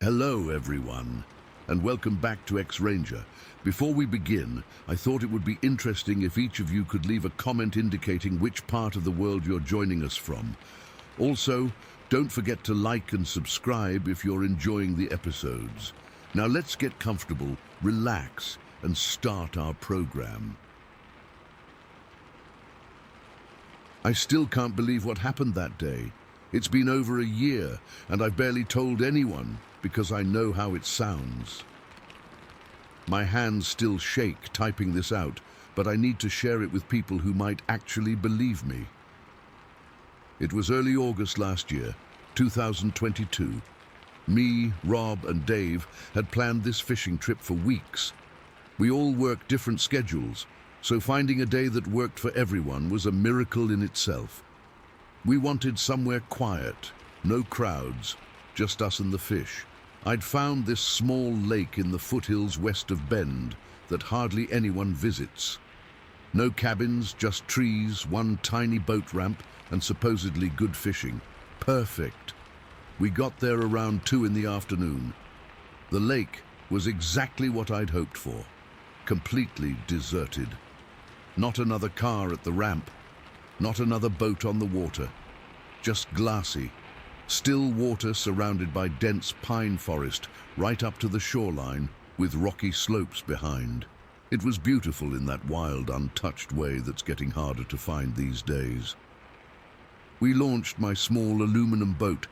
Hello everyone, and welcome back to X-Ranger. Before we begin, I thought it would be interesting if each of you could leave a comment indicating which part of the world you're joining us from. Also, don't forget to like and subscribe if you're enjoying the episodes. Now let's get comfortable, relax, and start our program. I still can't believe what happened that day. It's been over a year, and I've barely told anyone because I know how it sounds. My hands still shake typing this out, but I need to share it with people who might actually believe me. It was early August last year, 2022. Me, Rob, and Dave had planned this fishing trip for weeks. We all worked different schedules, so finding a day that worked for everyone was a miracle in itself. We wanted somewhere quiet, no crowds, just us and the fish. I'd found this small lake in the foothills west of Bend that hardly anyone visits. No cabins, just trees, one tiny boat ramp, and supposedly good fishing. Perfect. We got there around 2 in the afternoon. The lake was exactly what I'd hoped for. Completely deserted. Not another car at the ramp. Not another boat on the water. Just glassy. Still water surrounded by dense pine forest right up to the shoreline with rocky slopes behind. It was beautiful in that wild, untouched way that's getting harder to find these days. We launched my small aluminum boat.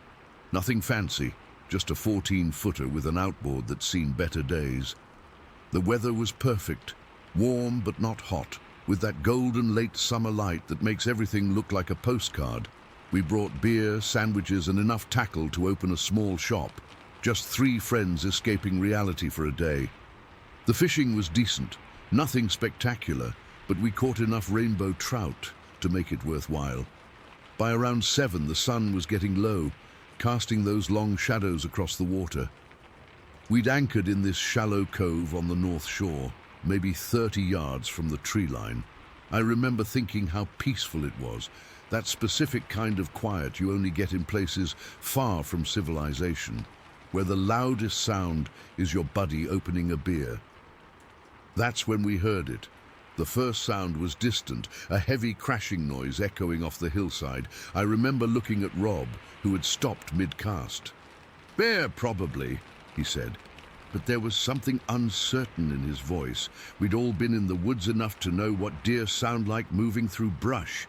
Nothing fancy, just a 14-footer with an outboard that's seen better days. The weather was perfect, warm but not hot, with that golden late summer light that makes everything look like a postcard. We brought beer, sandwiches, and enough tackle to open a small shop. Just 3 friends escaping reality for a day. The fishing was decent, nothing spectacular, but we caught enough rainbow trout to make it worthwhile. By around 7, the sun was getting low, casting those long shadows across the water. We'd anchored in this shallow cove on the north shore, maybe 30 yards from the tree line. I remember thinking how peaceful it was, that specific kind of quiet you only get in places far from civilization, where the loudest sound is your buddy opening a beer. That's when we heard it. The first sound was distant, a heavy crashing noise echoing off the hillside. I remember looking at Rob, who had stopped mid-cast. "Bear, probably," he said. But there was something uncertain in his voice. We'd all been in the woods enough to know what deer sound like moving through brush.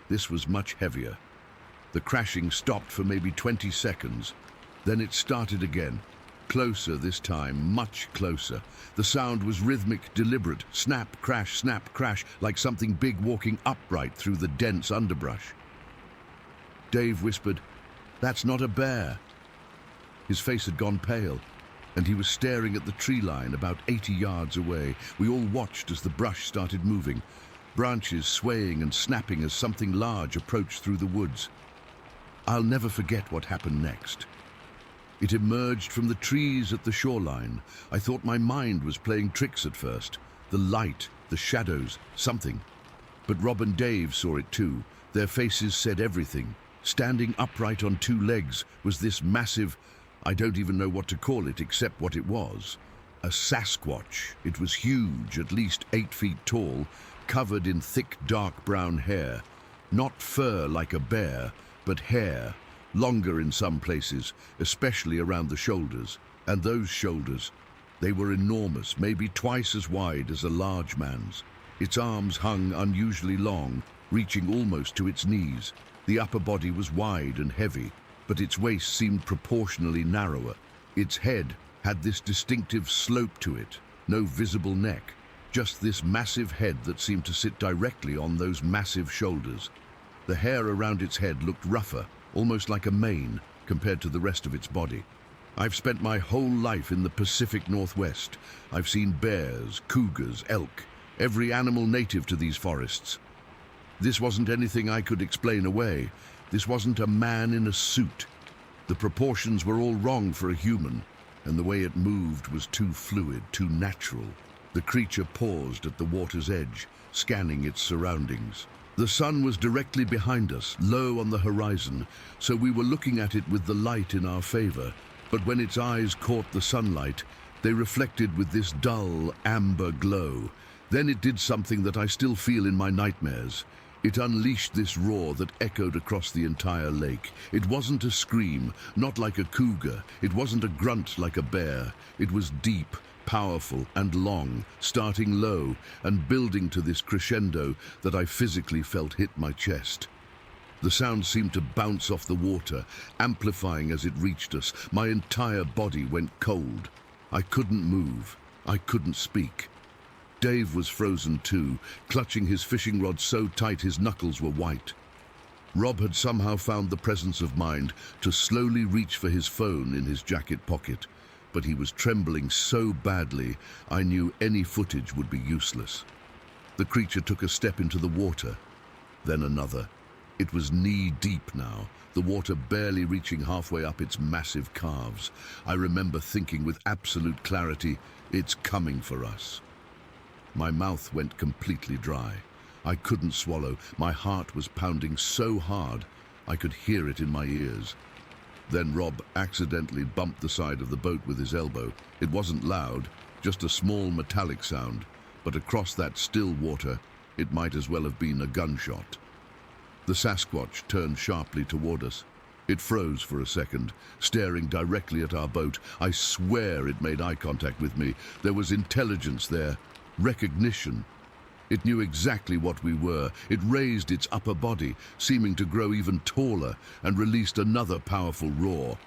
This was much heavier. The crashing stopped for maybe 20 seconds. Then it started again. Closer this time, much closer. The sound was rhythmic, deliberate. Snap, crash, like something big walking upright through the dense underbrush. Dave whispered, "That's not a bear." His face had gone pale, and he was staring at the tree line about 80 yards away. We all watched as the brush started moving, branches swaying and snapping as something large approached through the woods. I'll never forget what happened next. It emerged from the trees at the shoreline. I thought my mind was playing tricks at first. The light, the shadows, something. But Rob and Dave saw it too. Their faces said everything. Standing upright on 2 legs was this massive, I don't even know what to call it except what it was. A Sasquatch. It was huge, at least 8 feet tall, covered in thick dark brown hair. Not fur like a bear, but hair, longer in some places, especially around the shoulders. And those shoulders, they were enormous, maybe twice as wide as a large man's. Its arms hung unusually long, reaching almost to its knees. The upper body was wide and heavy, but its waist seemed proportionally narrower. Its head had this distinctive slope to it, no visible neck, just this massive head that seemed to sit directly on those massive shoulders. The hair around its head looked rougher, almost like a mane, compared to the rest of its body. I've spent my whole life in the Pacific Northwest. I've seen bears, cougars, elk, every animal native to these forests. This wasn't anything I could explain away. This wasn't a man in a suit. The proportions were all wrong for a human, and the way it moved was too fluid, too natural. The creature paused at the water's edge, scanning its surroundings. The sun was directly behind us, low on the horizon, so we were looking at it with the light in our favor. But when its eyes caught the sunlight, they reflected with this dull, amber glow. Then it did something that I still feel in my nightmares. It unleashed this roar that echoed across the entire lake. It wasn't a scream, not like a cougar. It wasn't a grunt like a bear. It was deep, powerful and long, starting low and building to this crescendo that I physically felt hit my chest. The sound seemed to bounce off the water, amplifying as it reached us. My entire body went cold. I couldn't move. I couldn't speak. Dave was frozen too, clutching his fishing rod so tight his knuckles were white. Rob had somehow found the presence of mind to slowly reach for his phone in his jacket pocket, but he was trembling so badly I knew any footage would be useless. The creature took a step into the water, then another. It was knee-deep now, the water barely reaching halfway up its massive calves. I remember thinking with absolute clarity, it's coming for us. My mouth went completely dry. I couldn't swallow. My heart was pounding so hard I could hear it in my ears. Then Rob accidentally bumped the side of the boat with his elbow. It wasn't loud, just a small metallic sound, but across that still water, it might as well have been a gunshot. The Sasquatch turned sharply toward us. It froze for a second, staring directly at our boat. I swear it made eye contact with me. There was intelligence there. Recognition. It knew exactly what we were. It raised its upper body, seeming to grow even taller, and released another powerful roar.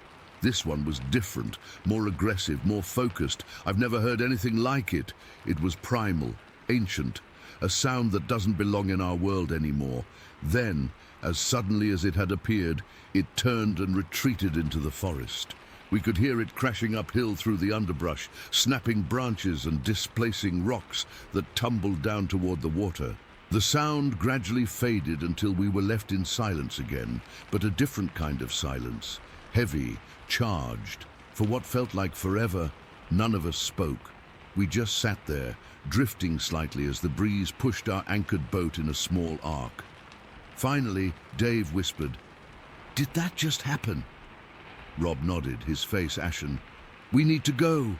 This one was different, more aggressive, more focused. I've never heard anything like it. It was primal, ancient, a sound that doesn't belong in our world anymore. Then, as suddenly as it had appeared, it turned and retreated into the forest. We could hear it crashing uphill through the underbrush, snapping branches and displacing rocks that tumbled down toward the water. The sound gradually faded until we were left in silence again, but a different kind of silence. Heavy, charged. For what felt like forever, none of us spoke. We just sat there, drifting slightly as the breeze pushed our anchored boat in a small arc. Finally, Dave whispered, "Did that just happen?" Rob nodded, his face ashen. "We need to go.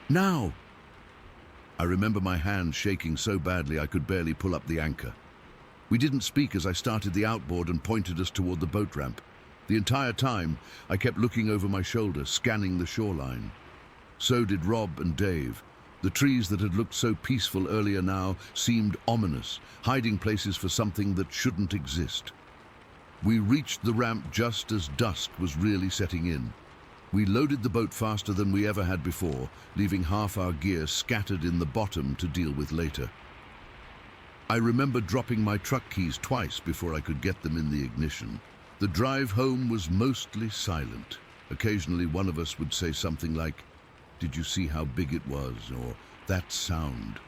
Now!" I remember my hands shaking so badly I could barely pull up the anchor. We didn't speak as I started the outboard and pointed us toward the boat ramp. The entire time, I kept looking over my shoulder, scanning the shoreline. So did Rob and Dave. The trees that had looked so peaceful earlier now seemed ominous, hiding places for something that shouldn't exist. We reached the ramp just as dusk was really setting in. We loaded the boat faster than we ever had before, leaving half our gear scattered in the bottom to deal with later. I remember dropping my truck keys twice before I could get them in the ignition. The drive home was mostly silent. Occasionally one of us would say something like, "Did you see how big it was?" or "That sound."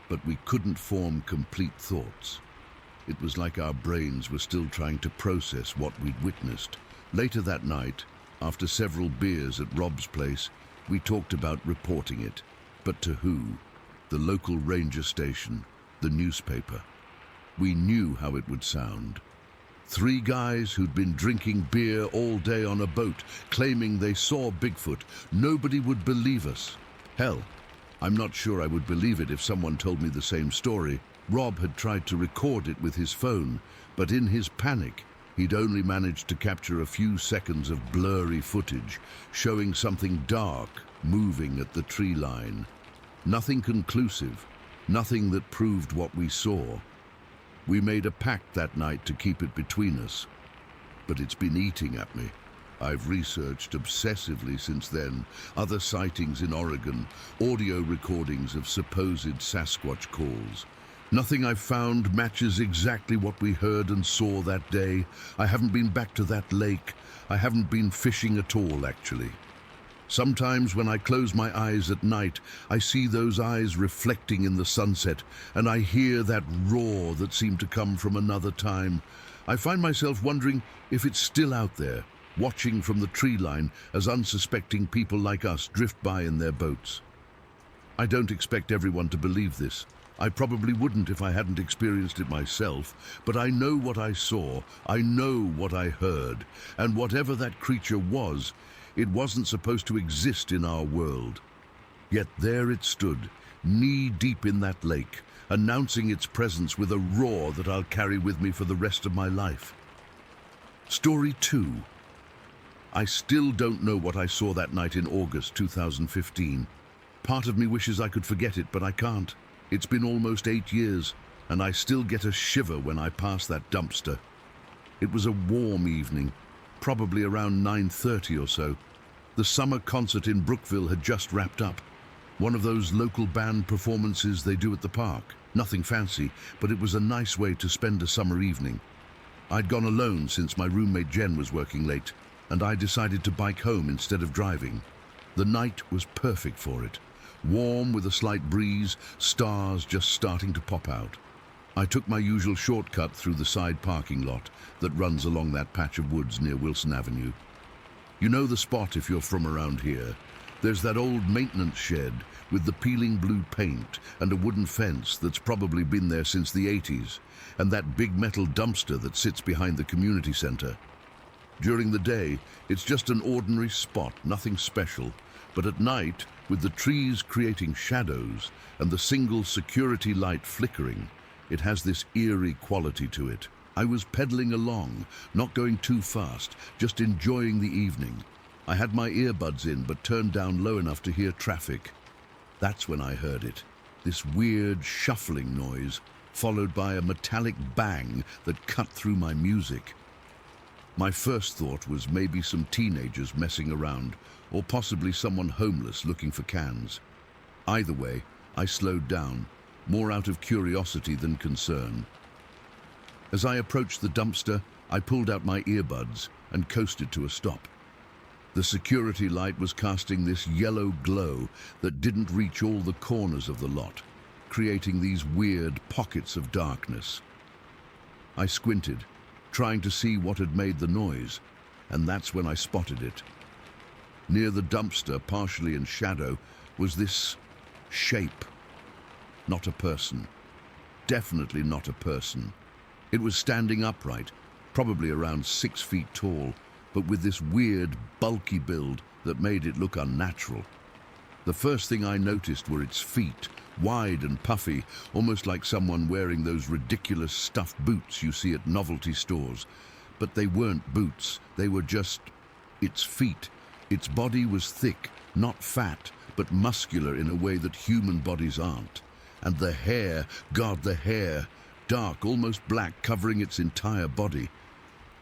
But we couldn't form complete thoughts. It was like our brains were still trying to process what we'd witnessed. Later that night, after several beers at Rob's place, we talked about reporting it. But to who? The local ranger station, the newspaper. We knew how it would sound. 3 guys who'd been drinking beer all day on a boat, claiming they saw Bigfoot. Nobody would believe us. Hell, I'm not sure I would believe it if someone told me the same story. Rob had tried to record it with his phone, but in his panic, he'd only managed to capture a few seconds of blurry footage, showing something dark moving at the tree line. Nothing conclusive, nothing that proved what we saw. We made a pact that night to keep it between us, but it's been eating at me. I've researched obsessively since then, other sightings in Oregon, audio recordings of supposed Sasquatch calls. Nothing I've found matches exactly what we heard and saw that day. I haven't been back to that lake. I haven't been fishing at all, actually. Sometimes when I close my eyes at night, I see those eyes reflecting in the sunset, and I hear that roar that seemed to come from another time. I find myself wondering if it's still out there, watching from the tree line as unsuspecting people like us drift by in their boats. I don't expect everyone to believe this. I probably wouldn't if I hadn't experienced it myself, but I know what I saw, I know what I heard, and whatever that creature was, It wasn't supposed to exist in our world. Yet there it stood, knee-deep in that lake, announcing its presence with a roar that I'll carry with me for the rest of my life. Story 2. I still don't know what I saw that night in August 2015. Part of me wishes I could forget it, but I can't. It's been almost 8 years, and I still get a shiver when I pass that dumpster. It was a warm evening, probably around 9:30 or so. The summer concert in Brookville had just wrapped up. One of those local band performances they do at the park. Nothing fancy, but it was a nice way to spend a summer evening. I'd gone alone since my roommate Jen was working late, and I decided to bike home instead of driving. The night was perfect for it. Warm with a slight breeze, stars just starting to pop out. I took my usual shortcut through the side parking lot that runs along that patch of woods near Wilson Avenue. You know the spot if you're from around here. There's that old maintenance shed with the peeling blue paint and a wooden fence that's probably been there since the 80s, and that big metal dumpster that sits behind the community center. During the day, it's just an ordinary spot, nothing special, but at night, with the trees creating shadows and the single security light flickering, it has this eerie quality to it. I was pedaling along, not going too fast, just enjoying the evening. I had my earbuds in, but turned down low enough to hear traffic. That's when I heard it, this weird shuffling noise, followed by a metallic bang that cut through my music. My first thought was maybe some teenagers messing around, or possibly someone homeless looking for cans. Either way, I slowed down, more out of curiosity than concern. As I approached the dumpster, I pulled out my earbuds and coasted to a stop. The security light was casting this yellow glow that didn't reach all the corners of the lot, creating these weird pockets of darkness. I squinted, trying to see what had made the noise, and that's when I spotted it. Near the dumpster, partially in shadow, was this shape. Not a person. Definitely not a person. It was standing upright, probably around 6 feet tall, but with this weird, bulky build that made it look unnatural. The first thing I noticed were its feet, wide and puffy, almost like someone wearing those ridiculous stuffed boots you see at novelty stores. But they weren't boots, they were just its feet. Its body was thick, not fat, but muscular in a way that human bodies aren't. And the hair, God, the hair, dark, almost black, covering its entire body.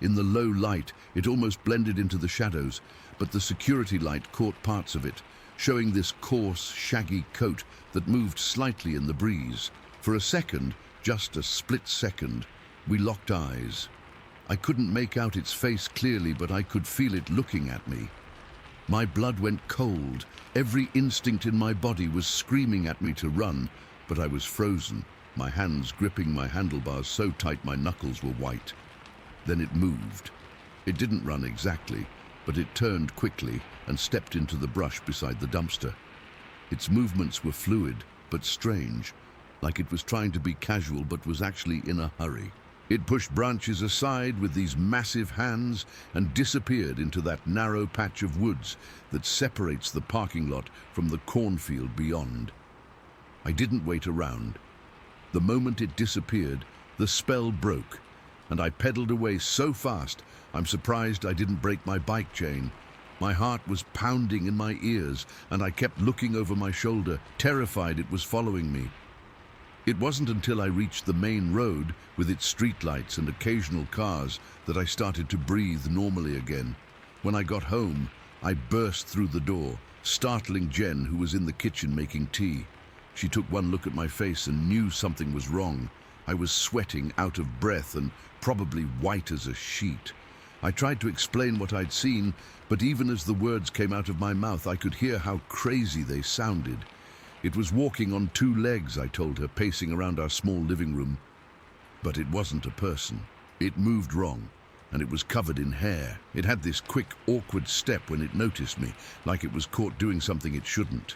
In the low light, it almost blended into the shadows, but the security light caught parts of it, showing this coarse, shaggy coat that moved slightly in the breeze. For a second, just a split second, we locked eyes. I couldn't make out its face clearly, but I could feel it looking at me. My blood went cold. Every instinct in my body was screaming at me to run, but I was frozen, my hands gripping my handlebars so tight my knuckles were white. Then it moved. It didn't run exactly, but it turned quickly and stepped into the brush beside the dumpster. Its movements were fluid, but strange, like it was trying to be casual but was actually in a hurry. It pushed branches aside with these massive hands and disappeared into that narrow patch of woods that separates the parking lot from the cornfield beyond. I didn't wait around. The moment it disappeared, the spell broke, and I pedaled away so fast, I'm surprised I didn't break my bike chain. My heart was pounding in my ears, and I kept looking over my shoulder, terrified it was following me. It wasn't until I reached the main road, with its streetlights and occasional cars, that I started to breathe normally again. When I got home, I burst through the door, startling Jen, who was in the kitchen making tea. She took one look at my face and knew something was wrong. I was sweating, out of breath, and probably white as a sheet. I tried to explain what I'd seen, but even as the words came out of my mouth, I could hear how crazy they sounded. It was walking on 2 legs, I told her, pacing around our small living room. But it wasn't a person. It moved wrong, and it was covered in hair. It had this quick, awkward step when it noticed me, like it was caught doing something it shouldn't.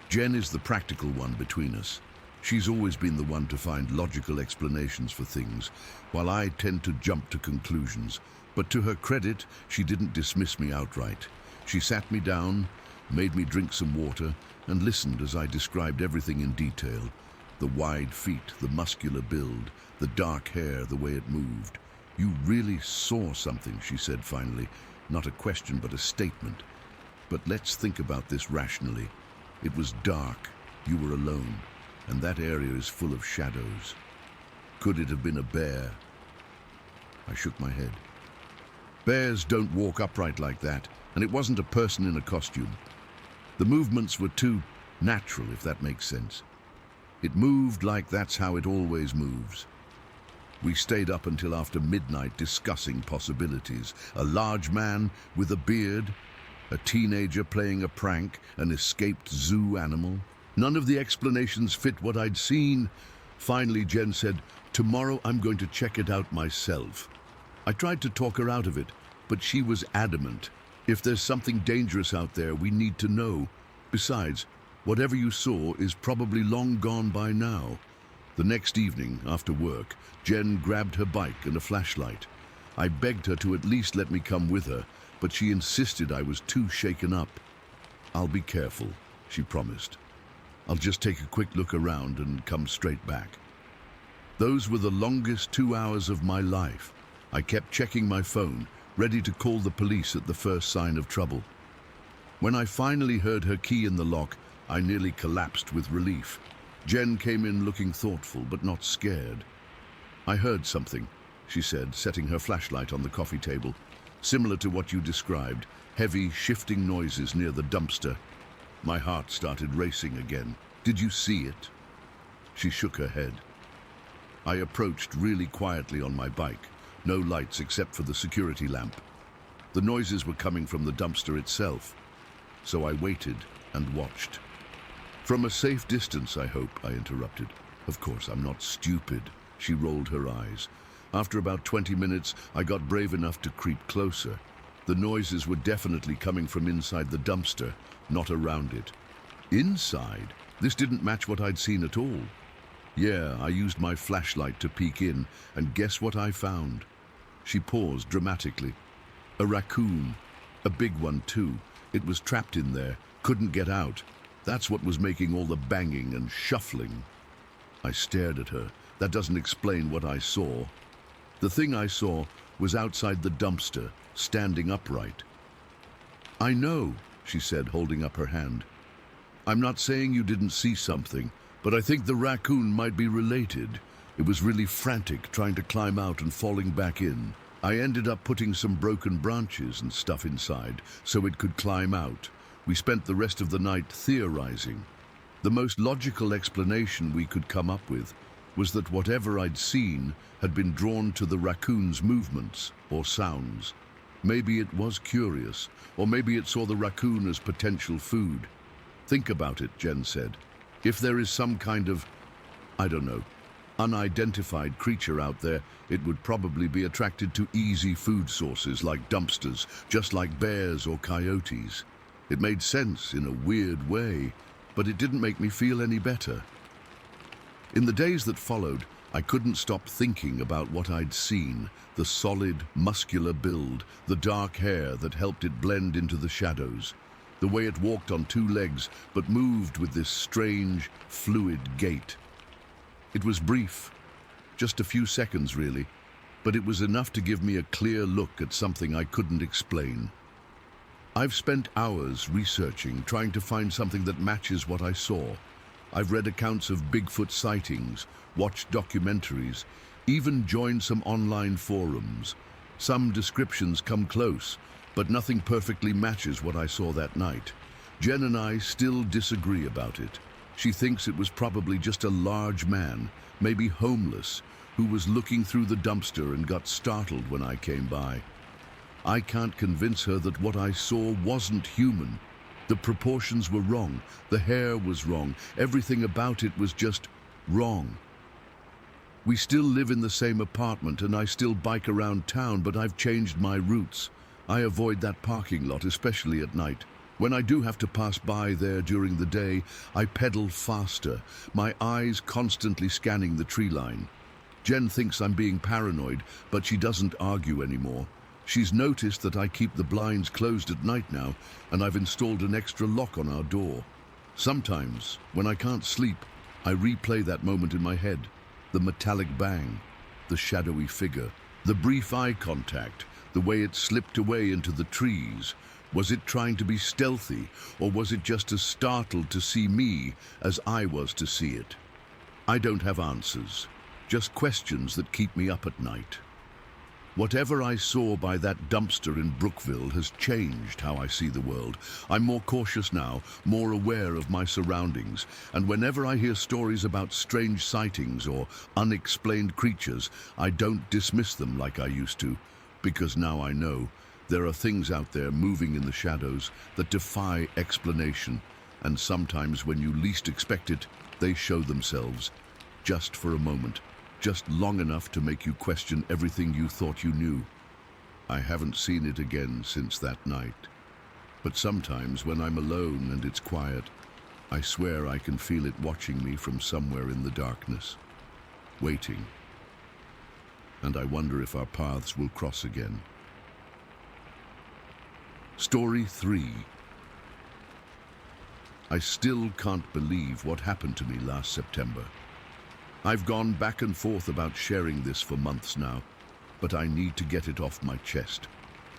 Jen is the practical one between us. She's always been the one to find logical explanations for things, while I tend to jump to conclusions. But to her credit, she didn't dismiss me outright. She sat me down, made me drink some water, and listened as I described everything in detail. The wide feet, the muscular build, the dark hair, the way it moved. "You really saw something," she said finally. Not a question, but a statement. "But let's think about this rationally. It was dark, you were alone, and that area is full of shadows. Could it have been a bear?" I shook my head. Bears don't walk upright like that, and it wasn't a person in a costume. The movements were too natural, if that makes sense. It moved like that's how it always moves. We stayed up until after midnight discussing possibilities. A large man with a beard, a teenager playing a prank, an escaped zoo animal. None of the explanations fit what I'd seen. Finally, Jen said, "Tomorrow I'm going to check it out myself." I tried to talk her out of it, but she was adamant. "If there's something dangerous out there, we need to know. Besides, whatever you saw is probably long gone by now." The next evening, after work, Jen grabbed her bike and a flashlight. I begged her to at least let me come with her, but she insisted I was too shaken up. "I'll be careful," she promised. "I'll just take a quick look around and come straight back." Those were the longest 2 hours of my life. I kept checking my phone, ready to call the police at the first sign of trouble. When I finally heard her key in the lock, I nearly collapsed with relief. Jen came in looking thoughtful, but not scared. "I heard something," she said, setting her flashlight on the coffee table. "Similar to what you described, heavy, shifting noises near the dumpster." My heart started racing again. "Did you see it?" She shook her head. I approached really quietly on my bike, no lights except for the security lamp. The noises were coming from the dumpster itself, so I waited and watched. "From a safe distance, I hope," I interrupted. "Of course, I'm not stupid." She rolled her eyes. After about 20 minutes, I got brave enough to creep closer. The noises were definitely coming from inside the dumpster, not around it. Inside? This didn't match what I'd seen at all. Yeah, I used my flashlight to peek in, and guess what I found? She paused dramatically. A raccoon. A big one, too. It was trapped in there, couldn't get out. That's what was making all the banging and shuffling. I stared at her. That doesn't explain what I saw. The thing I saw was outside the dumpster, standing upright. "I know," she said, holding up her hand. "I'm not saying you didn't see something, but I think the raccoon might be related. It was really frantic, trying to climb out and falling back in. I ended up putting some broken branches and stuff inside so it could climb out. We spent the rest of the night theorizing. The most logical explanation we could come up with was that whatever I'd seen had been drawn to the raccoon's movements or sounds. Maybe it was curious, or maybe it saw the raccoon as potential food. Think about it," Jen said. "If there is some kind of, I don't know, unidentified creature out there, it would probably be attracted to easy food sources like dumpsters, just like bears or coyotes." It made sense in a weird way, but it didn't make me feel any better. In the days that followed, I couldn't stop thinking about what I'd seen, the solid, muscular build, the dark hair that helped it blend into the shadows, the way it walked on 2 legs but moved with this strange, fluid gait. It was brief, just a few seconds really, but it was enough to give me a clear look at something I couldn't explain. I've spent hours researching, trying to find something that matches what I saw. I've read accounts of Bigfoot sightings, watched documentaries, even joined some online forums. Some descriptions come close, but nothing perfectly matches what I saw that night. Jen and I still disagree about it. She thinks it was probably just a large man, maybe homeless, who was looking through the dumpster and got startled when I came by. I can't convince her that what I saw wasn't human. The proportions were wrong, the hair was wrong, everything about it was just wrong. We still live in the same apartment and I still bike around town, but I've changed my routes. I avoid that parking lot, especially at night. When I do have to pass by there during the day, I pedal faster, my eyes constantly scanning the tree line. Jen thinks I'm being paranoid, but she doesn't argue anymore. She's noticed that I keep the blinds closed at night now, and I've installed an extra lock on our door. Sometimes, when I can't sleep, I replay that moment in my head. The metallic bang, the shadowy figure, the brief eye contact, the way it slipped away into the trees. Was it trying to be stealthy, or was it just as startled to see me as I was to see it? I don't have answers, just questions that keep me up at night. Whatever I saw by that dumpster in Brookville has changed how I see the world. I'm more cautious now, more aware of my surroundings, and whenever I hear stories about strange sightings or unexplained creatures, I don't dismiss them like I used to, because now I know there are things out there moving in the shadows that defy explanation, and sometimes when you least expect it, they show themselves, just for a moment. Just long enough to make you question everything you thought you knew. I haven't seen it again since that night. But sometimes when I'm alone and it's quiet, I swear I can feel it watching me from somewhere in the darkness, waiting. And I wonder if our paths will cross again. Story 3. I still can't believe what happened to me last September. I've gone back and forth about sharing this for months now, but I need to get it off my chest.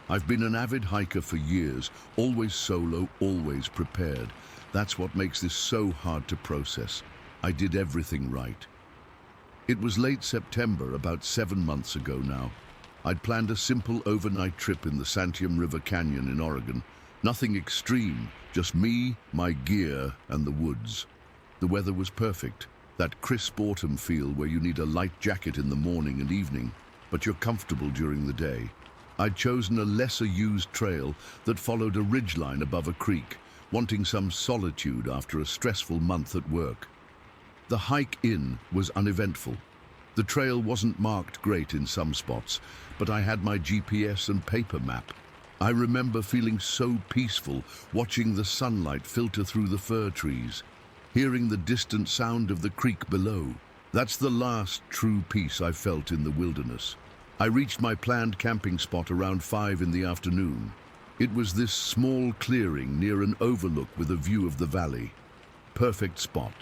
I've been an avid hiker for years, always solo, always prepared. That's what makes this so hard to process. I did everything right. It was late September, about 7 months ago now. I'd planned a simple overnight trip in the Santiam River Canyon in Oregon. Nothing extreme, just me, my gear, and the woods. The weather was perfect. That crisp autumn feel where you need a light jacket in the morning and evening, but you're comfortable during the day. I'd chosen a lesser-used trail that followed a ridgeline above a creek, wanting some solitude after a stressful month at work. The hike in was uneventful. The trail wasn't marked great in some spots, but I had my GPS and paper map. I remember feeling so peaceful, watching the sunlight filter through the fir trees, hearing the distant sound of the creek below. That's the last true peace I felt in the wilderness. I reached my planned camping spot around 5 in the afternoon. It was this small clearing near an overlook with a view of the valley. Perfect spot.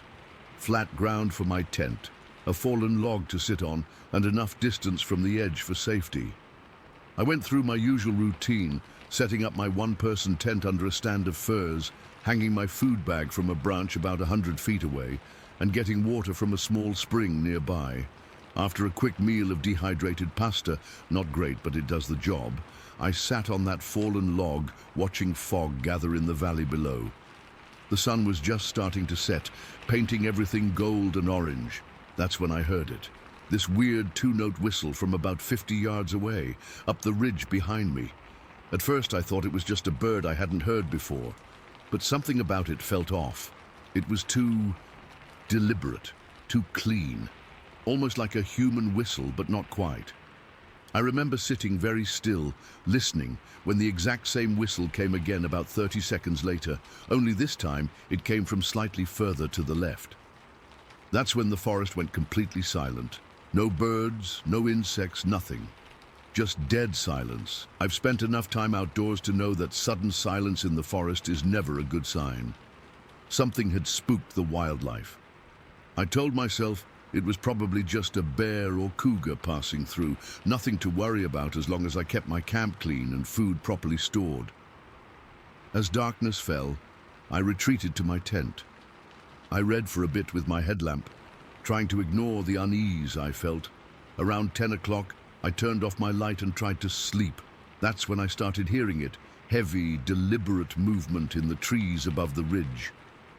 Flat ground for my tent, a fallen log to sit on, and enough distance from the edge for safety. I went through my usual routine, setting up my one-person tent under a stand of firs, hanging my food bag from a branch about 100 feet away, and getting water from a small spring nearby. After a quick meal of dehydrated pasta, not great but it does the job, I sat on that fallen log watching fog gather in the valley below. The sun was just starting to set, painting everything gold and orange. That's when I heard it. This weird 2-note whistle from about 50 yards away, up the ridge behind me. At first I thought it was just a bird I hadn't heard before. But something about it felt off. It was too deliberate, too clean, almost like a human whistle, but not quite. I remember sitting very still, listening, when the exact same whistle came again about 30 seconds later, only this time it came from slightly further to the left. That's when the forest went completely silent. No birds, no insects, nothing. Just dead silence. I've spent enough time outdoors to know that sudden silence in the forest is never a good sign. Something had spooked the wildlife. I told myself it was probably just a bear or cougar passing through, nothing to worry about as long as I kept my camp clean and food properly stored. As darkness fell, I retreated to my tent. I read for a bit with my headlamp, trying to ignore the unease I felt. Around 10 o'clock, I turned off my light and tried to sleep. That's when I started hearing it, heavy, deliberate movement in the trees above the ridge.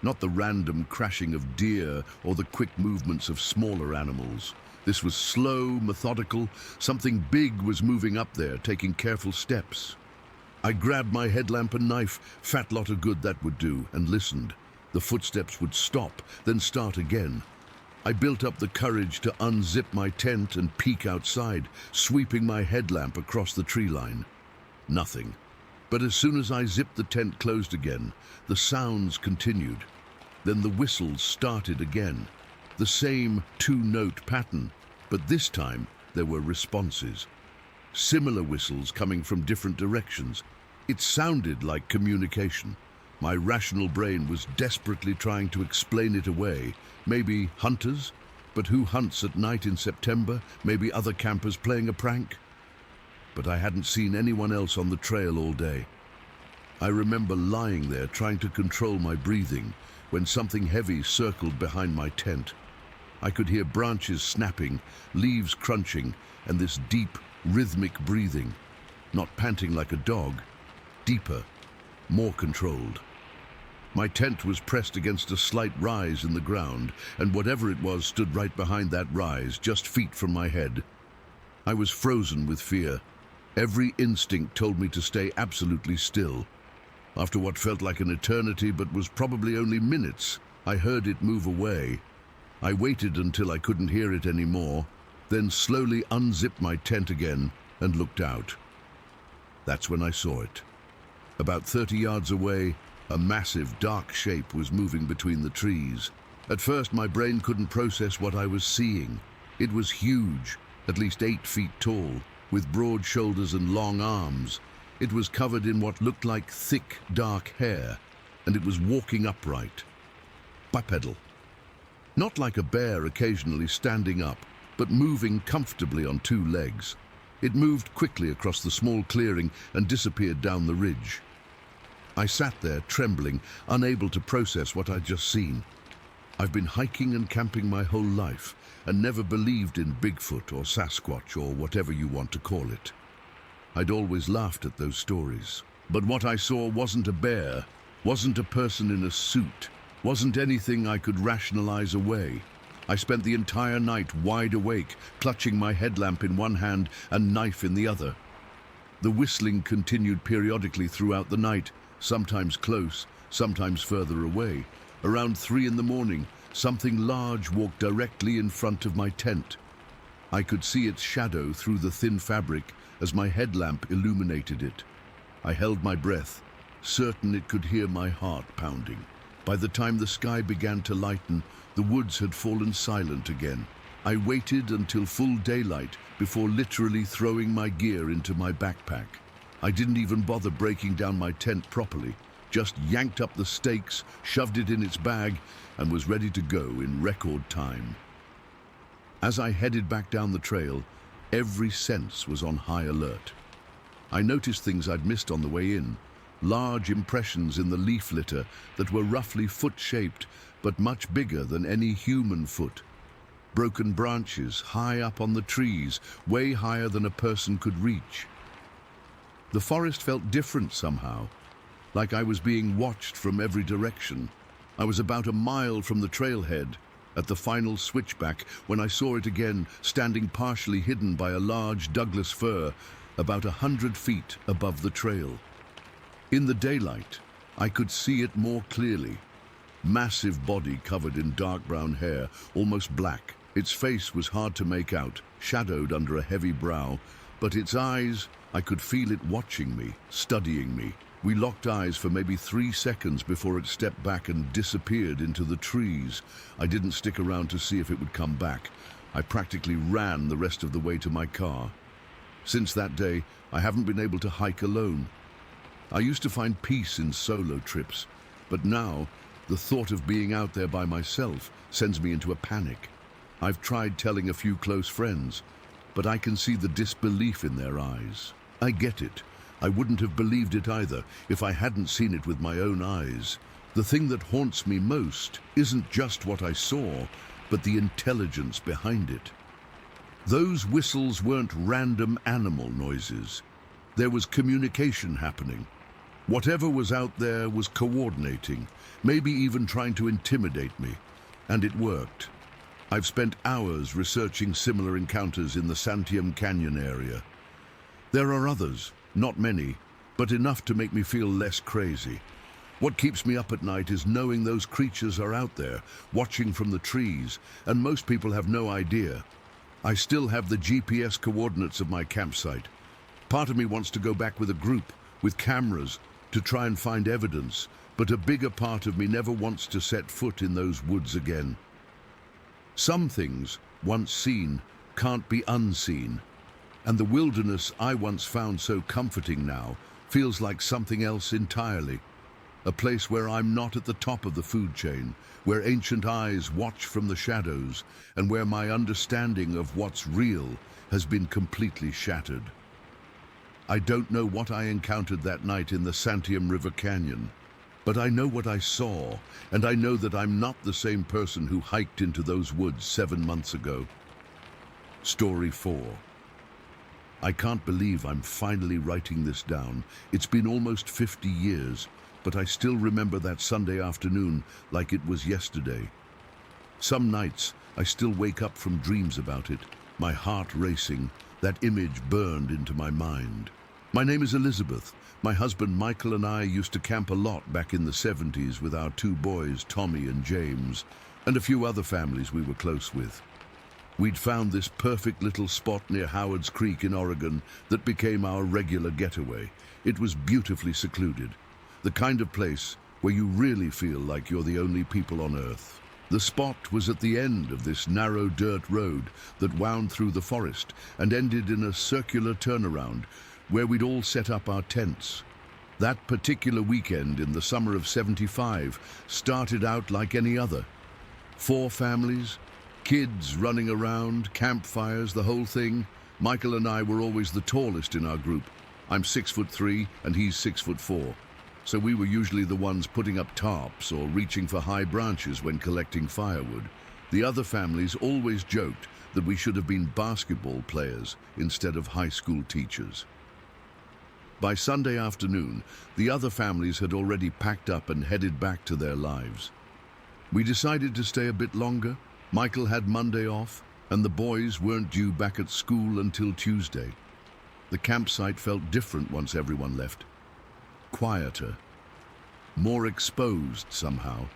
Not the random crashing of deer or the quick movements of smaller animals. This was slow, methodical. Something big was moving up there, taking careful steps. I grabbed my headlamp and knife, fat lot of good that would do, and listened. The footsteps would stop, then start again. I built up the courage to unzip my tent and peek outside, sweeping my headlamp across the tree line. Nothing. But as soon as I zipped the tent closed again, the sounds continued. Then the whistles started again. The same 2-note pattern, but this time there were responses. similar whistles coming from different directions. It sounded like communication. My rational brain was desperately trying to explain it away. Maybe hunters? But who hunts at night in September? Maybe other campers playing a prank? But I hadn't seen anyone else on the trail all day. I remember lying there trying to control my breathing when something heavy circled behind my tent. I could hear branches snapping, leaves crunching, and this deep, rhythmic breathing. Not panting like a dog, deeper, more controlled. My tent was pressed against a slight rise in the ground, and whatever it was stood right behind that rise, just feet from my head. I was frozen with fear. Every instinct told me to stay absolutely still. After what felt like an eternity but was probably only minutes, I heard it move away. I waited until I couldn't hear it anymore, then slowly unzipped my tent again and looked out. That's when I saw it. About 30 yards away, a massive, dark shape was moving between the trees. At first, my brain couldn't process what I was seeing. It was huge, at least 8 feet tall, with broad shoulders and long arms. It was covered in what looked like thick, dark hair, and it was walking upright. Bipedal. Not like a bear occasionally standing up, but moving comfortably on 2 legs. It moved quickly across the small clearing and disappeared down the ridge. I sat there, trembling, unable to process what I'd just seen. I've been hiking and camping my whole life, and never believed in Bigfoot or Sasquatch or whatever you want to call it. I'd always laughed at those stories. But what I saw wasn't a bear, wasn't a person in a suit, wasn't anything I could rationalize away. I spent the entire night wide awake, clutching my headlamp in one hand and knife in the other. The whistling continued periodically throughout the night, sometimes close, sometimes further away. Around 3 in the morning, something large walked directly in front of my tent. I could see its shadow through the thin fabric as my headlamp illuminated it. I held my breath, certain it could hear my heart pounding. By the time the sky began to lighten, the woods had fallen silent again. I waited until full daylight before literally throwing my gear into my backpack. I didn't even bother breaking down my tent properly, just yanked up the stakes, shoved it in its bag, and was ready to go in record time. As I headed back down the trail, every sense was on high alert. I noticed things I'd missed on the way in, large impressions in the leaf litter that were roughly foot-shaped, but much bigger than any human foot. Broken branches high up on the trees, way higher than a person could reach. The forest felt different somehow, like I was being watched from every direction. I was about a mile from the trailhead, at the final switchback, when I saw it again, standing partially hidden by a large Douglas fir, about 100 feet above the trail. In the daylight, I could see it more clearly. Massive body covered in dark brown hair, almost black. Its face was hard to make out, shadowed under a heavy brow, but its eyes, I could feel it watching me, studying me. We locked eyes for maybe 3 seconds before it stepped back and disappeared into the trees. I didn't stick around to see if it would come back. I practically ran the rest of the way to my car. Since that day, I haven't been able to hike alone. I used to find peace in solo trips, but now the thought of being out there by myself sends me into a panic. I've tried telling a few close friends, but I can see the disbelief in their eyes. I get it. I wouldn't have believed it either if I hadn't seen it with my own eyes. The thing that haunts me most isn't just what I saw, but the intelligence behind it. Those whistles weren't random animal noises. There was communication happening. Whatever was out there was coordinating, maybe even trying to intimidate me, and it worked. I've spent hours researching similar encounters in the Santiam Canyon area. There are others, not many, but enough to make me feel less crazy. What keeps me up at night is knowing those creatures are out there, watching from the trees, and most people have no idea. I still have the GPS coordinates of my campsite. Part of me wants to go back with a group, with cameras, to try and find evidence, but a bigger part of me never wants to set foot in those woods again. Some things, once seen, can't be unseen. And the wilderness I once found so comforting now feels like something else entirely. A place where I'm not at the top of the food chain, where ancient eyes watch from the shadows, and where my understanding of what's real has been completely shattered. I don't know what I encountered that night in the Santiam River Canyon, but I know what I saw, and I know that I'm not the same person who hiked into those woods 7 months ago. Story 4. I can't believe I'm finally writing this down. It's been almost 50 years, but I still remember that Sunday afternoon like it was yesterday. Some nights, I still wake up from dreams about it, my heart racing, that image burned into my mind. My name is Elizabeth. My husband Michael and I used to camp a lot back in the 70s with our 2 boys, Tommy and James, and a few other families we were close with. We'd found this perfect little spot near Howard's Creek in Oregon that became our regular getaway. It was beautifully secluded, the kind of place where you really feel like you're the only people on Earth. The spot was at the end of this narrow dirt road that wound through the forest and ended in a circular turnaround where we'd all set up our tents. That particular weekend in the summer of '75 started out like any other. 4 families, kids running around, campfires, the whole thing. Michael and I were always the tallest in our group. I'm 6'3" and he's 6'4". So we were usually the ones putting up tarps or reaching for high branches when collecting firewood. The other families always joked that we should have been basketball players instead of high school teachers. By Sunday afternoon, the other families had already packed up and headed back to their lives. We decided to stay a bit longer. Michael had Monday off, and the boys weren't due back at school until Tuesday. The campsite felt different once everyone left. Quieter, more exposed somehow.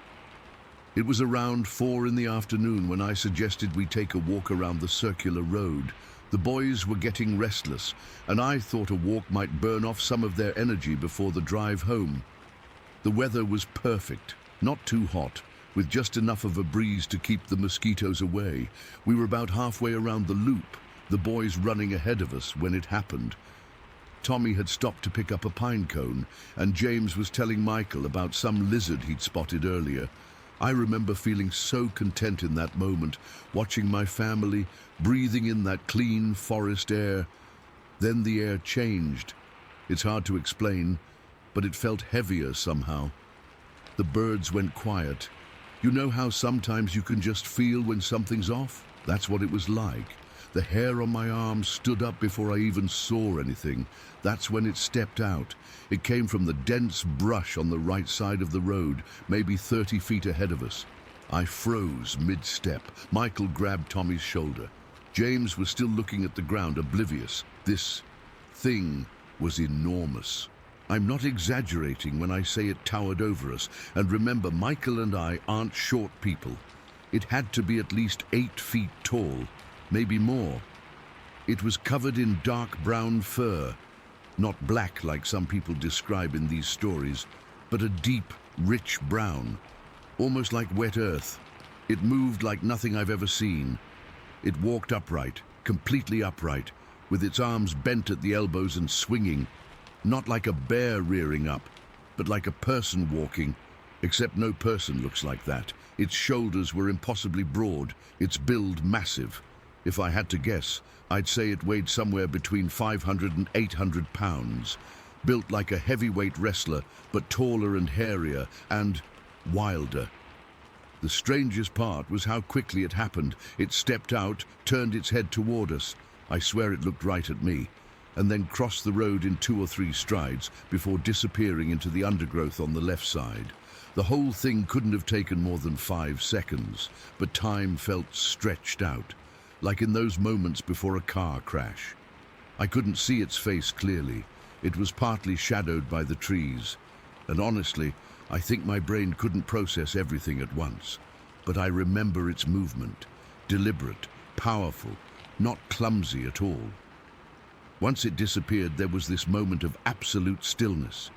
It was around 4 in the afternoon when I suggested we take a walk around the circular road. The boys were getting restless, and I thought a walk might burn off some of their energy before the drive home. The weather was perfect, not too hot, with just enough of a breeze to keep the mosquitoes away. We were about halfway around the loop, the boys running ahead of us when it happened. Tommy had stopped to pick up a pine cone, and James was telling Michael about some lizard he'd spotted earlier. I remember feeling so content in that moment, watching my family, breathing in that clean forest air. Then the air changed. It's hard to explain, but it felt heavier somehow. The birds went quiet. You know how sometimes you can just feel when something's off? That's what it was like. The hair on my arm stood up before I even saw anything. That's when it stepped out. It came from the dense brush on the right side of the road, maybe 30 feet ahead of us. I froze mid-step. Michael grabbed Tommy's shoulder. James was still looking at the ground, oblivious. This thing was enormous. I'm not exaggerating when I say it towered over us. And remember, Michael and I aren't short people. It had to be at least 8 feet tall, maybe more. It was covered in dark brown fur, not black like some people describe in these stories, but a deep, rich brown, almost like wet earth. It moved like nothing I've ever seen. It walked upright, completely upright, with its arms bent at the elbows and swinging, not like a bear rearing up, but like a person walking, except no person looks like that. Its shoulders were impossibly broad, its build massive. If I had to guess, I'd say it weighed somewhere between 500 and 800 pounds. Built like a heavyweight wrestler, but taller and hairier and wilder. The strangest part was how quickly it happened. It stepped out, turned its head toward us. I swear it looked right at me, and then crossed the road in 2 or 3 strides before disappearing into the undergrowth on the left side. The whole thing couldn't have taken more than 5 seconds, but time felt stretched out, like in those moments before a car crash. I couldn't see its face clearly. It was partly shadowed by the trees, and honestly, I think my brain couldn't process everything at once. But I remember its movement, deliberate, powerful, not clumsy at all. Once it disappeared, there was this moment of absolute stillness.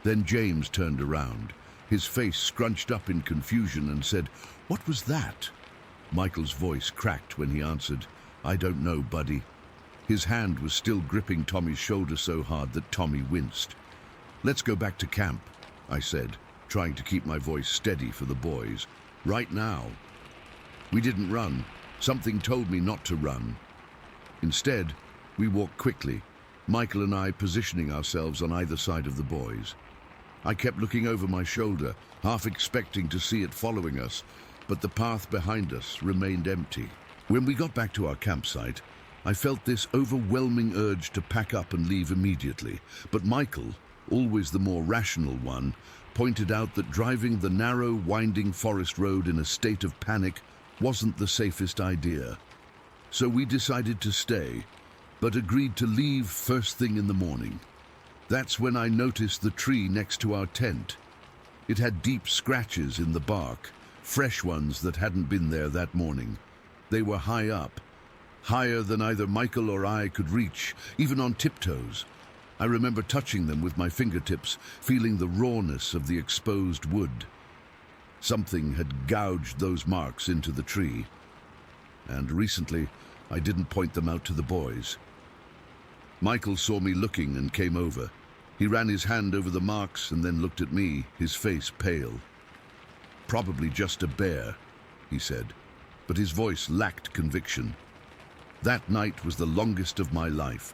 Then James turned around, his face scrunched up in confusion, and said, "What was that?" Michael's voice cracked when he answered, "I don't know, buddy." His hand was still gripping Tommy's shoulder so hard that Tommy winced. "Let's go back to camp," I said, trying to keep my voice steady for the boys. "Right now." We didn't run. Something told me not to run. Instead, we walked quickly, Michael and I positioning ourselves on either side of the boys. I kept looking over my shoulder, half expecting to see it following us, but the path behind us remained empty. When we got back to our campsite, I felt this overwhelming urge to pack up and leave immediately, but Michael, always the more rational one, pointed out that driving the narrow, winding forest road in a state of panic wasn't the safest idea. So we decided to stay, but agreed to leave first thing in the morning. That's when I noticed the tree next to our tent. It had deep scratches in the bark, fresh ones that hadn't been there that morning. They were high up, higher than either Michael or I could reach, even on tiptoes. I remember touching them with my fingertips, feeling the rawness of the exposed wood. Something had gouged those marks into the tree. And recently, I didn't point them out to the boys. Michael saw me looking and came over. He ran his hand over the marks and then looked at me, his face pale. "Probably just a bear," he said, but his voice lacked conviction. That night was the longest of my life.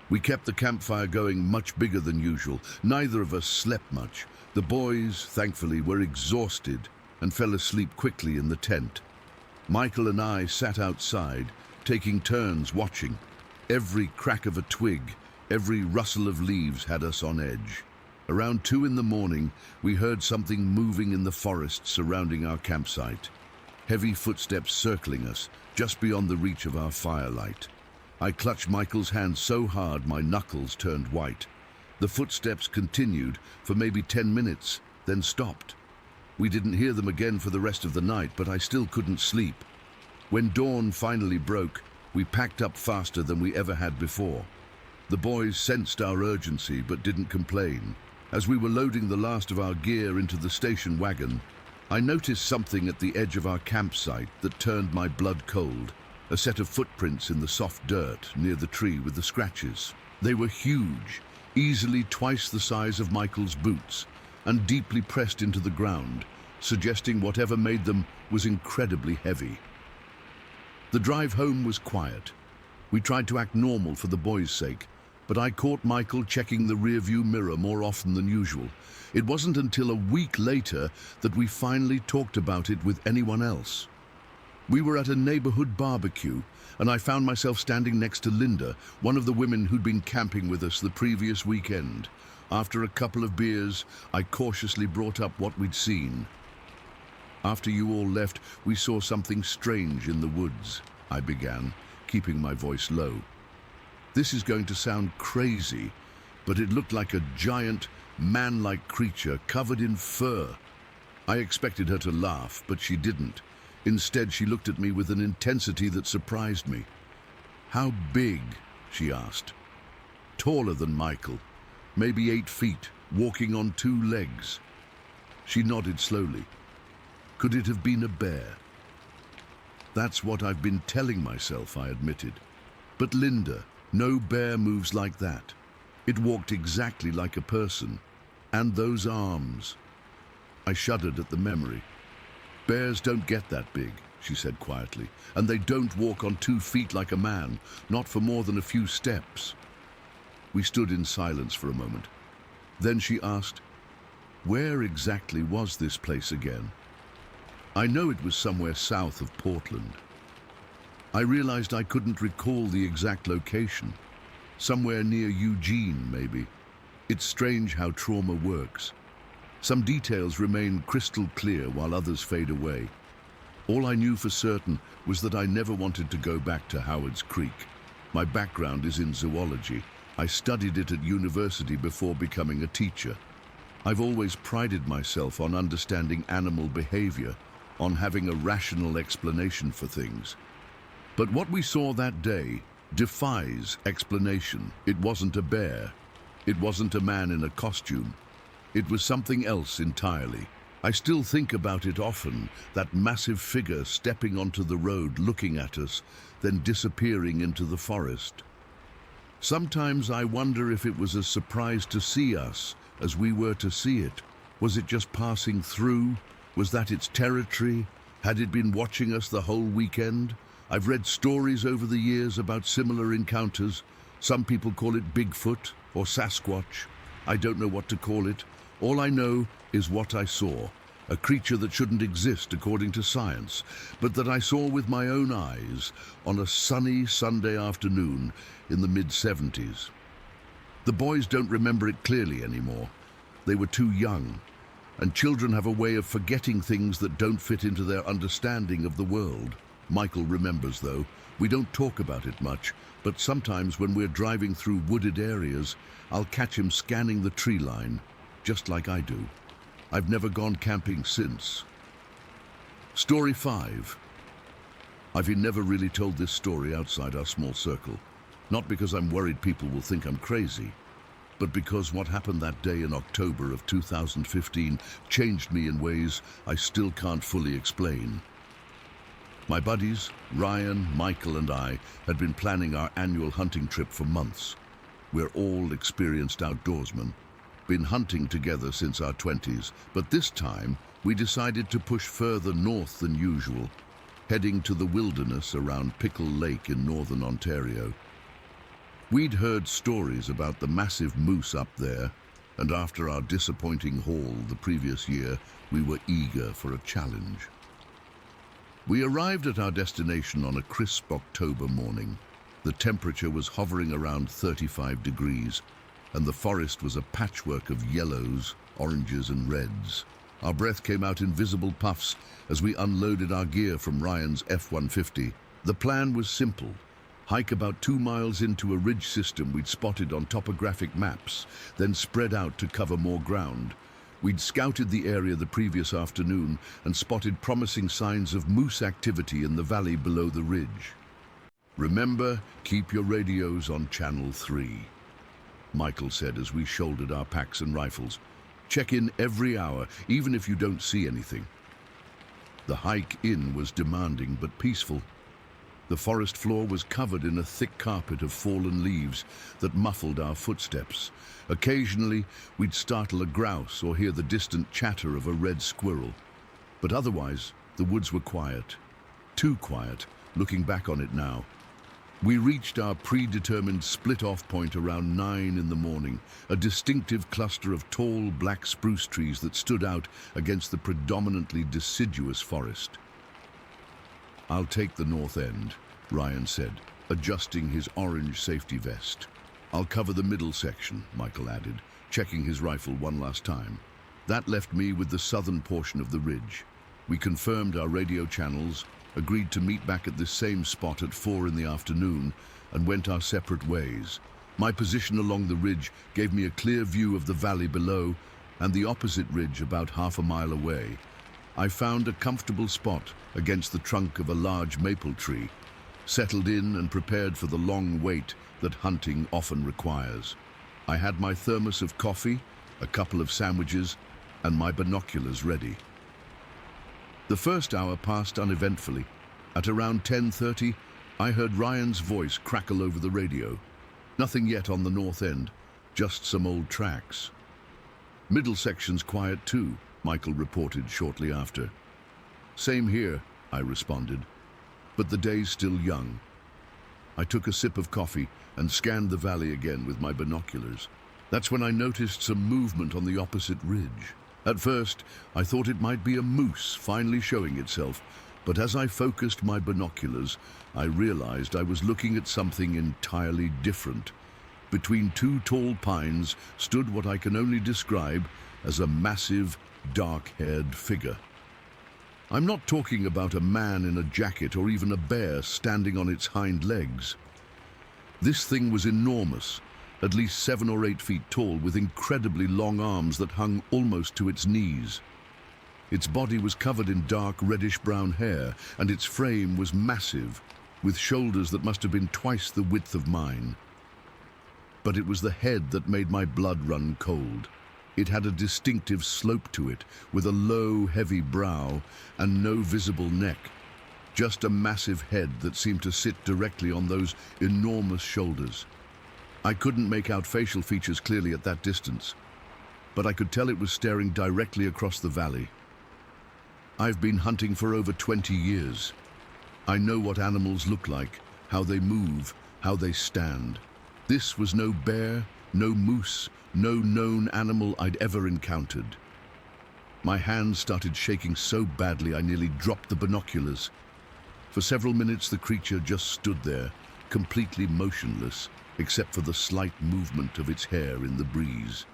We kept the campfire going much bigger than usual. Neither of us slept much. The boys, thankfully, were exhausted and fell asleep quickly in the tent. Michael and I sat outside, taking turns watching. Every crack of a twig, every rustle of leaves had us on edge. Around 2 in the morning, we heard something moving in the forest surrounding our campsite. Heavy footsteps circling us, just beyond the reach of our firelight. I clutched Michael's hand so hard my knuckles turned white. The footsteps continued for maybe 10 minutes, then stopped. We didn't hear them again for the rest of the night, but I still couldn't sleep. When dawn finally broke, we packed up faster than we ever had before. The boys sensed our urgency but didn't complain. As we were loading the last of our gear into the station wagon, I noticed something at the edge of our campsite that turned my blood cold. A set of footprints in the soft dirt near the tree with the scratches. They were huge, easily twice the size of Michael's boots, and deeply pressed into the ground, suggesting whatever made them was incredibly heavy. The drive home was quiet. We tried to act normal for the boys' sake, but I caught Michael checking the rearview mirror more often than usual. It wasn't until a week later that we finally talked about it with anyone else. We were at a neighborhood barbecue, and I found myself standing next to Linda, one of the women who'd been camping with us the previous weekend. After a couple of beers, I cautiously brought up what we'd seen. "After you all left, we saw something strange in the woods," I began, keeping my voice low. "This is going to sound crazy, but it looked like a giant, man-like creature covered in fur." I expected her to laugh, but she didn't. Instead, she looked at me with an intensity that surprised me. "How big?" she asked. "Taller than Michael, maybe 8 feet, walking on 2 legs." She nodded slowly. "Could it have been a bear?" "That's what I've been telling myself," I admitted. "But Linda, no bear moves like that. It walked exactly like a person. And those arms." I shuddered at the memory. "Bears don't get that big," she said quietly, "and they don't walk on 2 feet like a man, not for more than a few steps." We stood in silence for a moment. Then she asked, "Where exactly was this place again?" I know it was somewhere south of Portland. I realized I couldn't recall the exact location. Somewhere near Eugene, maybe. It's strange how trauma works. Some details remain crystal clear while others fade away. All I knew for certain was that I never wanted to go back to Howard's Creek. My background is in zoology. I studied it at university before becoming a teacher. I've always prided myself on understanding animal behavior, on having a rational explanation for things. But what we saw that day defies explanation. It wasn't a bear. It wasn't a man in a costume. It was something else entirely. I still think about it often, that massive figure stepping onto the road looking at us, then disappearing into the forest. Sometimes I wonder if it was a surprise to see us as we were to see it. Was it just passing through? Was that its territory? Had it been watching us the whole weekend? I've read stories over the years about similar encounters. Some people call it Bigfoot or Sasquatch. I don't know what to call it. All I know is what I saw. A creature that shouldn't exist according to science, but that I saw with my own eyes on a sunny Sunday afternoon in the mid-70s. The boys don't remember it clearly anymore. They were too young, and children have a way of forgetting things that don't fit into their understanding of the world. Michael remembers, though. We don't talk about it much, but sometimes when we're driving through wooded areas, I'll catch him scanning the tree line, just like I do. I've never gone camping since. Story 5. I've never really told this story outside our small circle. Not because I'm worried people will think I'm crazy, but because what happened that day in October of 2015 changed me in ways I still can't fully explain. My buddies, Ryan, Michael, and I had been planning our annual hunting trip for months. We're all experienced outdoorsmen, been hunting together since our 20s, but this time we decided to push further north than usual, heading to the wilderness around Pickle Lake in northern Ontario. We'd heard stories about the massive moose up there, and after our disappointing haul the previous year, we were eager for a challenge. We arrived at our destination on a crisp October morning. The temperature was hovering around 35 degrees, and the forest was a patchwork of yellows, oranges, and reds. Our breath came out in visible puffs as we unloaded our gear from Ryan's F-150. The plan was simple. Hike about 2 miles into a ridge system we'd spotted on topographic maps, then spread out to cover more ground. We'd scouted the area the previous afternoon and spotted promising signs of moose activity in the valley below the ridge. "Remember, keep your radios on channel 3. Michael said as we shouldered our packs and rifles. "Check in every hour, even if you don't see anything." The hike in was demanding but peaceful. The forest floor was covered in a thick carpet of fallen leaves that muffled our footsteps. Occasionally, we'd startle a grouse or hear the distant chatter of a red squirrel. But otherwise, the woods were quiet. Too quiet, looking back on it now. We reached our predetermined split-off point around 9 in the morning, a distinctive cluster of tall black spruce trees that stood out against the predominantly deciduous forest. "I'll take the north end," Ryan said, adjusting his orange safety vest. "I'll cover the middle section," Michael added, checking his rifle one last time. That left me with the southern portion of the ridge. We confirmed our radio channels, agreed to meet back at this same spot at 4 in the afternoon, and went our separate ways. My position along the ridge gave me a clear view of the valley below and the opposite ridge about half a mile away. I found a comfortable spot against the trunk of a large maple tree, settled in and prepared for the long wait that hunting often requires. I had my thermos of coffee, a couple of sandwiches, and my binoculars ready. The first hour passed uneventfully. At around 10:30, I heard Ryan's voice crackle over the radio. Nothing yet on the north end, just some old tracks. "Middle section's quiet too," Michael reported shortly after. "Same here," I responded, "but the day's still young." I took a sip of coffee and scanned the valley again with my binoculars. That's when I noticed some movement on the opposite ridge. At first, I thought it might be a moose finally showing itself, but as I focused my binoculars, I realized I was looking at something entirely different. Between 2 tall pines stood what I can only describe as a massive, dark-haired figure. I'm not talking about a man in a jacket or even a bear standing on its hind legs. This thing was enormous, at least 7 or 8 feet tall, with incredibly long arms that hung almost to its knees. Its body was covered in dark reddish-brown hair, and its frame was massive, with shoulders that must have been twice the width of mine. But it was the head that made my blood run cold. It had a distinctive slope to it, with a low, heavy brow and no visible neck. Just a massive head that seemed to sit directly on those enormous shoulders. I couldn't make out facial features clearly at that distance, but I could tell it was staring directly across the valley. I've been hunting for over 20 years. I know what animals look like, how they move, how they stand. This was no bear, no moose, no known animal I'd ever encountered. My hands started shaking so badly I nearly dropped the binoculars. For several minutes the creature just stood there, completely motionless, except for the slight movement of its hair in the breeze.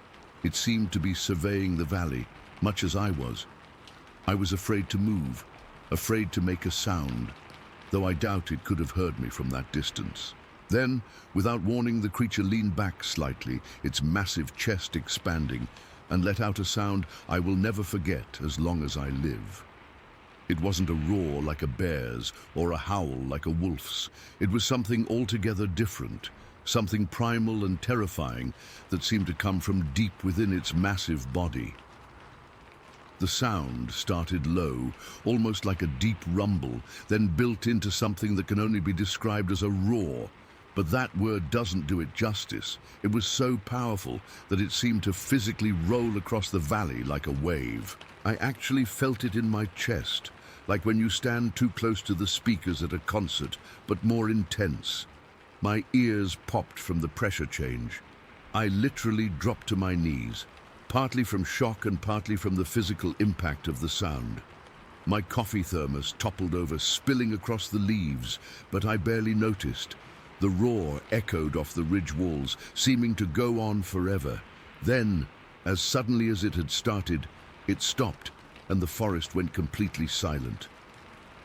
It seemed to be surveying the valley, much as I was. I was afraid to move, afraid to make a sound, though I doubt it could have heard me from that distance. Then, without warning, the creature leaned back slightly, its massive chest expanding, and let out a sound I will never forget as long as I live. It wasn't a roar like a bear's or a howl like a wolf's. It was something altogether different, something primal and terrifying that seemed to come from deep within its massive body. The sound started low, almost like a deep rumble, then built into something that can only be described as a roar. But that word doesn't do it justice. It was so powerful that it seemed to physically roll across the valley like a wave. I actually felt it in my chest, like when you stand too close to the speakers at a concert, but more intense. My ears popped from the pressure change. I literally dropped to my knees, partly from shock and partly from the physical impact of the sound. My coffee thermos toppled over, spilling across the leaves, but I barely noticed. The roar echoed off the ridge walls, seeming to go on forever. Then, as suddenly as it had started, it stopped, and the forest went completely silent.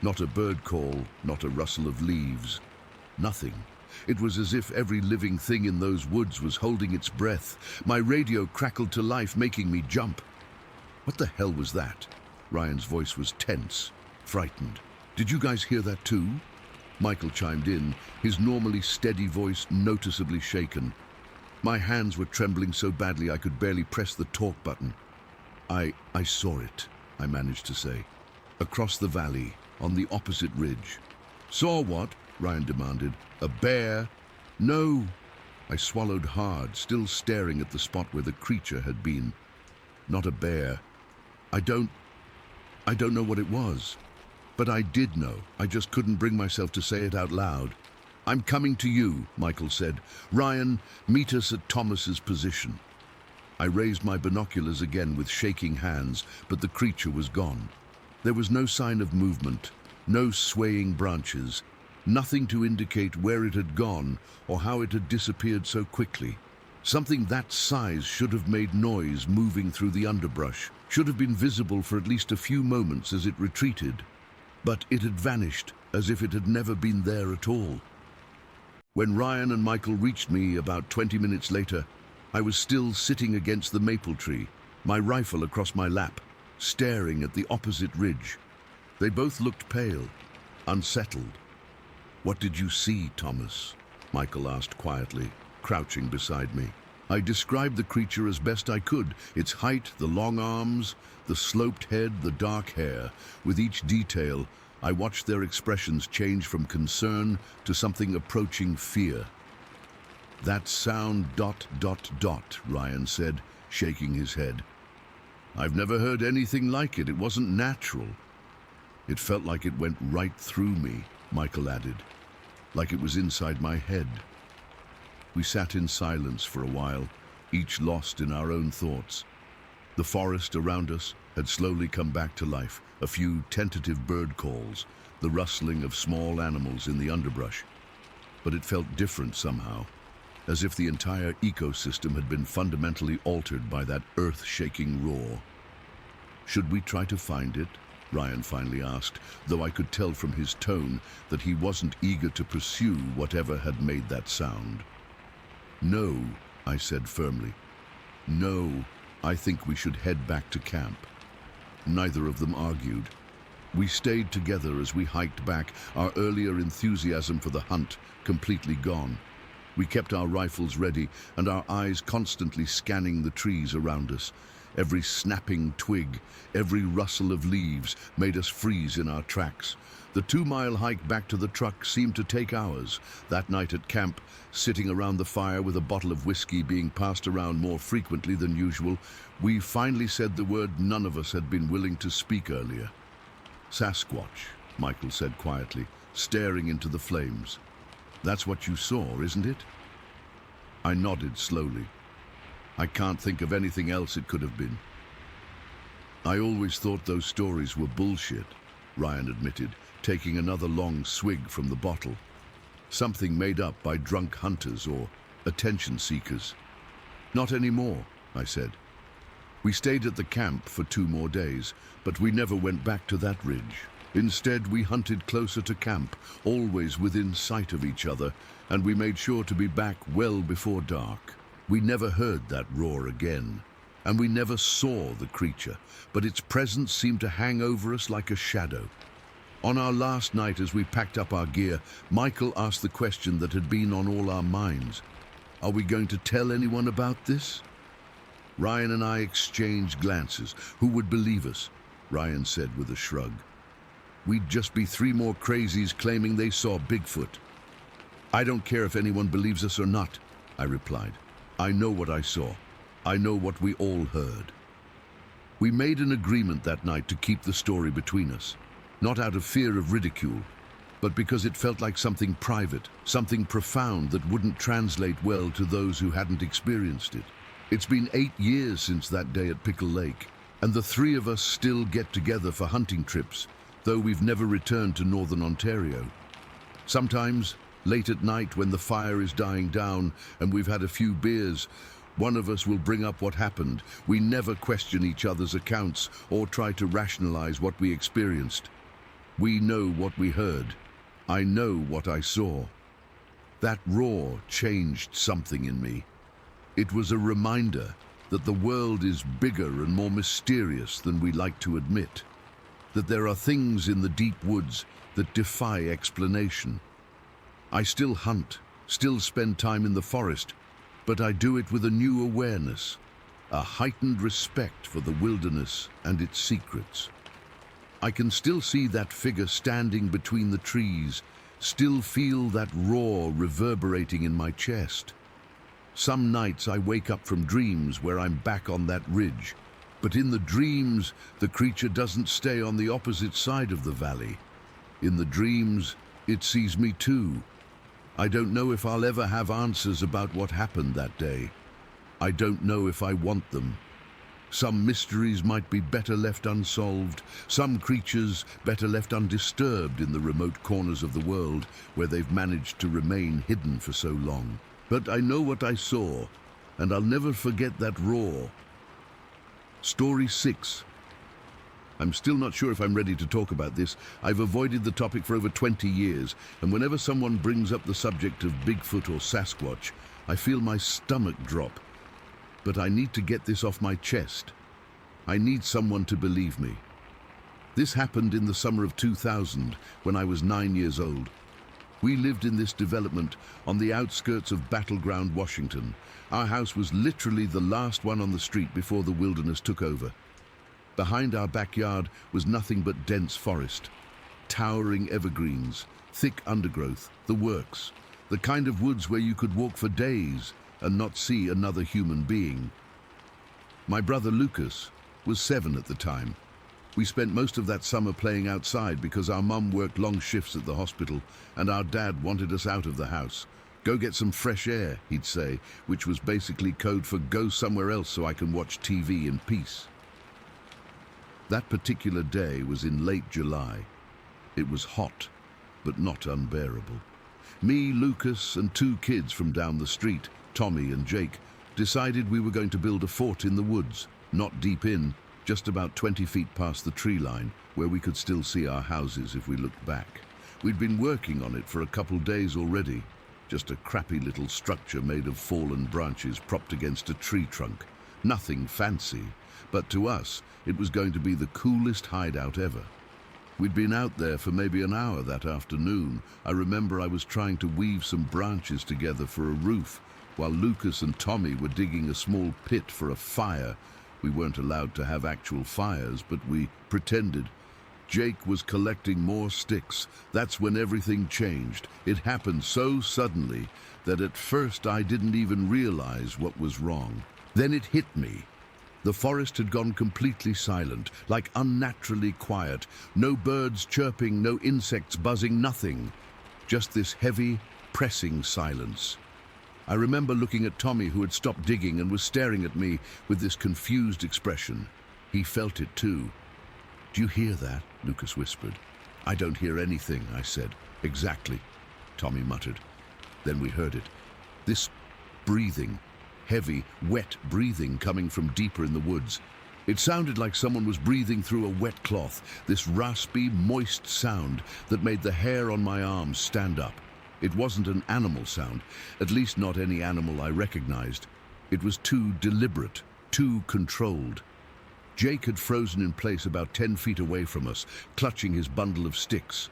Not a bird call, not a rustle of leaves. Nothing. It was as if every living thing in those woods was holding its breath. My radio crackled to life, making me jump. What the hell was that? Ryan's voice was tense, frightened. Did you guys hear that too? Michael chimed in, his normally steady voice noticeably shaken. My hands were trembling so badly I could barely press the talk button. I saw it, I managed to say. Across the valley, on the opposite ridge. Saw what? Ryan demanded. A bear? No. I swallowed hard, still staring at the spot where the creature had been. Not a bear. I don't know what it was. But I did know. I just couldn't bring myself to say it out loud. I'm coming to you, Michael said. Ryan, meet us at Thomas's position. I raised my binoculars again with shaking hands, but the creature was gone. There was no sign of movement, no swaying branches, nothing to indicate where it had gone or how it had disappeared so quickly. Something that size should have made noise moving through the underbrush, should have been visible for at least a few moments as it retreated. But it had vanished, as if it had never been there at all. When Ryan and Michael reached me about 20 minutes later, I was still sitting against the maple tree, my rifle across my lap, staring at the opposite ridge. They both looked pale, unsettled. What did you see, Thomas? Michael asked quietly, crouching beside me. I described the creature as best I could, its height, the long arms, the sloped head, the dark hair. With each detail, I watched their expressions change from concern to something approaching fear. That sound ... Ryan said, shaking his head. I've never heard anything like it. It wasn't natural. It felt like it went right through me, Michael added, like it was inside my head. We sat in silence for a while, each lost in our own thoughts. The forest around us had slowly come back to life, a few tentative bird calls, the rustling of small animals in the underbrush. But it felt different somehow, as if the entire ecosystem had been fundamentally altered by that earth-shaking roar. Should we try to find it? Ryan finally asked, though I could tell from his tone that he wasn't eager to pursue whatever had made that sound. No, I said firmly. No, I think we should head back to camp. Neither of them argued. We stayed together as we hiked back, our earlier enthusiasm for the hunt completely gone. We kept our rifles ready and our eyes constantly scanning the trees around us. Every snapping twig, every rustle of leaves made us freeze in our tracks. The 2-mile hike back to the truck seemed to take hours. That night at camp, sitting around the fire with a bottle of whiskey being passed around more frequently than usual, we finally said the word none of us had been willing to speak earlier. "Sasquatch," Michael said quietly, staring into the flames. "That's what you saw, isn't it?" I nodded slowly. I can't think of anything else it could have been. "I always thought those stories were bullshit," Ryan admitted, taking another long swig from the bottle. "Something made up by drunk hunters or attention seekers." "Not anymore," I said. "We stayed at the camp for 2 more days, but we never went back to that ridge. Instead, we hunted closer to camp, always within sight of each other, and we made sure to be back well before dark. We never heard that roar again, and we never saw the creature, but its presence seemed to hang over us like a shadow. On our last night, as we packed up our gear, Michael asked the question that had been on all our minds. Are we going to tell anyone about this? Ryan and I exchanged glances. Who would believe us? Ryan said with a shrug. We'd just be 3 more crazies claiming they saw Bigfoot. I don't care if anyone believes us or not, I replied. I know what I saw. I know what we all heard. We made an agreement that night to keep the story between us, not out of fear of ridicule, but because it felt like something private, something profound that wouldn't translate well to those who hadn't experienced it. It's been 8 years since that day at Pickle Lake, and the 3 of us still get together for hunting trips, though we've never returned to Northern Ontario. Sometimes, late at night when the fire is dying down and we've had a few beers, one of us will bring up what happened. We never question each other's accounts or try to rationalize what we experienced. We know what we heard. I know what I saw. That roar changed something in me. It was a reminder that the world is bigger and more mysterious than we like to admit, that there are things in the deep woods that defy explanation. I still hunt, still spend time in the forest, but I do it with a new awareness, a heightened respect for the wilderness and its secrets. I can still see that figure standing between the trees, still feel that roar reverberating in my chest. Some nights I wake up from dreams where I'm back on that ridge, but in the dreams, the creature doesn't stay on the opposite side of the valley. In the dreams, it sees me too. I don't know if I'll ever have answers about what happened that day. I don't know if I want them. Some mysteries might be better left unsolved, some creatures better left undisturbed in the remote corners of the world where they've managed to remain hidden for so long. But I know what I saw, and I'll never forget that roar. Story 6. I'm still not sure if I'm ready to talk about this. I've avoided the topic for over 20 years, and whenever someone brings up the subject of Bigfoot or Sasquatch, I feel my stomach drop. But I need to get this off my chest. I need someone to believe me. This happened in the summer of 2000, when I was 9 years old. We lived in this development on the outskirts of Battleground, Washington. Our house was literally the last one on the street before the wilderness took over. Behind our backyard was nothing but dense forest, towering evergreens, thick undergrowth, the works, the kind of woods where you could walk for days and not see another human being. My brother Lucas was 7 at the time. We spent most of that summer playing outside because our mum worked long shifts at the hospital and our dad wanted us out of the house. Go get some fresh air, he'd say, which was basically code for go somewhere else so I can watch TV in peace. That particular day was in late July. It was hot, but not unbearable. Me, Lucas, and 2 kids from down the street, Tommy and Jake, decided we were going to build a fort in the woods, not deep in, just about 20 feet past the tree line, where we could still see our houses if we looked back. We'd been working on it for a couple days already, just a crappy little structure made of fallen branches propped against a tree trunk. Nothing fancy, but to us, it was going to be the coolest hideout ever. We'd been out there for maybe an hour that afternoon. I remember I was trying to weave some branches together for a roof, while Lucas and Tommy were digging a small pit for a fire. We weren't allowed to have actual fires, but we pretended. Jake was collecting more sticks. That's when everything changed. It happened so suddenly that at first I didn't even realize what was wrong. Then it hit me. The forest had gone completely silent, like unnaturally quiet. No birds chirping, no insects buzzing, nothing. Just this heavy, pressing silence. I remember looking at Tommy, who had stopped digging and was staring at me with this confused expression. He felt it too. "Do you hear that?" Lucas whispered. "I don't hear anything," I said. "Exactly," Tommy muttered. Then we heard it. This breathing. Heavy, wet breathing coming from deeper in the woods. It sounded like someone was breathing through a wet cloth, this raspy, moist sound that made the hair on my arms stand up. It wasn't an animal sound, at least not any animal I recognized. It was too deliberate, too controlled. Jake had frozen in place about 10 feet away from us, clutching his bundle of sticks.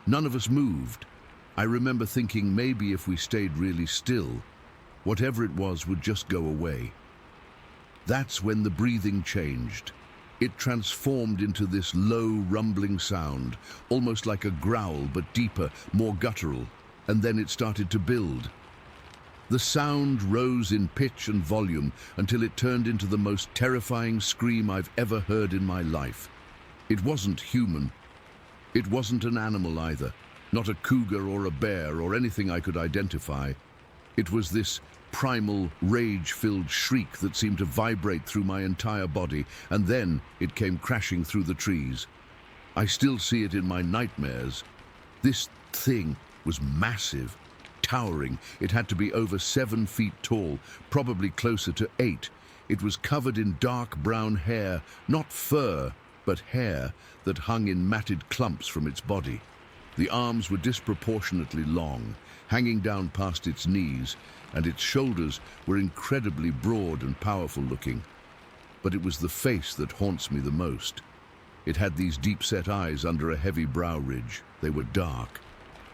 None of us moved. I remember thinking maybe if we stayed really still, whatever it was would just go away. That's when the breathing changed. It transformed into this low, rumbling sound, almost like a growl, but deeper, more guttural, and then it started to build. The sound rose in pitch and volume until it turned into the most terrifying scream I've ever heard in my life. It wasn't human. It wasn't an animal either, not a cougar or a bear or anything I could identify. It was this primal, rage-filled shriek that seemed to vibrate through my entire body, and then it came crashing through the trees. I still see it in my nightmares. This thing was massive, towering. It had to be over 7 feet tall, probably closer to 8. It was covered in dark brown hair, not fur, but hair that hung in matted clumps from its body. The arms were disproportionately long, hanging down past its knees, and its shoulders were incredibly broad and powerful looking. But it was the face that haunts me the most. It had these deep-set eyes under a heavy brow ridge. They were dark.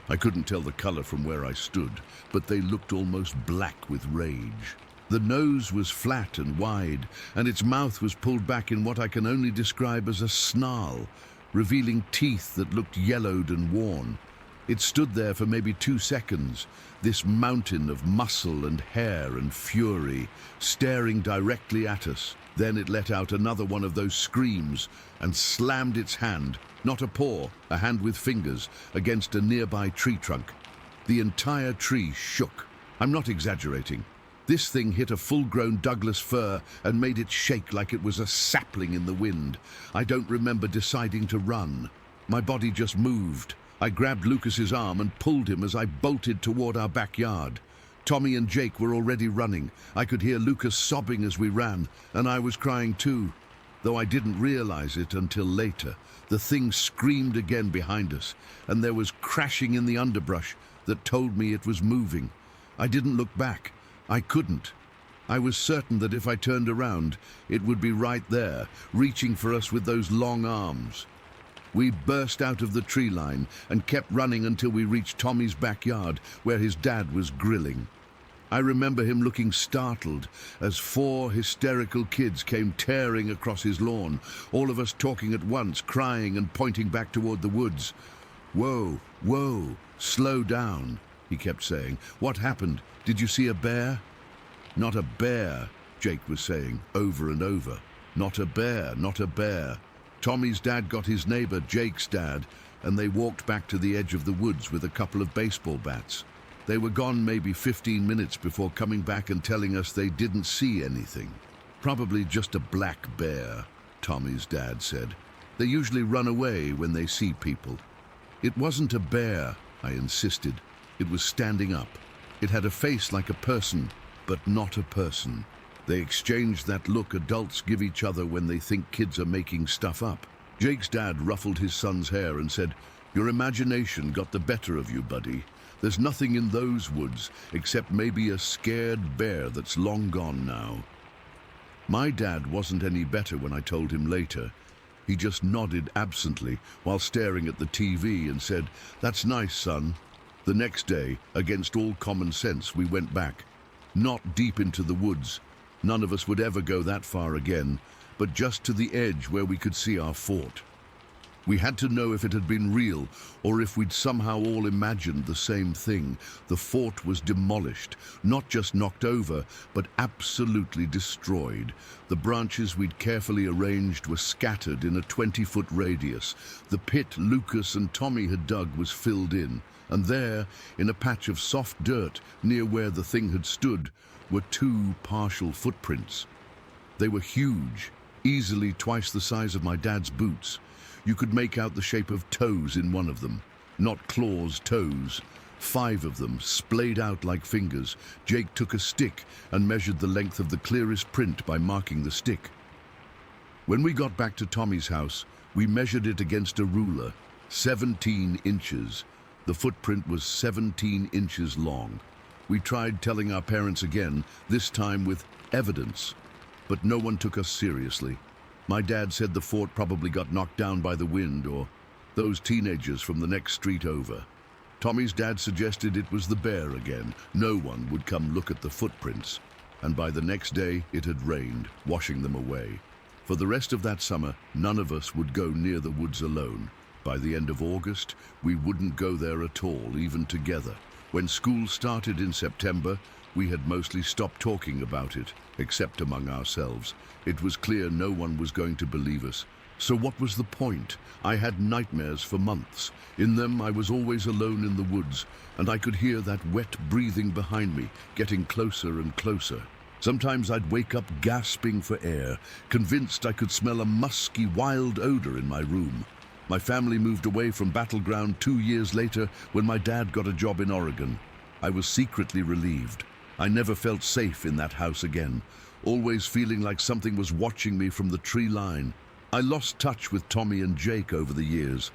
I couldn't tell the color from where I stood, but they looked almost black with rage. The nose was flat and wide, and its mouth was pulled back in what I can only describe as a snarl, revealing teeth that looked yellowed and worn. It stood there for maybe 2 seconds, this mountain of muscle and hair and fury, staring directly at us. Then it let out another one of those screams and slammed its hand, not a paw, a hand with fingers, against a nearby tree trunk. The entire tree shook. I'm not exaggerating. This thing hit a full-grown Douglas fir and made it shake like it was a sapling in the wind. I don't remember deciding to run. My body just moved. I grabbed Lucas's arm and pulled him as I bolted toward our backyard. Tommy and Jake were already running. I could hear Lucas sobbing as we ran, and I was crying too, though I didn't realize it until later. The thing screamed again behind us, and there was crashing in the underbrush that told me it was moving. I didn't look back. I couldn't. I was certain that if I turned around, it would be right there, reaching for us with those long arms. We burst out of the tree line and kept running until we reached Tommy's backyard, where his dad was grilling. I remember him looking startled as 4 hysterical kids came tearing across his lawn, all of us talking at once, crying and pointing back toward the woods. "Whoa, whoa, slow down," he kept saying. "What happened? Did you see a bear?" "Not a bear," Jake was saying over and over. "Not a bear, not a bear." Tommy's dad got his neighbor, Jake's dad, and they walked back to the edge of the woods with a couple of baseball bats. They were gone maybe 15 minutes before coming back and telling us they didn't see anything. "Probably just a black bear," Tommy's dad said. "They usually run away when they see people." "It wasn't a bear," I insisted. "It was standing up. It had a face like a person, but not a person." They exchanged that look adults give each other when they think kids are making stuff up. Jake's dad ruffled his son's hair and said, "Your imagination got the better of you, buddy. There's nothing in those woods except maybe a scared bear that's long gone now." My dad wasn't any better when I told him later. He just nodded absently while staring at the TV and said, "That's nice, son." The next day, against all common sense, we went back. Not deep into the woods. None of us would ever go that far again, but just to the edge where we could see our fort. We had to know if it had been real or if we'd somehow all imagined the same thing. The fort was demolished, not just knocked over, but absolutely destroyed. The branches we'd carefully arranged were scattered in a 20-foot radius. The pit Lucas and Tommy had dug was filled in, and there, in a patch of soft dirt near where the thing had stood, were 2 partial footprints. They were huge, easily twice the size of my dad's boots. You could make out the shape of toes in one of them. Not claws, toes. 5 of them, splayed out like fingers. Jake took a stick and measured the length of the clearest print by marking the stick. When we got back to Tommy's house, we measured it against a ruler. 17 inches. The footprint was 17 inches long. We tried telling our parents again, this time with evidence, but no one took us seriously. My dad said the fort probably got knocked down by the wind or those teenagers from the next street over. Tommy's dad suggested it was the bear again. No one would come look at the footprints. And by the next day, it had rained, washing them away. For the rest of that summer, none of us would go near the woods alone. By the end of August, we wouldn't go there at all, even together. When school started in September, we had mostly stopped talking about it, except among ourselves. It was clear no one was going to believe us. So what was the point? I had nightmares for months. In them, I was always alone in the woods, and I could hear that wet breathing behind me, getting closer and closer. Sometimes I'd wake up gasping for air, convinced I could smell a musky, wild odor in my room. My family moved away from Battleground 2 years later when my dad got a job in Oregon. I was secretly relieved. I never felt safe in that house again, always feeling like something was watching me from the tree line. I lost touch with Tommy and Jake over the years,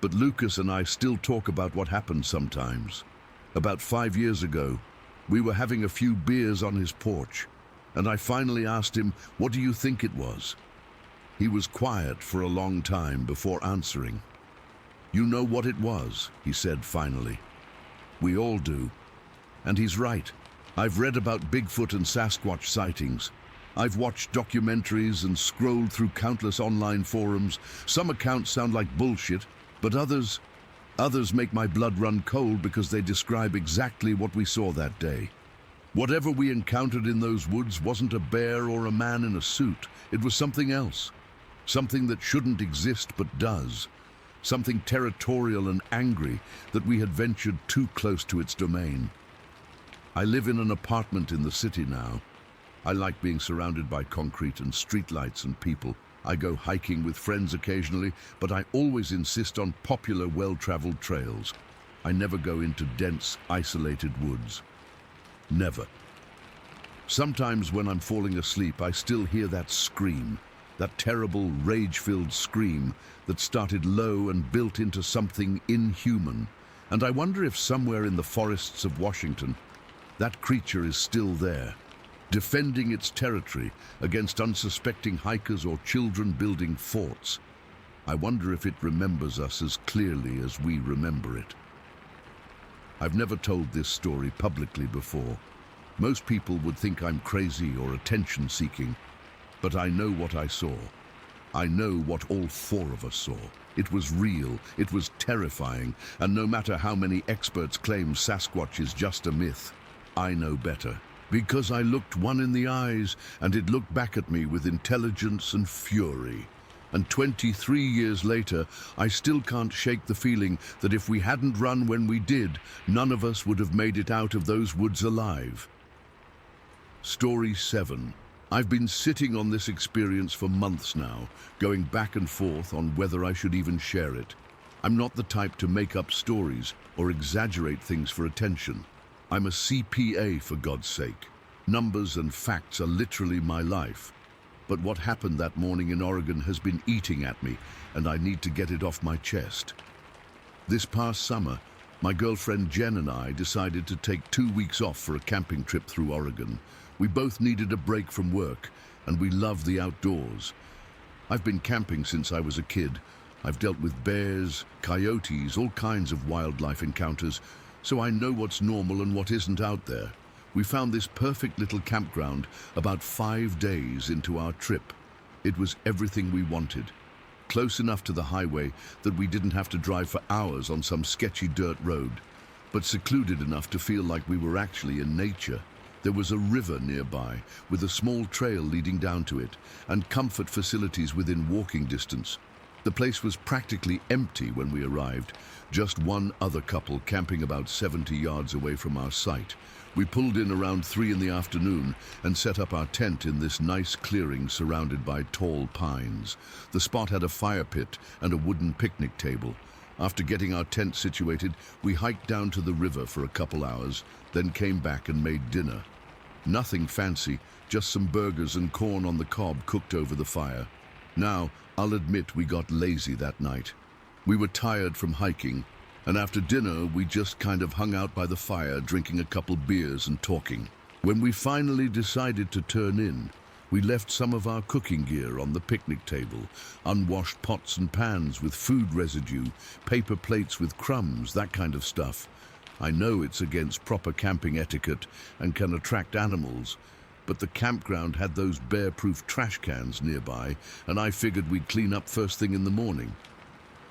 but Lucas and I still talk about what happened sometimes. About 5 years ago, we were having a few beers on his porch, and I finally asked him, "What do you think it was?" He was quiet for a long time before answering. "You know what it was," he said finally. "We all do." And he's right. I've read about Bigfoot and Sasquatch sightings. I've watched documentaries and scrolled through countless online forums. Some accounts sound like bullshit, but others make my blood run cold because they describe exactly what we saw that day. Whatever we encountered in those woods wasn't a bear or a man in a suit. It was something else. Something that shouldn't exist but does. Something territorial and angry that we had ventured too close to its domain. I live in an apartment in the city now. I like being surrounded by concrete and streetlights and people. I go hiking with friends occasionally, but I always insist on popular, well-traveled trails. I never go into dense, isolated woods. Never. Sometimes when I'm falling asleep, I still hear that scream. That terrible, rage-filled scream that started low and built into something inhuman. And I wonder if somewhere in the forests of Washington, that creature is still there, defending its territory against unsuspecting hikers or children building forts. I wonder if it remembers us as clearly as we remember it. I've never told this story publicly before. Most people would think I'm crazy or attention-seeking. But I know what I saw. I know what all 4 of us saw. It was real, it was terrifying, and no matter how many experts claim Sasquatch is just a myth, I know better. Because I looked one in the eyes, and it looked back at me with intelligence and fury. And 23 years later, I still can't shake the feeling that if we hadn't run when we did, none of us would have made it out of those woods alive. Story 7. I've been sitting on this experience for months now, going back and forth on whether I should even share it. I'm not the type to make up stories or exaggerate things for attention. I'm a CPA, for God's sake. Numbers and facts are literally my life. But what happened that morning in Oregon has been eating at me, and I need to get it off my chest. This past summer, my girlfriend Jen and I decided to take 2 weeks off for a camping trip through Oregon. We both needed a break from work, and we love the outdoors. I've been camping since I was a kid. I've dealt with bears, coyotes, all kinds of wildlife encounters, so I know what's normal and what isn't out there. We found this perfect little campground about 5 days into our trip. It was everything we wanted. Close enough to the highway that we didn't have to drive for hours on some sketchy dirt road, but secluded enough to feel like we were actually in nature. There was a river nearby, with a small trail leading down to it, and comfort facilities within walking distance. The place was practically empty when we arrived, just one other couple camping about 70 yards away from our site. We pulled in around 3 in the afternoon and set up our tent in this nice clearing surrounded by tall pines. The spot had a fire pit and a wooden picnic table. After getting our tent situated, we hiked down to the river for a couple hours, then came back and made dinner. Nothing fancy, just some burgers and corn on the cob cooked over the fire. Now, I'll admit we got lazy that night. We were tired from hiking, and after dinner we just kind of hung out by the fire, drinking a couple beers and talking. When we finally decided to turn in, we left some of our cooking gear on the picnic table, unwashed pots and pans with food residue, paper plates with crumbs, that kind of stuff. I know it's against proper camping etiquette and can attract animals, but the campground had those bear-proof trash cans nearby, and I figured we'd clean up first thing in the morning.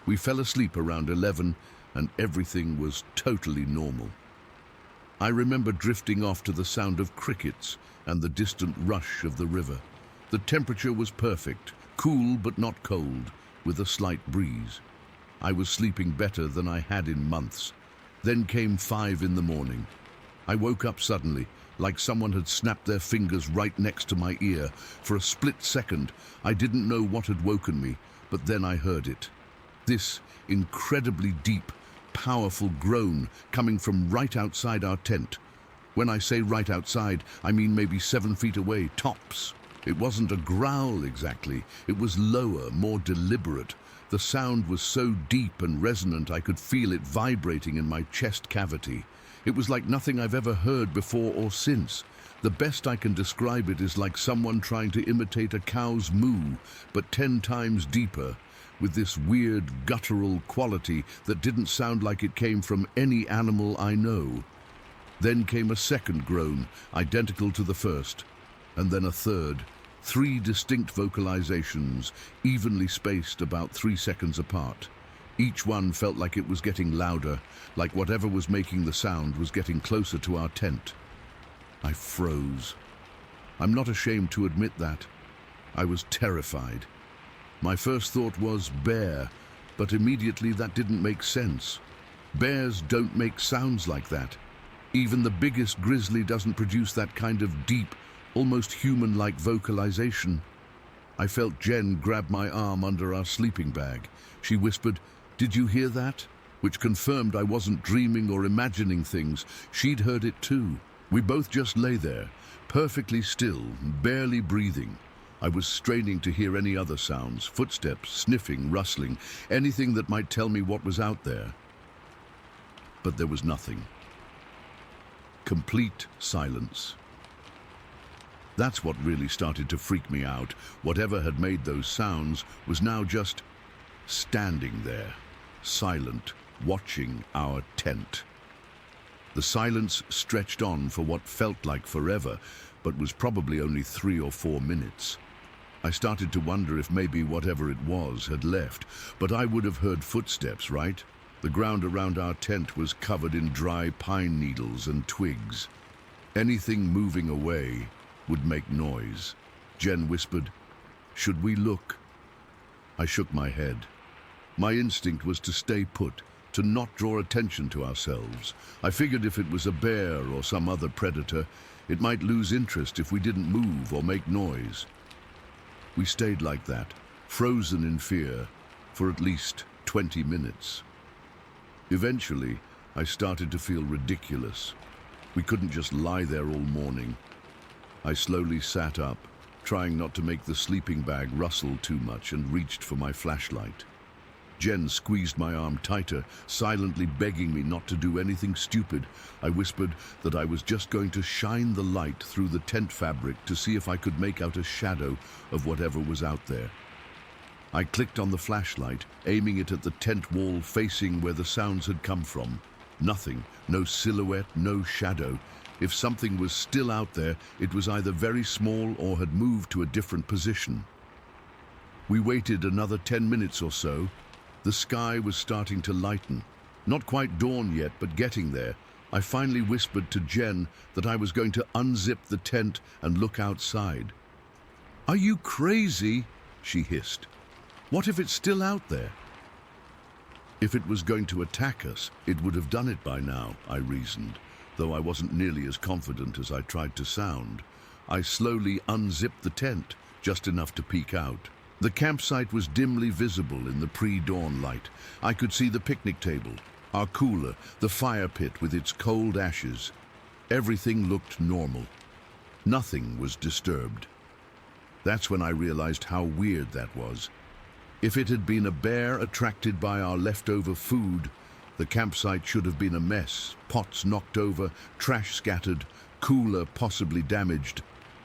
We fell asleep around 11, and everything was totally normal. I remember drifting off to the sound of crickets and the distant rush of the river. The temperature was perfect, cool but not cold, with a slight breeze. I was sleeping better than I had in months. Then came 5 in the morning. I woke up suddenly, like someone had snapped their fingers right next to my ear. For a split second, I didn't know what had woken me, but then I heard it. This incredibly deep, powerful groan coming from right outside our tent. When I say right outside, I mean maybe 7 feet away, tops. It wasn't a growl exactly. It was lower, more deliberate. The sound was so deep and resonant I could feel it vibrating in my chest cavity. It was like nothing I've ever heard before or since. The best I can describe it is like someone trying to imitate a cow's moo, but 10 times deeper, with this weird guttural quality that didn't sound like it came from any animal I know. Then came a second groan, identical to the first, and then a third. 3 distinct vocalizations, evenly spaced about 3 seconds apart. Each one felt like it was getting louder, like whatever was making the sound was getting closer to our tent. I froze. I'm not ashamed to admit that. I was terrified. My first thought was bear, but immediately that didn't make sense. Bears don't make sounds like that. Even the biggest grizzly doesn't produce that kind of deep, almost human-like vocalization. I felt Jen grab my arm under our sleeping bag. She whispered, "Did you hear that?" Which confirmed I wasn't dreaming or imagining things. She'd heard it too. We both just lay there, perfectly still, barely breathing. I was straining to hear any other sounds, footsteps, sniffing, rustling, anything that might tell me what was out there. But there was nothing. Complete silence. That's what really started to freak me out. Whatever had made those sounds was now just standing there, silent, watching our tent. The silence stretched on for what felt like forever, but was probably only 3 or 4 minutes. I started to wonder if maybe whatever it was had left, but I would have heard footsteps, right? The ground around our tent was covered in dry pine needles and twigs. Anything moving away would make noise. Jen whispered, "Should we look?" I shook my head. My instinct was to stay put, to not draw attention to ourselves. I figured if it was a bear or some other predator, it might lose interest if we didn't move or make noise. We stayed like that, frozen in fear, for at least 20 minutes. Eventually, I started to feel ridiculous. We couldn't just lie there all morning. I slowly sat up, trying not to make the sleeping bag rustle too much, and reached for my flashlight. Jen squeezed my arm tighter, silently begging me not to do anything stupid. I whispered that I was just going to shine the light through the tent fabric to see if I could make out a shadow of whatever was out there. I clicked on the flashlight, aiming it at the tent wall facing where the sounds had come from. Nothing, no silhouette, no shadow. If something was still out there, it was either very small or had moved to a different position. We waited another 10 minutes or so. The sky was starting to lighten. Not quite dawn yet, but getting there. I finally whispered to Jen that I was going to unzip the tent and look outside. "Are you crazy?" she hissed. "What if it's still out there?" If it was going to attack us, it would have done it by now, I reasoned, though I wasn't nearly as confident as I tried to sound. I slowly unzipped the tent, just enough to peek out. The campsite was dimly visible in the pre-dawn light. I could see the picnic table, our cooler, the fire pit with its cold ashes. Everything looked normal. Nothing was disturbed. That's when I realized how weird that was. If it had been a bear attracted by our leftover food, the campsite should have been a mess, pots knocked over, trash scattered, cooler possibly damaged.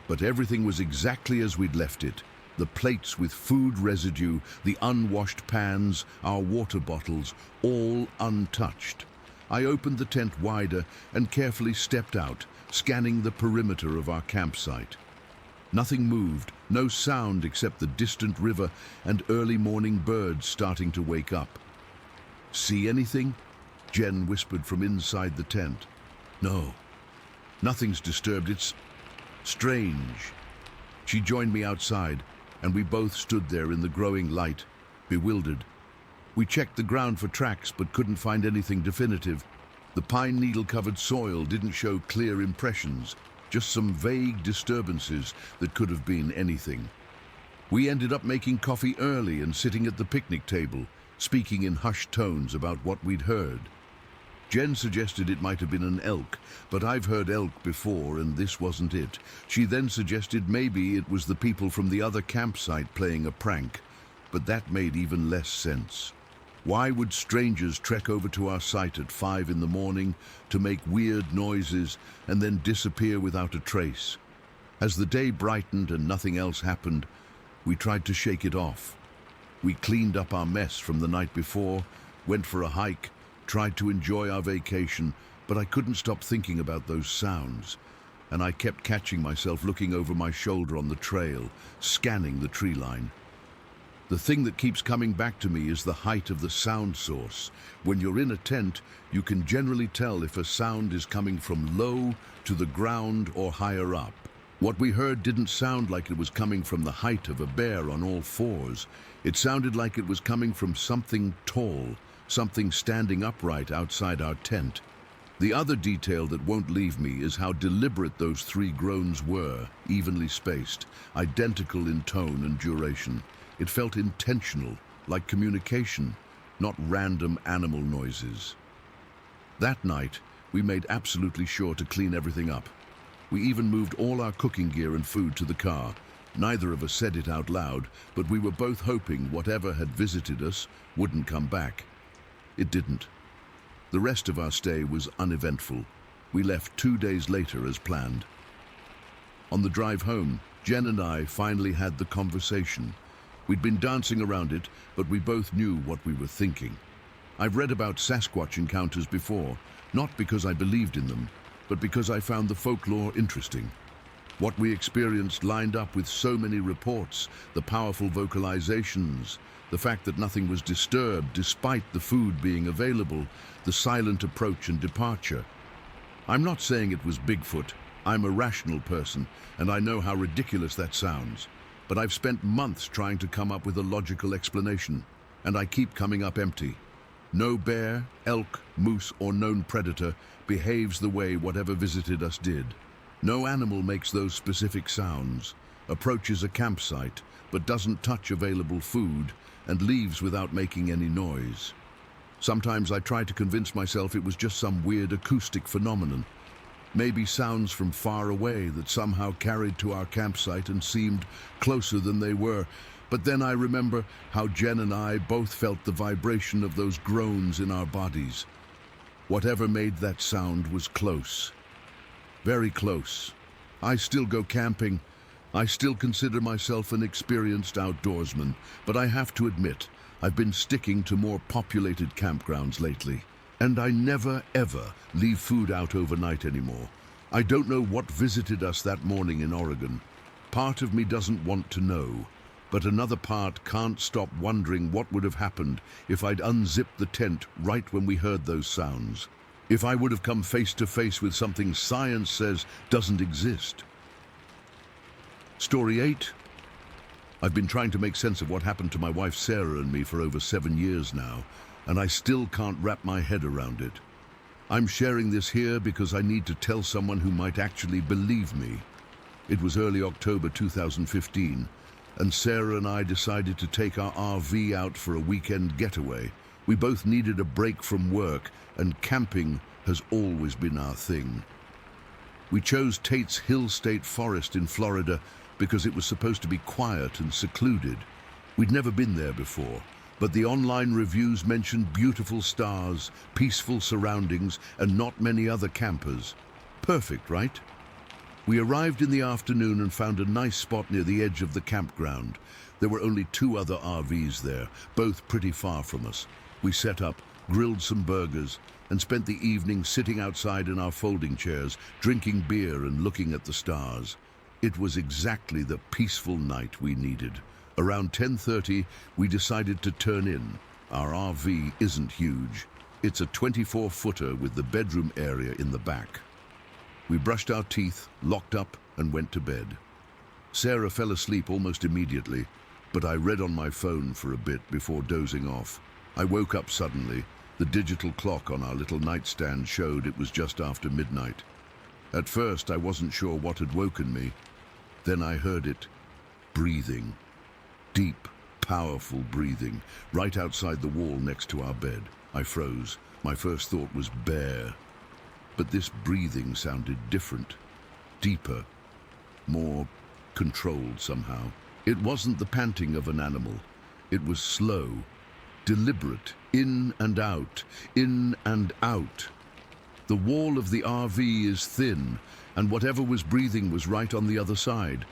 But everything was exactly as we'd left it. The plates with food residue, the unwashed pans, our water bottles, all untouched. I opened the tent wider and carefully stepped out, scanning the perimeter of our campsite. Nothing moved, no sound except the distant river and early morning birds starting to wake up. "See anything?" Jen whispered from inside the tent. "No, nothing's disturbed. It's strange." She joined me outside, and we both stood there in the growing light, bewildered. We checked the ground for tracks but couldn't find anything definitive. The pine needle-covered soil didn't show clear impressions, just some vague disturbances that could have been anything. We ended up making coffee early and sitting at the picnic table, speaking in hushed tones about what we'd heard. Jen suggested it might have been an elk, but I've heard elk before and this wasn't it. She then suggested maybe it was the people from the other campsite playing a prank, but that made even less sense. Why would strangers trek over to our site at 5 in the morning to make weird noises and then disappear without a trace? As the day brightened and nothing else happened, we tried to shake it off. We cleaned up our mess from the night before, went for a hike, tried to enjoy our vacation, but I couldn't stop thinking about those sounds, and I kept catching myself looking over my shoulder on the trail, scanning the tree line. The thing that keeps coming back to me is the height of the sound source. When you're in a tent, you can generally tell if a sound is coming from low to the ground or higher up. What we heard didn't sound like it was coming from the height of a bear on all fours. It sounded like it was coming from something tall, something standing upright outside our tent. The other detail that won't leave me is how deliberate those 3 groans were, evenly spaced, identical in tone and duration. It felt intentional, like communication, not random animal noises. That night, we made absolutely sure to clean everything up. We even moved all our cooking gear and food to the car. Neither of us said it out loud, but we were both hoping whatever had visited us wouldn't come back. It didn't. The rest of our stay was uneventful. We left 2 days later as planned. On the drive home, Jen and I finally had the conversation. We'd been dancing around it, but we both knew what we were thinking. I've read about Sasquatch encounters before, not because I believed in them, but because I found the folklore interesting. What we experienced lined up with so many reports, the powerful vocalizations, the fact that nothing was disturbed despite the food being available, the silent approach and departure. I'm not saying it was Bigfoot. I'm a rational person, and I know how ridiculous that sounds. But I've spent months trying to come up with a logical explanation, and I keep coming up empty. No bear, elk, moose, or known predator behaves the way whatever visited us did. No animal makes those specific sounds, approaches a campsite, but doesn't touch available food, and leaves without making any noise. Sometimes I try to convince myself it was just some weird acoustic phenomenon. Maybe sounds from far away that somehow carried to our campsite and seemed closer than they were. But then I remember how Jen and I both felt the vibration of those groans in our bodies. Whatever made that sound was close. Very close. I still go camping, I still consider myself an experienced outdoorsman, but I have to admit, I've been sticking to more populated campgrounds lately. And I never, ever leave food out overnight anymore. I don't know what visited us that morning in Oregon. Part of me doesn't want to know, but another part can't stop wondering what would have happened if I'd unzipped the tent right when we heard those sounds. If I would have come face to face with something science says doesn't exist. Story 8. I've been trying to make sense of what happened to my wife Sarah and me for over 7 years now, and I still can't wrap my head around it. I'm sharing this here because I need to tell someone who might actually believe me. It was early October 2015, and Sarah and I decided to take our RV out for a weekend getaway. We both needed a break from work, and camping has always been our thing. We chose Tate's Hill State Forest in Florida because it was supposed to be quiet and secluded. We'd never been there before, but the online reviews mentioned beautiful stars, peaceful surroundings, and not many other campers. Perfect, right? We arrived in the afternoon and found a nice spot near the edge of the campground. There were only 2 other RVs there, both pretty far from us. We set up, grilled some burgers, and spent the evening sitting outside in our folding chairs, drinking beer and looking at the stars. It was exactly the peaceful night we needed. Around 10:30, we decided to turn in. Our RV isn't huge. It's a 24-footer with the bedroom area in the back. We brushed our teeth, locked up, and went to bed. Sarah fell asleep almost immediately, but I read on my phone for a bit before dozing off. I woke up suddenly. The digital clock on our little nightstand showed it was just after midnight. At first, I wasn't sure what had woken me. Then I heard it, breathing. Deep, powerful breathing, right outside the wall next to our bed. I froze. My first thought was bear. But this breathing sounded different, deeper, more controlled somehow. It wasn't the panting of an animal. It was slow, deliberate, in and out, in and out. The wall of the RV is thin, and whatever was breathing was right on the other side,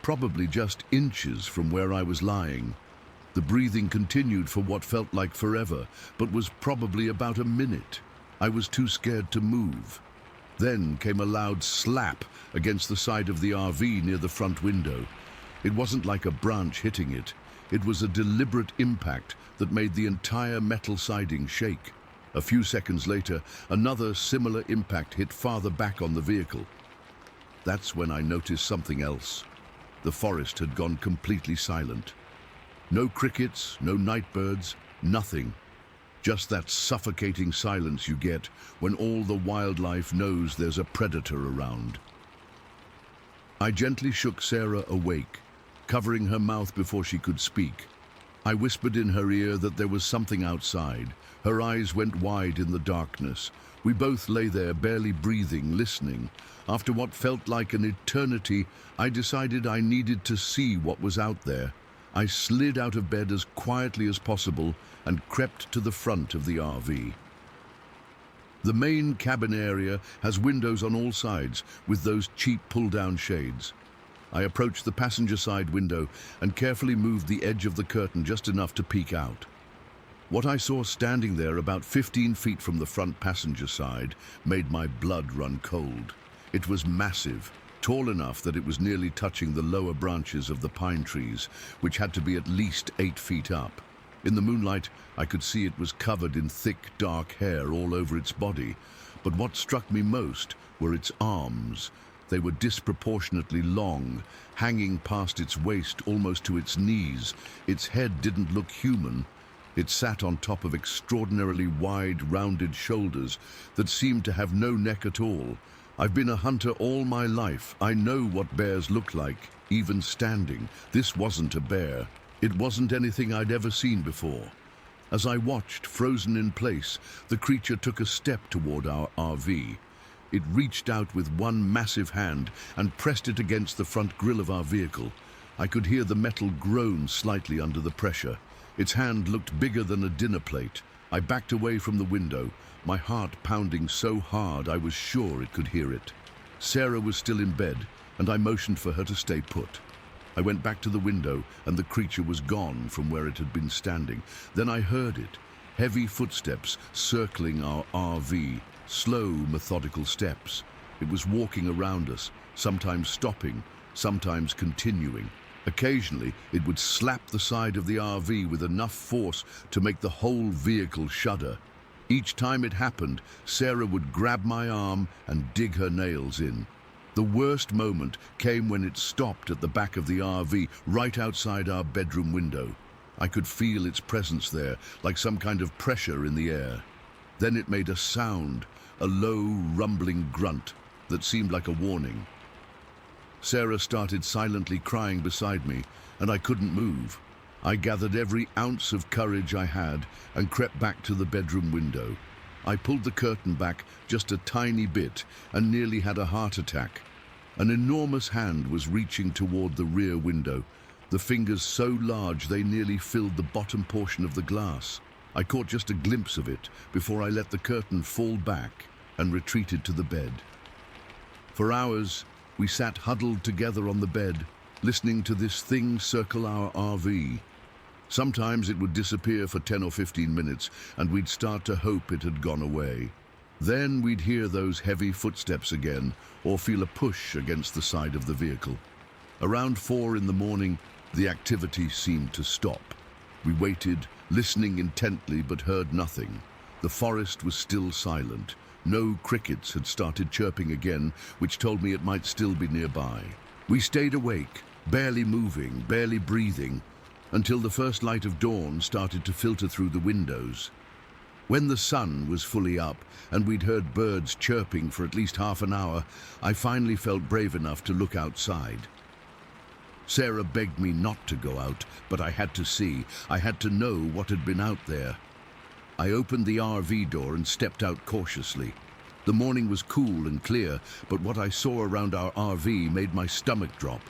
probably just inches from where I was lying. The breathing continued for what felt like forever, but was probably about a minute. I was too scared to move. Then came a loud slap against the side of the RV near the front window. It wasn't like a branch hitting it. It was a deliberate impact that made the entire metal siding shake. A few seconds later, another similar impact hit farther back on the vehicle. That's when I noticed something else. The forest had gone completely silent. No crickets, no nightbirds, nothing. Just that suffocating silence you get when all the wildlife knows there's a predator around. I gently shook Sarah awake, covering her mouth before she could speak. I whispered in her ear that there was something outside. Her eyes went wide in the darkness. We both lay there, barely breathing, listening. After what felt like an eternity, I decided I needed to see what was out there. I slid out of bed as quietly as possible and crept to the front of the RV. The main cabin area has windows on all sides with those cheap pull-down shades. I approached the passenger side window and carefully moved the edge of the curtain just enough to peek out. What I saw standing there about 15 feet from the front passenger side made my blood run cold. It was massive, tall enough that it was nearly touching the lower branches of the pine trees, which had to be at least 8 feet up. In the moonlight, I could see it was covered in thick, dark hair all over its body, but what struck me most were its arms. They were disproportionately long, hanging past its waist almost to its knees. Its head didn't look human. It sat on top of extraordinarily wide, rounded shoulders that seemed to have no neck at all. I've been a hunter all my life. I know what bears look like, even standing. This wasn't a bear. It wasn't anything I'd ever seen before. As I watched, frozen in place, the creature took a step toward our RV. It reached out with one massive hand and pressed it against the front grille of our vehicle. I could hear the metal groan slightly under the pressure. Its hand looked bigger than a dinner plate. I backed away from the window, my heart pounding so hard I was sure it could hear it. Sarah was still in bed, and I motioned for her to stay put. I went back to the window and the creature was gone from where it had been standing. Then I heard it, heavy footsteps circling our RV, slow, methodical steps. It was walking around us, sometimes stopping, sometimes continuing. Occasionally, it would slap the side of the RV with enough force to make the whole vehicle shudder. Each time it happened, Sarah would grab my arm and dig her nails in. The worst moment came when it stopped at the back of the RV, right outside our bedroom window. I could feel its presence there, like some kind of pressure in the air. Then it made a sound, a low, rumbling grunt that seemed like a warning. Sarah started silently crying beside me, and I couldn't move. I gathered every ounce of courage I had and crept back to the bedroom window. I pulled the curtain back just a tiny bit and nearly had a heart attack. An enormous hand was reaching toward the rear window, the fingers so large they nearly filled the bottom portion of the glass. I caught just a glimpse of it before I let the curtain fall back and retreated to the bed. For hours, we sat huddled together on the bed, listening to this thing circle our RV. Sometimes it would disappear for 10 or 15 minutes, and we'd start to hope it had gone away. Then we'd hear those heavy footsteps again, or feel a push against the side of the vehicle. Around 4 in the morning, the activity seemed to stop. We waited, listening intently, but heard nothing. The forest was still silent. No crickets had started chirping again, which told me it might still be nearby. We stayed awake, barely moving, barely breathing, until the first light of dawn started to filter through the windows. When the sun was fully up and we'd heard birds chirping for at least half an hour, I finally felt brave enough to look outside. Sarah begged me not to go out, but I had to see. I had to know what had been out there. I opened the RV door and stepped out cautiously. The morning was cool and clear, but what I saw around our RV made my stomach drop.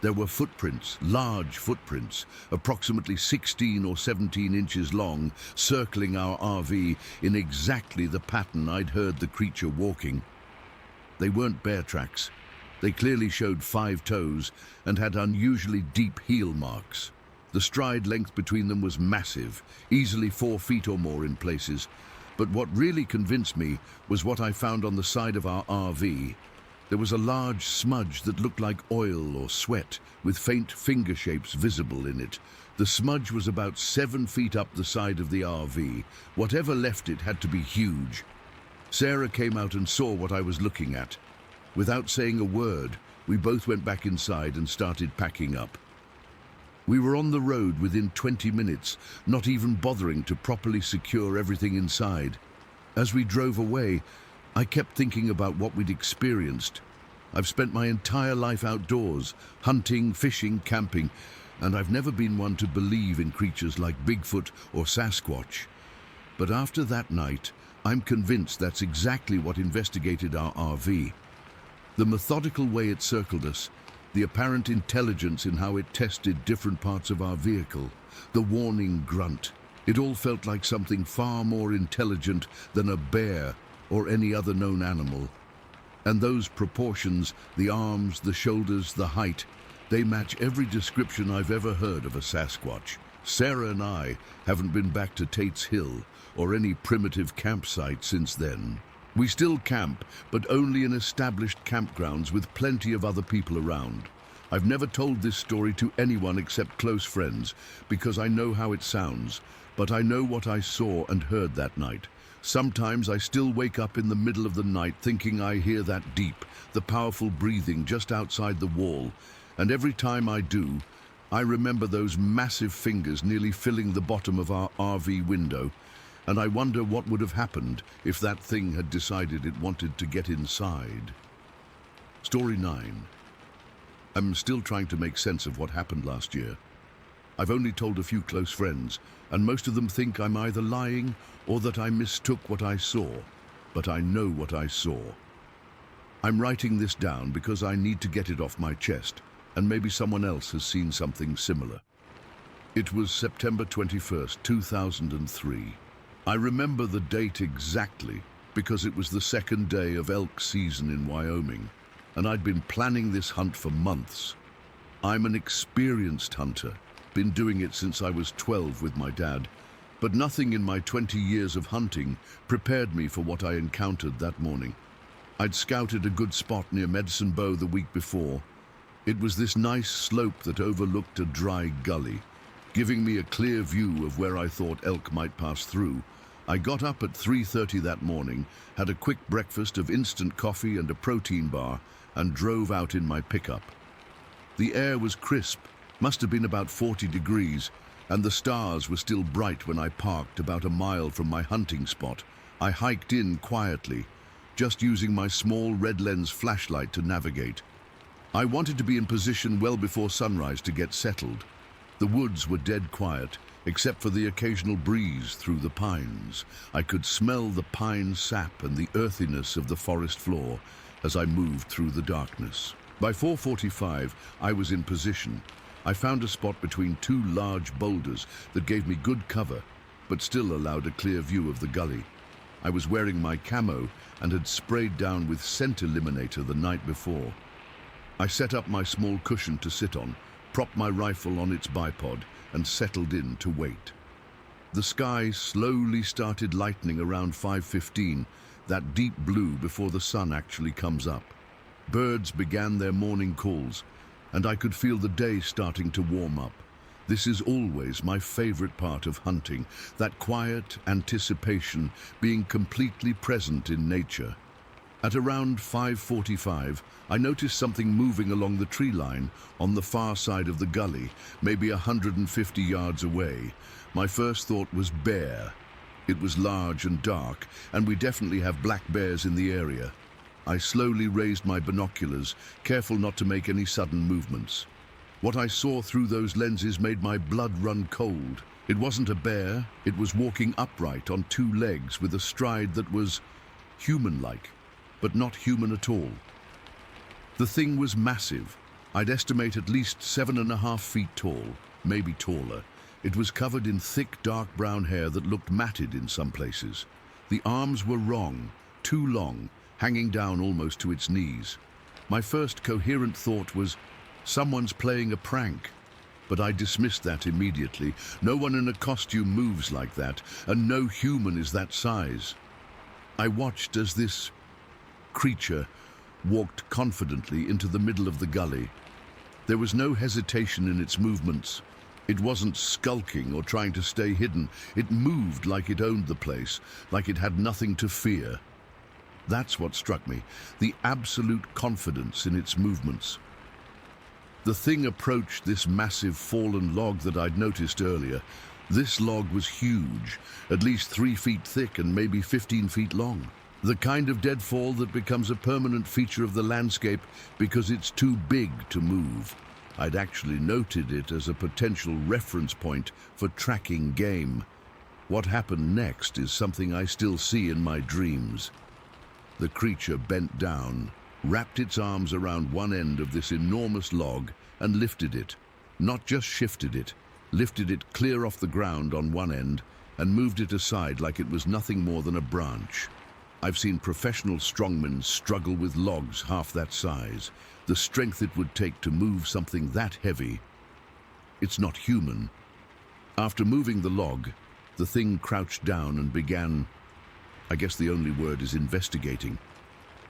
There were footprints, large footprints, approximately 16 or 17 inches long, circling our RV in exactly the pattern I'd heard the creature walking. They weren't bear tracks. They clearly showed 5 toes and had unusually deep heel marks. The stride length between them was massive, easily 4 feet or more in places. But what really convinced me was what I found on the side of our RV. There was a large smudge that looked like oil or sweat, with faint finger shapes visible in it. The smudge was about 7 feet up the side of the RV. Whatever left it had to be huge. Sarah came out and saw what I was looking at. Without saying a word, we both went back inside and started packing up. We were on the road within 20 minutes, not even bothering to properly secure everything inside. As we drove away, I kept thinking about what we'd experienced. I've spent my entire life outdoors, hunting, fishing, camping, and I've never been one to believe in creatures like Bigfoot or Sasquatch. But after that night, I'm convinced that's exactly what investigated our RV. The methodical way it circled us, the apparent intelligence in how it tested different parts of our vehicle, the warning grunt. It all felt like something far more intelligent than a bear or any other known animal. And those proportions, the arms, the shoulders, the height, they match every description I've ever heard of a Sasquatch. Sarah and I haven't been back to Tate's Hill or any primitive campsite since then. We still camp, but only in established campgrounds with plenty of other people around. I've never told this story to anyone except close friends, because I know how it sounds, but I know what I saw and heard that night. Sometimes I still wake up in the middle of the night thinking I hear that deep, the powerful breathing just outside the wall, and every time I do, I remember those massive fingers nearly filling the bottom of our RV window, and I wonder what would have happened if that thing had decided it wanted to get inside. Story 9. I'm still trying to make sense of what happened last year. I've only told a few close friends, and most of them think I'm either lying or that I mistook what I saw, but I know what I saw. I'm writing this down because I need to get it off my chest, and maybe someone else has seen something similar. It was September 21st, 2003. I remember the date exactly because it was the second day of elk season in Wyoming, and I'd been planning this hunt for months. I'm an experienced hunter, been doing it since I was 12 with my dad, but nothing in my 20 years of hunting prepared me for what I encountered that morning. I'd scouted a good spot near Medicine Bow the week before. It was this nice slope that overlooked a dry gully, giving me a clear view of where I thought elk might pass through. I got up at 3:30 that morning, had a quick breakfast of instant coffee and a protein bar, and drove out in my pickup. The air was crisp, must have been about 40 degrees, and the stars were still bright when I parked about a mile from my hunting spot. I hiked in quietly, just using my small red lens flashlight to navigate. I wanted to be in position well before sunrise to get settled. The woods were dead quiet, except for the occasional breeze through the pines. I could smell the pine sap and the earthiness of the forest floor as I moved through the darkness. By 4:45, I was in position. I found a spot between two large boulders that gave me good cover, but still allowed a clear view of the gully. I was wearing my camo and had sprayed down with scent eliminator the night before. I set up my small cushion to sit on, propped my rifle on its bipod, and settled in to wait. The sky slowly started lightening around 5:15, that deep blue before the sun actually comes up. Birds began their morning calls, and I could feel the day starting to warm up. This is always my favorite part of hunting, that quiet anticipation, being completely present in nature. At around 5:45, I noticed something moving along the tree line on the far side of the gully, maybe 150 yards away. My first thought was bear. It was large and dark, and we definitely have black bears in the area. I slowly raised my binoculars, careful not to make any sudden movements. What I saw through those lenses made my blood run cold. It wasn't a bear, it was walking upright on two legs with a stride that was human-like, but not human at all. The thing was massive. I'd estimate at least 7.5 feet tall, maybe taller. It was covered in thick, dark brown hair that looked matted in some places. The arms were wrong, too long, hanging down almost to its knees. My first coherent thought was, someone's playing a prank. But I dismissed that immediately. No one in a costume moves like that, and no human is that size. I watched as this creature walked confidently into the middle of the gully. There was no hesitation in its movements. It wasn't skulking or trying to stay hidden. It moved like it owned the place, like it had nothing to fear. That's what struck me, the absolute confidence in its movements. The thing approached this massive fallen log that I'd noticed earlier. This log was huge, at least 3 feet thick and maybe 15 feet long. The kind of deadfall that becomes a permanent feature of the landscape because it's too big to move. I'd actually noted it as a potential reference point for tracking game. What happened next is something I still see in my dreams. The creature bent down, wrapped its arms around one end of this enormous log and lifted it. Not just shifted it, lifted it clear off the ground on one end and moved it aside like it was nothing more than a branch. I've seen professional strongmen struggle with logs half that size. The strength it would take to move something that heavy. It's not human. After moving the log, the thing crouched down and began, I guess the only word is investigating.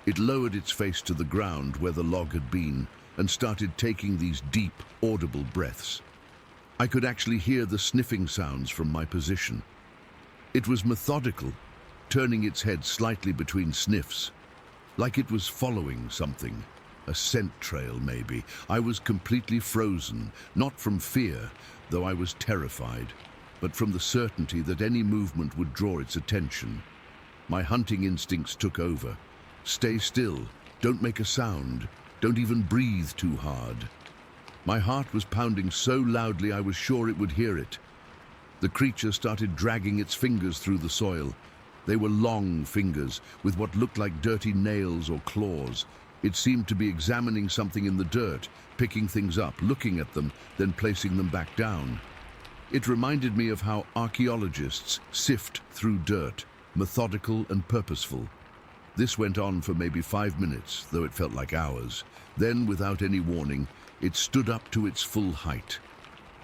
It lowered its face to the ground where the log had been and started taking these deep, audible breaths. I could actually hear the sniffing sounds from my position. It was methodical, turning its head slightly between sniffs, like it was following something, a scent trail maybe. I was completely frozen, not from fear, though I was terrified, but from the certainty that any movement would draw its attention. My hunting instincts took over. Stay still, don't make a sound, don't even breathe too hard. My heart was pounding so loudly I was sure it would hear it. The creature started dragging its fingers through the soil. They were long fingers, with what looked like dirty nails or claws. It seemed to be examining something in the dirt, picking things up, looking at them, then placing them back down. It reminded me of how archaeologists sift through dirt, methodical and purposeful. This went on for maybe 5 minutes, though it felt like hours. Then, without any warning, It stood up to its full height.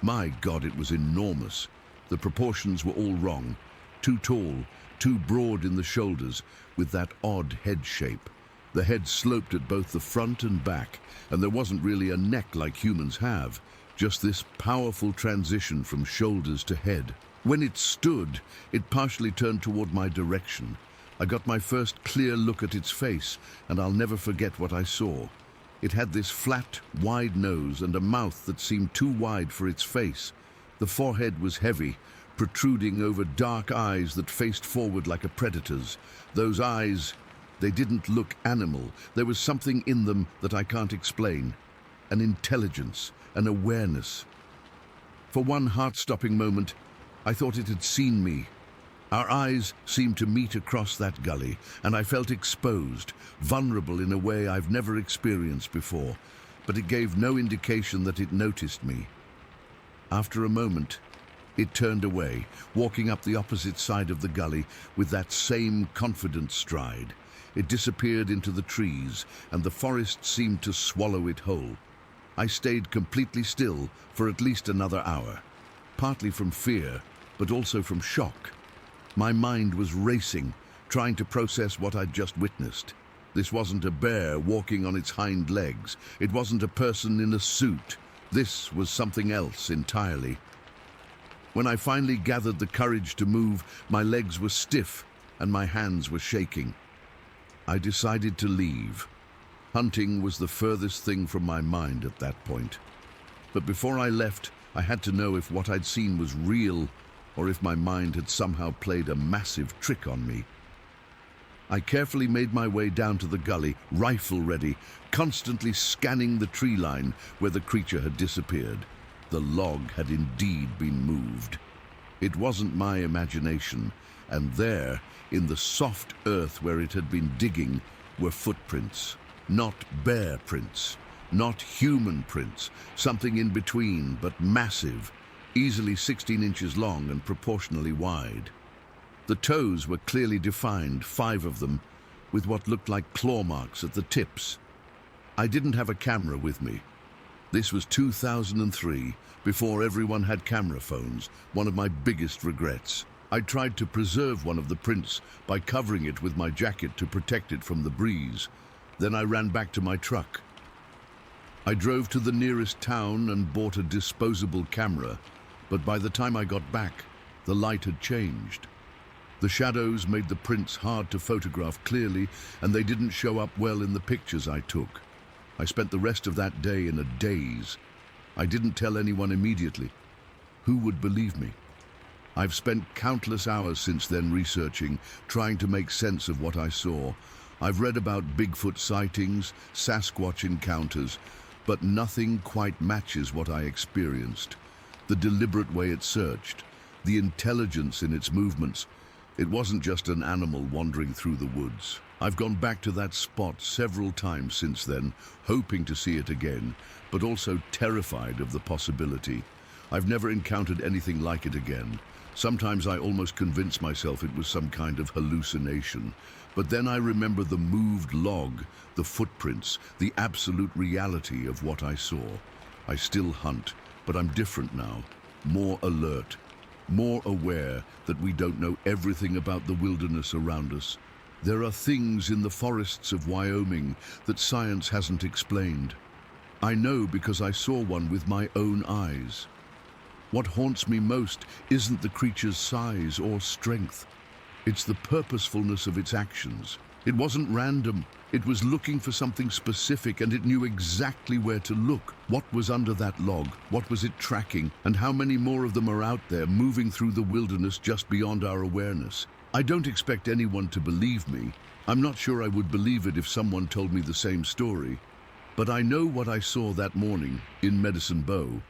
My God, it was enormous. The proportions were all wrong. Too tall, too broad in the shoulders, with that odd head shape. The head sloped at both the front and back, and there wasn't really a neck like humans have, just this powerful transition from shoulders to head. When it stood, it partially turned toward my direction. I got my first clear look at its face, and I'll never forget what I saw. It had this flat, wide nose and a mouth that seemed too wide for its face. The forehead was heavy, protruding over dark eyes that faced forward like a predator's. Those eyes, they didn't look animal. There was something in them that I can't explain. An intelligence, an awareness. For one heart-stopping moment, I thought it had seen me. Our eyes seemed to meet across that gully, and I felt exposed, vulnerable in a way I've never experienced before, but it gave no indication that it noticed me. After a moment, it turned away, walking up the opposite side of the gully with that same confident stride. It disappeared into the trees, and the forest seemed to swallow it whole. I stayed completely still for at least another hour, partly from fear, but also from shock. My mind was racing, trying to process what I'd just witnessed. This wasn't a bear walking on its hind legs. It wasn't a person in a suit. This was something else entirely. When I finally gathered the courage to move, my legs were stiff and my hands were shaking. I decided to leave. Hunting was the furthest thing from my mind at that point. But before I left, I had to know if what I'd seen was real or if my mind had somehow played a massive trick on me. I carefully made my way down to the gully, rifle ready, constantly scanning the tree line where the creature had disappeared. The log had indeed been moved. It wasn't my imagination, and there, in the soft earth where it had been digging, were footprints. Not bear prints, not human prints, something in between, but massive, easily 16 inches long and proportionally wide. The toes were clearly defined, 5 of them, with what looked like claw marks at the tips. I didn't have a camera with me. This was 2003, before everyone had camera phones, one of my biggest regrets. I tried to preserve one of the prints by covering it with my jacket to protect it from the breeze. Then I ran back to my truck. I drove to the nearest town and bought a disposable camera, but by the time I got back, the light had changed. The shadows made the prints hard to photograph clearly, and they didn't show up well in the pictures I took. I spent the rest of that day in a daze. I didn't tell anyone immediately. Who would believe me? I've spent countless hours since then researching, trying to make sense of what I saw. I've read about Bigfoot sightings, Sasquatch encounters, but nothing quite matches what I experienced. The deliberate way it searched, the intelligence in its movements. It wasn't just an animal wandering through the woods. I've gone back to that spot several times since then, hoping to see it again, but also terrified of the possibility. I've never encountered anything like it again. Sometimes I almost convince myself it was some kind of hallucination, but then I remember the moved log, the footprints, the absolute reality of what I saw. I still hunt, but I'm different now, more alert, more aware that we don't know everything about the wilderness around us. There are things in the forests of Wyoming that science hasn't explained. I know because I saw one with my own eyes. What haunts me most isn't the creature's size or strength. It's the purposefulness of its actions. It wasn't random. It was looking for something specific, and it knew exactly where to look. What was under that log? What was it tracking? And how many more of them are out there moving through the wilderness just beyond our awareness? I don't expect anyone to believe me. I'm not sure I would believe it if someone told me the same story. But I know what I saw that morning in Medicine Bow.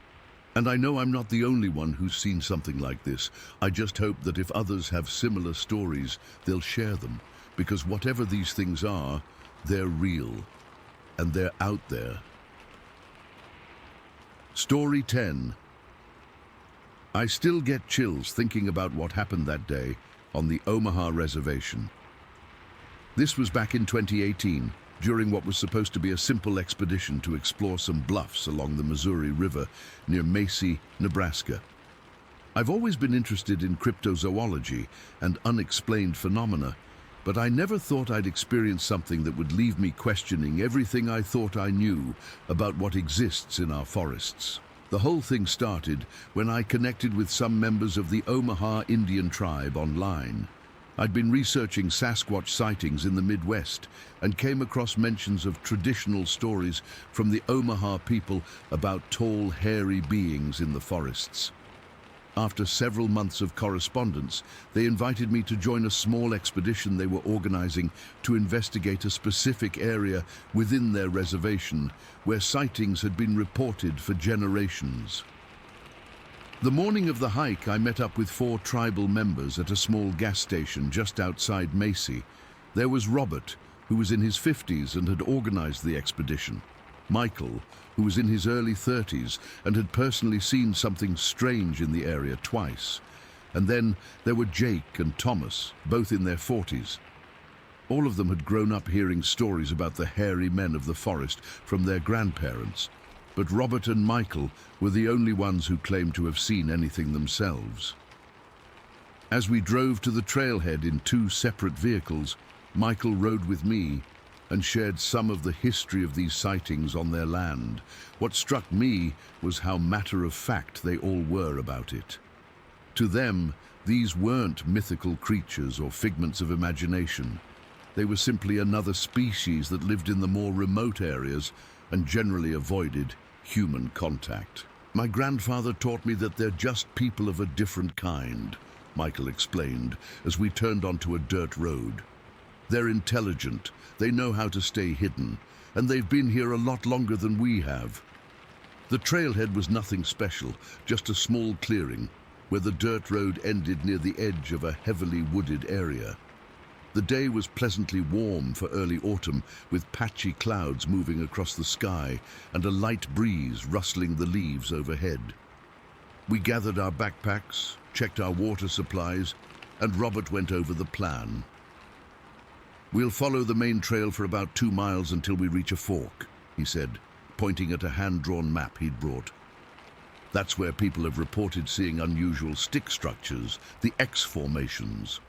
And I know I'm not the only one who's seen something like this. I just hope that if others have similar stories, they'll share them. Because whatever these things are, they're real. And they're out there. Story 10. I still get chills thinking about what happened that day on the Omaha Reservation. This was back in 2018. during what was supposed to be a simple expedition to explore some bluffs along the Missouri River near Macy, Nebraska. I've always been interested in cryptozoology and unexplained phenomena, but I never thought I'd experience something that would leave me questioning everything I thought I knew about what exists in our forests. The whole thing started when I connected with some members of the Omaha Indian tribe online. I'd been researching Sasquatch sightings in the Midwest and came across mentions of traditional stories from the Omaha people about tall, hairy beings in the forests. After several months of correspondence, they invited me to join a small expedition they were organizing to investigate a specific area within their reservation where sightings had been reported for generations. The morning of the hike, I met up with 4 tribal members at a small gas station just outside Macy. There was Robert, who was in his 50s and had organized the expedition. Michael, who was in his early 30s and had personally seen something strange in the area twice. And then there were Jake and Thomas, both in their 40s. All of them had grown up hearing stories about the hairy men of the forest from their grandparents. But Robert and Michael were the only ones who claimed to have seen anything themselves. As we drove to the trailhead in 2 separate vehicles, Michael rode with me and shared some of the history of these sightings on their land. What struck me was how matter-of-fact they all were about it. To them, these weren't mythical creatures or figments of imagination. They were simply another species that lived in the more remote areas and generally avoided human contact. My grandfather taught me that they're just people of a different kind, Michael explained as we turned onto a dirt road. They're intelligent, they know how to stay hidden, and they've been here a lot longer than we have. The trailhead was nothing special, just a small clearing where the dirt road ended near the edge of a heavily wooded area. The day was pleasantly warm for early autumn, with patchy clouds moving across the sky and a light breeze rustling the leaves overhead. We gathered our backpacks, checked our water supplies, and Robert went over the plan. "We'll follow the main trail for about 2 miles until we reach a fork," he said, pointing at a hand-drawn map he'd brought. "That's where people have reported seeing unusual stick structures, the X formations."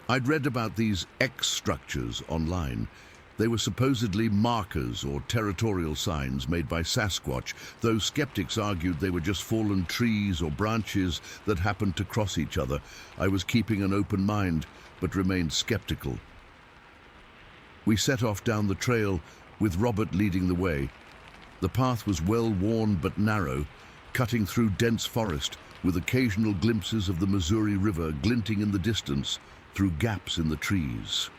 I'd read about these X structures online. They were supposedly markers or territorial signs made by Sasquatch, though skeptics argued they were just fallen trees or branches that happened to cross each other. I was keeping an open mind, but remained skeptical. We set off down the trail, with Robert leading the way. The path was well-worn but narrow, cutting through dense forest, with occasional glimpses of the Missouri River glinting in the distance through gaps in the trees.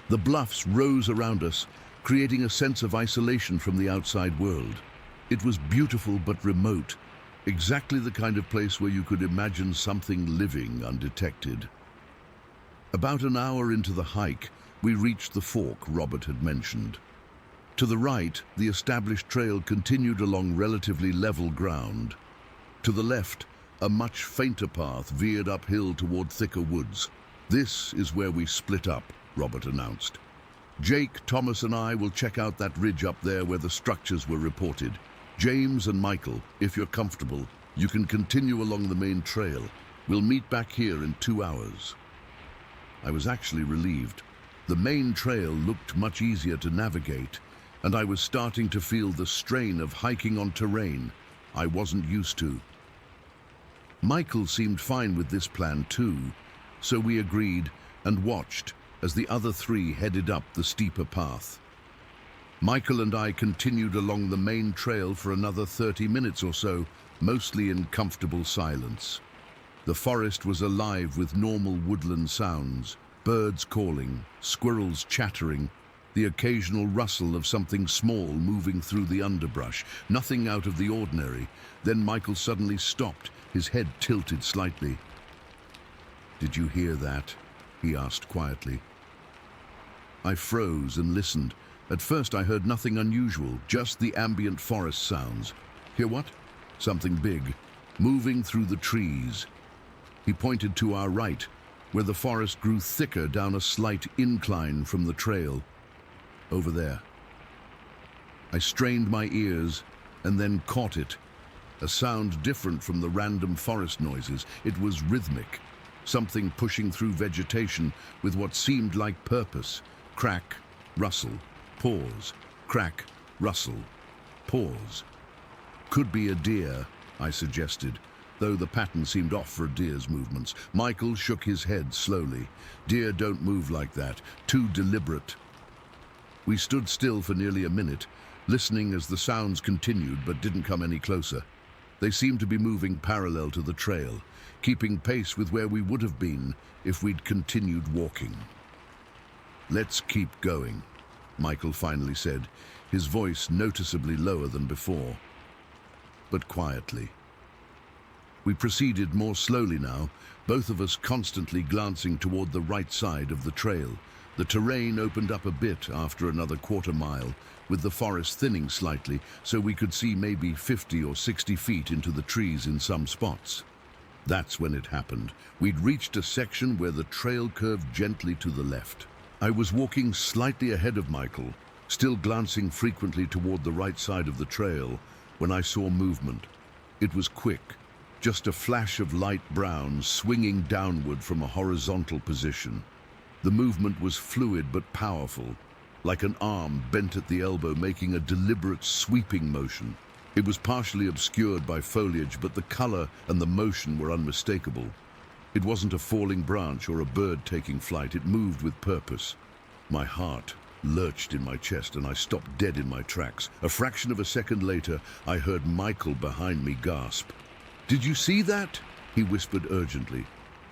The bluffs rose around us, creating a sense of isolation from the outside world. It was beautiful but remote, exactly the kind of place where you could imagine something living undetected. About an hour into the hike, we reached the fork Robert had mentioned. To the right, the established trail continued along relatively level ground. To the left, a much fainter path veered uphill toward thicker woods. "This is where we split up," Robert announced. "Jake, Thomas, and I will check out that ridge up there where the structures were reported. James and Michael, if you're comfortable, you can continue along the main trail. We'll meet back here in 2 hours." I was actually relieved. The main trail looked much easier to navigate, and I was starting to feel the strain of hiking on terrain I wasn't used to. Michael seemed fine with this plan too, so we agreed and watched as the other 3 headed up the steeper path. Michael and I continued along the main trail for another 30 minutes or so, mostly in comfortable silence. The forest was alive with normal woodland sounds, birds calling, squirrels chattering, the occasional rustle of something small moving through the underbrush, nothing out of the ordinary. Then Michael suddenly stopped, his head tilted slightly. "Did you hear that?" he asked quietly. I froze and listened. At first I heard nothing unusual, just the ambient forest sounds. "Hear what?" "Something big, moving through the trees." He pointed to our right, where the forest grew thicker down a slight incline from the trail. over there. I strained my ears and then caught it. A sound different from the random forest noises. It was rhythmic, something pushing through vegetation with what seemed like purpose. Crack, rustle, pause, crack, rustle, pause. Could be a deer, I suggested, though the pattern seemed off for a deer's movements. Michael shook his head slowly. Deer don't move like that, too deliberate. We stood still for nearly a minute, listening as the sounds continued but didn't come any closer. They seemed to be moving parallel to the trail, keeping pace with where we would have been if we'd continued walking. "Let's keep going," Michael finally said, his voice noticeably lower than before, but quietly. We proceeded more slowly now, both of us constantly glancing toward the right side of the trail. The terrain opened up a bit after another quarter-mile, with the forest thinning slightly, so we could see maybe 50 or 60 feet into the trees in some spots. That's when it happened. We'd reached a section where the trail curved gently to the left. I was walking slightly ahead of Michael, still glancing frequently toward the right side of the trail, when I saw movement. It was quick, just a flash of light brown swinging downward from a horizontal position. The movement was fluid but powerful, like an arm bent at the elbow making a deliberate sweeping motion. It was partially obscured by foliage, but the color and the motion were unmistakable. It wasn't a falling branch or a bird taking flight. It moved with purpose. My heart lurched in my chest and I stopped dead in my tracks. A fraction of a second later, I heard Michael behind me gasp. "Did you see that?" he whispered urgently.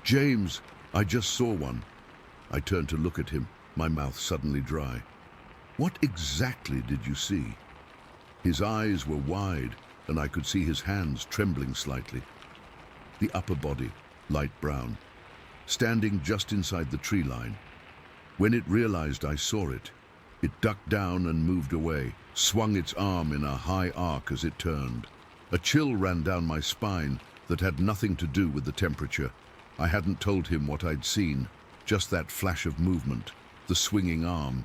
"James, I just saw one." I turned to look at him, my mouth suddenly dry. "What exactly did you see?" His eyes were wide, and I could see his hands trembling slightly. The upper body, light brown, standing just inside the tree line. When it realized I saw it, it ducked down and moved away, swung its arm in a high arc as it turned. A chill ran down my spine that had nothing to do with the temperature. I hadn't told him what I'd seen, just that flash of movement, the swinging arm.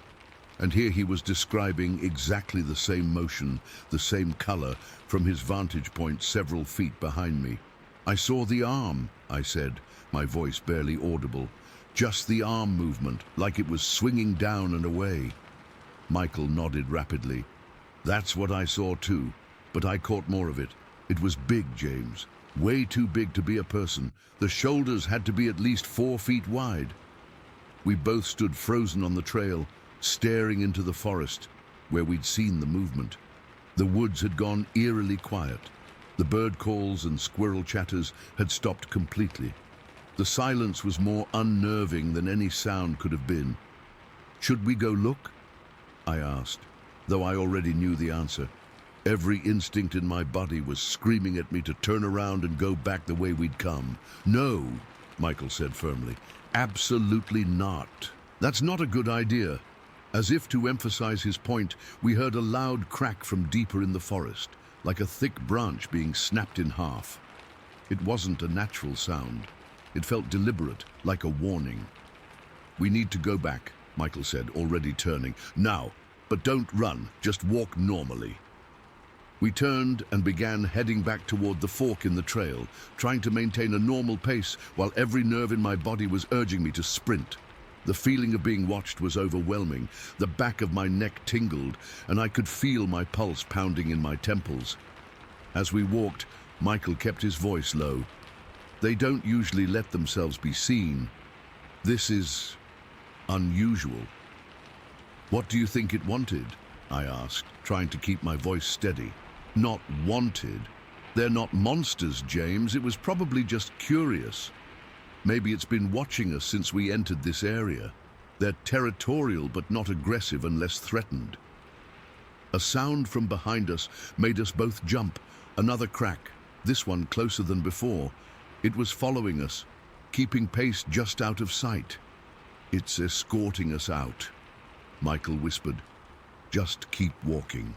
And here he was describing exactly the same motion, the same color, from his vantage point several feet behind me. "I saw the arm," I said, my voice barely audible. "Just the arm movement, like it was swinging down and away." Michael nodded rapidly. "That's what I saw too, but I caught more of it. It was big, James. Way too big to be a person. The shoulders had to be at least 4 feet wide." We both stood frozen on the trail, staring into the forest where we'd seen the movement. The woods had gone eerily quiet. The bird calls and squirrel chatters had stopped completely. The silence was more unnerving than any sound could have been. "Should we go look?" I asked, though I already knew the answer. Every instinct in my body was screaming at me to turn around and go back the way we'd come. "No," Michael said firmly. "Absolutely not. That's not a good idea." As if to emphasize his point, we heard a loud crack from deeper in the forest, like a thick branch being snapped in half. It wasn't a natural sound. It felt deliberate, like a warning. "We need to go back," Michael said, already turning. "Now, but don't run, just walk normally." We turned and began heading back toward the fork in the trail, trying to maintain a normal pace while every nerve in my body was urging me to sprint. The feeling of being watched was overwhelming. The back of my neck tingled, and I could feel my pulse pounding in my temples. As we walked, Michael kept his voice low. "They don't usually let themselves be seen. This is unusual." "What do you think it wanted?" I asked, trying to keep my voice steady. "Not wanted. They're not monsters, James. It was probably just curious. Maybe it's been watching us since we entered this area. They're territorial but not aggressive unless threatened." A sound from behind us made us both jump. Another crack, this one closer than before. It was following us, keeping pace just out of sight. "It's escorting us out," Michael whispered. "Just keep walking."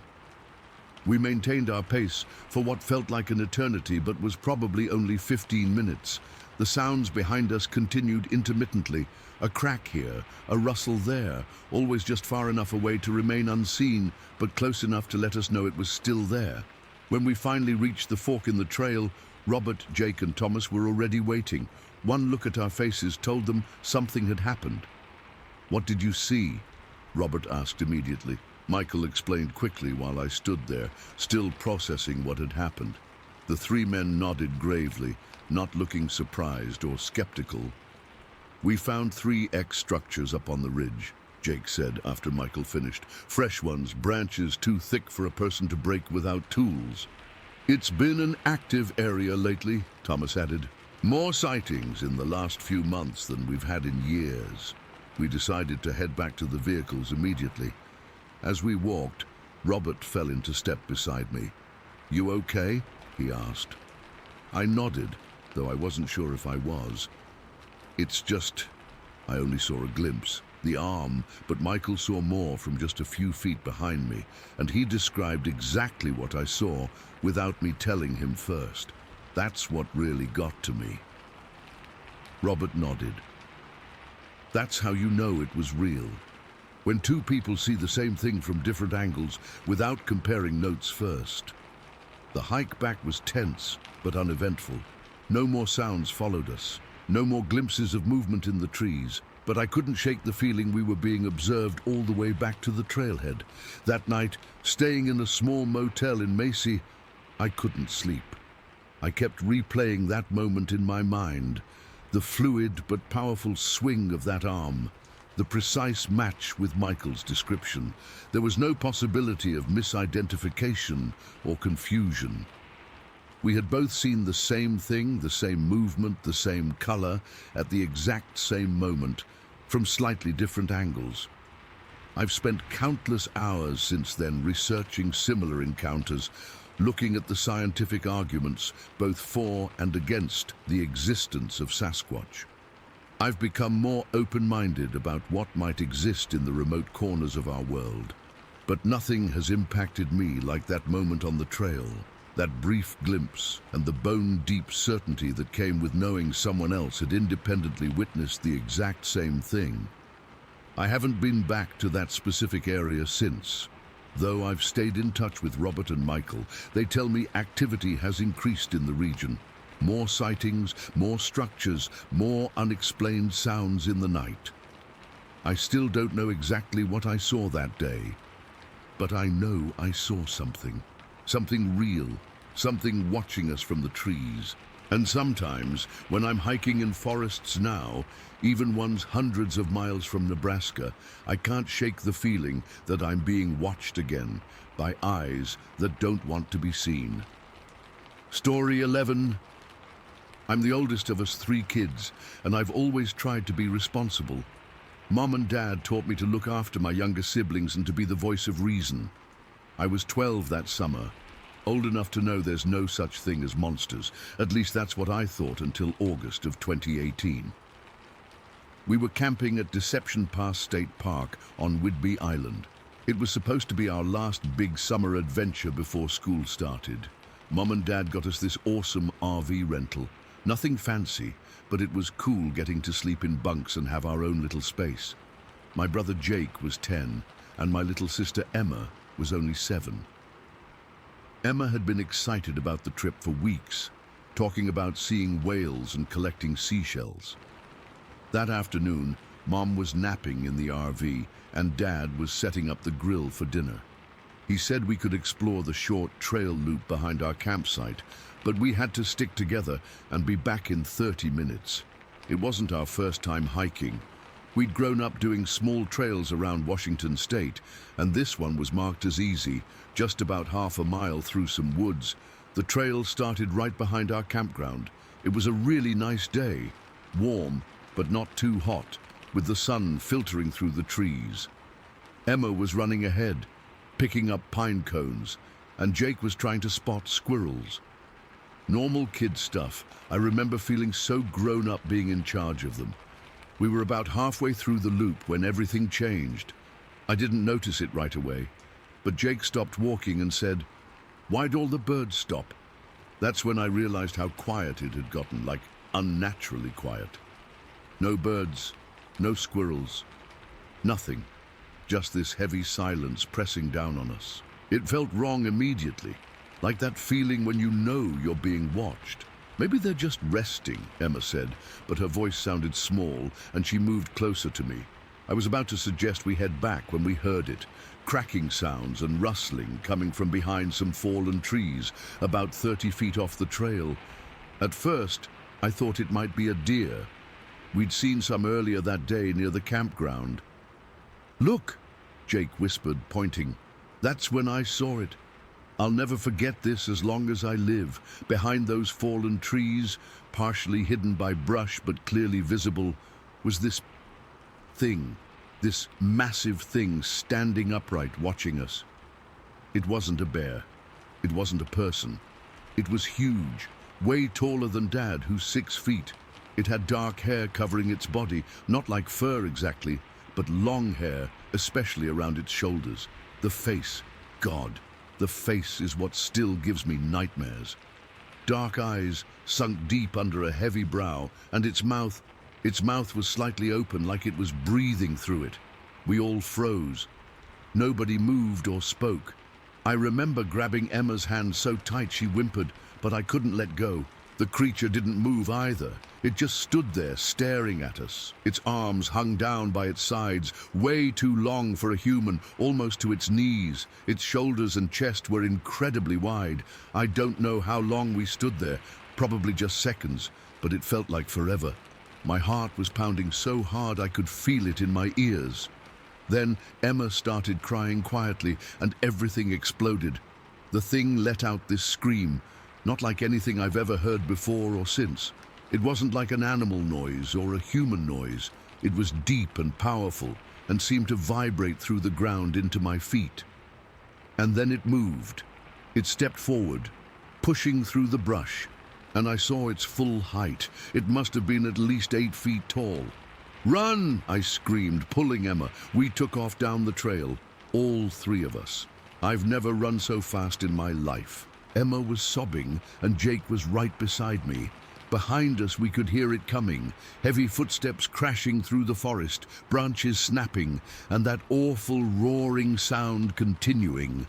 We maintained our pace for what felt like an eternity but was probably only 15 minutes. The sounds behind us continued intermittently, a crack here, a rustle there, always just far enough away to remain unseen, but close enough to let us know it was still there. When we finally reached the fork in the trail, Robert, Jake, and Thomas were already waiting. One look at our faces told them something had happened. "What did you see?" Robert asked immediately. Michael explained quickly while I stood there, still processing what had happened. The three men nodded gravely, not looking surprised or skeptical. "We found 3 X structures up on the ridge," Jake said after Michael finished. "Fresh ones, branches too thick for a person to break without tools." "It's been an active area lately," Thomas added. "More sightings in the last few months than we've had in years." We decided to head back to the vehicles immediately. As we walked, Robert fell into step beside me. "You okay?" he asked. I nodded, though I wasn't sure if I was. "It's just..." I only saw a glimpse, the arm, but Michael saw more from just a few feet behind me, and he described exactly what I saw without me telling him first. That's what really got to me. Robert nodded. "That's how you know it was real. When 2 people see the same thing from different angles without comparing notes first." The hike back was tense but uneventful. No more sounds followed us, no more glimpses of movement in the trees, but I couldn't shake the feeling we were being observed all the way back to the trailhead. That night, staying in a small motel in Macy, I couldn't sleep. I kept replaying that moment in my mind, the fluid but powerful swing of that arm, the precise match with Michael's description. There was no possibility of misidentification or confusion. We had both seen the same thing, the same movement, the same color, at the exact same moment, from slightly different angles. I've spent countless hours since then researching similar encounters, looking at the scientific arguments, both for and against the existence of Sasquatch. I've become more open-minded about what might exist in the remote corners of our world. But nothing has impacted me like that moment on the trail, that brief glimpse and the bone-deep certainty that came with knowing someone else had independently witnessed the exact same thing. I haven't been back to that specific area since. Though I've stayed in touch with Robert and Michael, they tell me activity has increased in the region. More sightings, more structures, more unexplained sounds in the night. I still don't know exactly what I saw that day, but I know I saw something. Something real, something watching us from the trees. And sometimes, when I'm hiking in forests now, even ones hundreds of miles from Nebraska, I can't shake the feeling that I'm being watched again by eyes that don't want to be seen. Story 11. I'm the oldest of us 3 kids, and I've always tried to be responsible. Mom and Dad taught me to look after my younger siblings and to be the voice of reason. I was 12 that summer, old enough to know there's no such thing as monsters. At least that's what I thought until August of 2018. We were camping at Deception Pass State Park on Whidbey Island. It was supposed to be our last big summer adventure before school started. Mom and Dad got us this awesome RV rental. Nothing fancy, but it was cool getting to sleep in bunks and have our own little space. My brother Jake was 10, and my little sister Emma was only 7. Emma had been excited about the trip for weeks, talking about seeing whales and collecting seashells. That afternoon, Mom was napping in the RV, and Dad was setting up the grill for dinner. He said we could explore the short trail loop behind our campsite, but we had to stick together and be back in 30 minutes. It wasn't our first time hiking. We'd grown up doing small trails around Washington State, and this one was marked as easy, just about half a mile through some woods. The trail started right behind our campground. It was a really nice day, warm, but not too hot, with the sun filtering through the trees. Emma was running ahead, picking up pine cones, and Jake was trying to spot squirrels. Normal kid stuff. I remember feeling so grown up being in charge of them. We were about halfway through the loop when everything changed. I didn't notice it right away, but Jake stopped walking and said, "Why'd all the birds stop?" That's when I realized how quiet it had gotten, like unnaturally quiet. No birds, no squirrels, nothing. Just this heavy silence pressing down on us. It felt wrong immediately, like that feeling when you know you're being watched. Maybe they're just resting, Emma said, but her voice sounded small and she moved closer to me. I was about to suggest we head back when we heard it. Cracking sounds and rustling coming from behind some fallen trees, about 30 feet off the trail. At first, I thought it might be a deer. We'd seen some earlier that day near the campground. "Look," Jake whispered, pointing. "That's when I saw it. I'll never forget this as long as I live. Behind those fallen trees, partially hidden by brush but clearly visible, was this thing, this massive thing standing upright watching us. It wasn't a bear. It wasn't a person. It was huge, way taller than Dad, who's 6 feet. It had dark hair covering its body, not like fur exactly, but long hair, especially around its shoulders. The face, God, the face is what still gives me nightmares. Dark eyes sunk deep under a heavy brow, and its mouth was slightly open like it was breathing through it. We all froze. Nobody moved or spoke. I remember grabbing Emma's hand so tight she whimpered, but I couldn't let go. The creature didn't move either. It just stood there staring at us. Its arms hung down by its sides, way too long for a human, almost to its knees. Its shoulders and chest were incredibly wide. I don't know how long we stood there, probably just seconds, but it felt like forever. My heart was pounding so hard I could feel it in my ears. Then Emma started crying quietly, and everything exploded. The thing let out this scream, not like anything I've ever heard before or since. It wasn't like an animal noise or a human noise. It was deep and powerful and seemed to vibrate through the ground into my feet. And then it moved. It stepped forward, pushing through the brush, and I saw its full height. It must have been at least 8 feet tall. "Run!" I screamed, pulling Emma. We took off down the trail, all 3 of us. I've never run so fast in my life. Emma was sobbing, and Jake was right beside me. Behind us, we could hear it coming, heavy footsteps crashing through the forest, branches snapping, and that awful roaring sound continuing.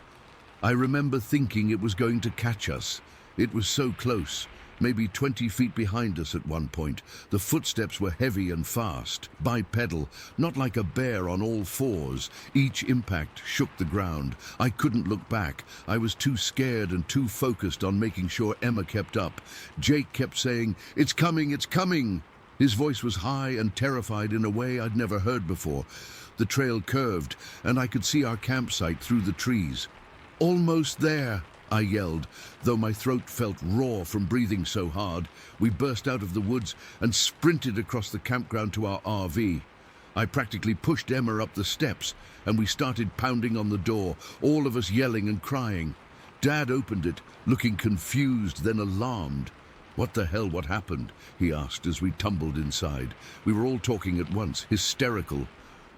I remember thinking it was going to catch us. It was so close, maybe 20 feet behind us at one point. The footsteps were heavy and fast, bipedal, not like a bear on all fours. Each impact shook the ground. I couldn't look back. I was too scared and too focused on making sure Emma kept up. Jake kept saying, "It's coming, it's coming." His voice was high and terrified in a way I'd never heard before. The trail curved, and I could see our campsite through the trees. "Almost there," I yelled, though my throat felt raw from breathing so hard. We burst out of the woods and sprinted across the campground to our RV. I practically pushed Emma up the steps, and we started pounding on the door, all of us yelling and crying. Dad opened it, looking confused, then alarmed. "What the hell, what happened?" he asked as we tumbled inside. We were all talking at once, hysterical.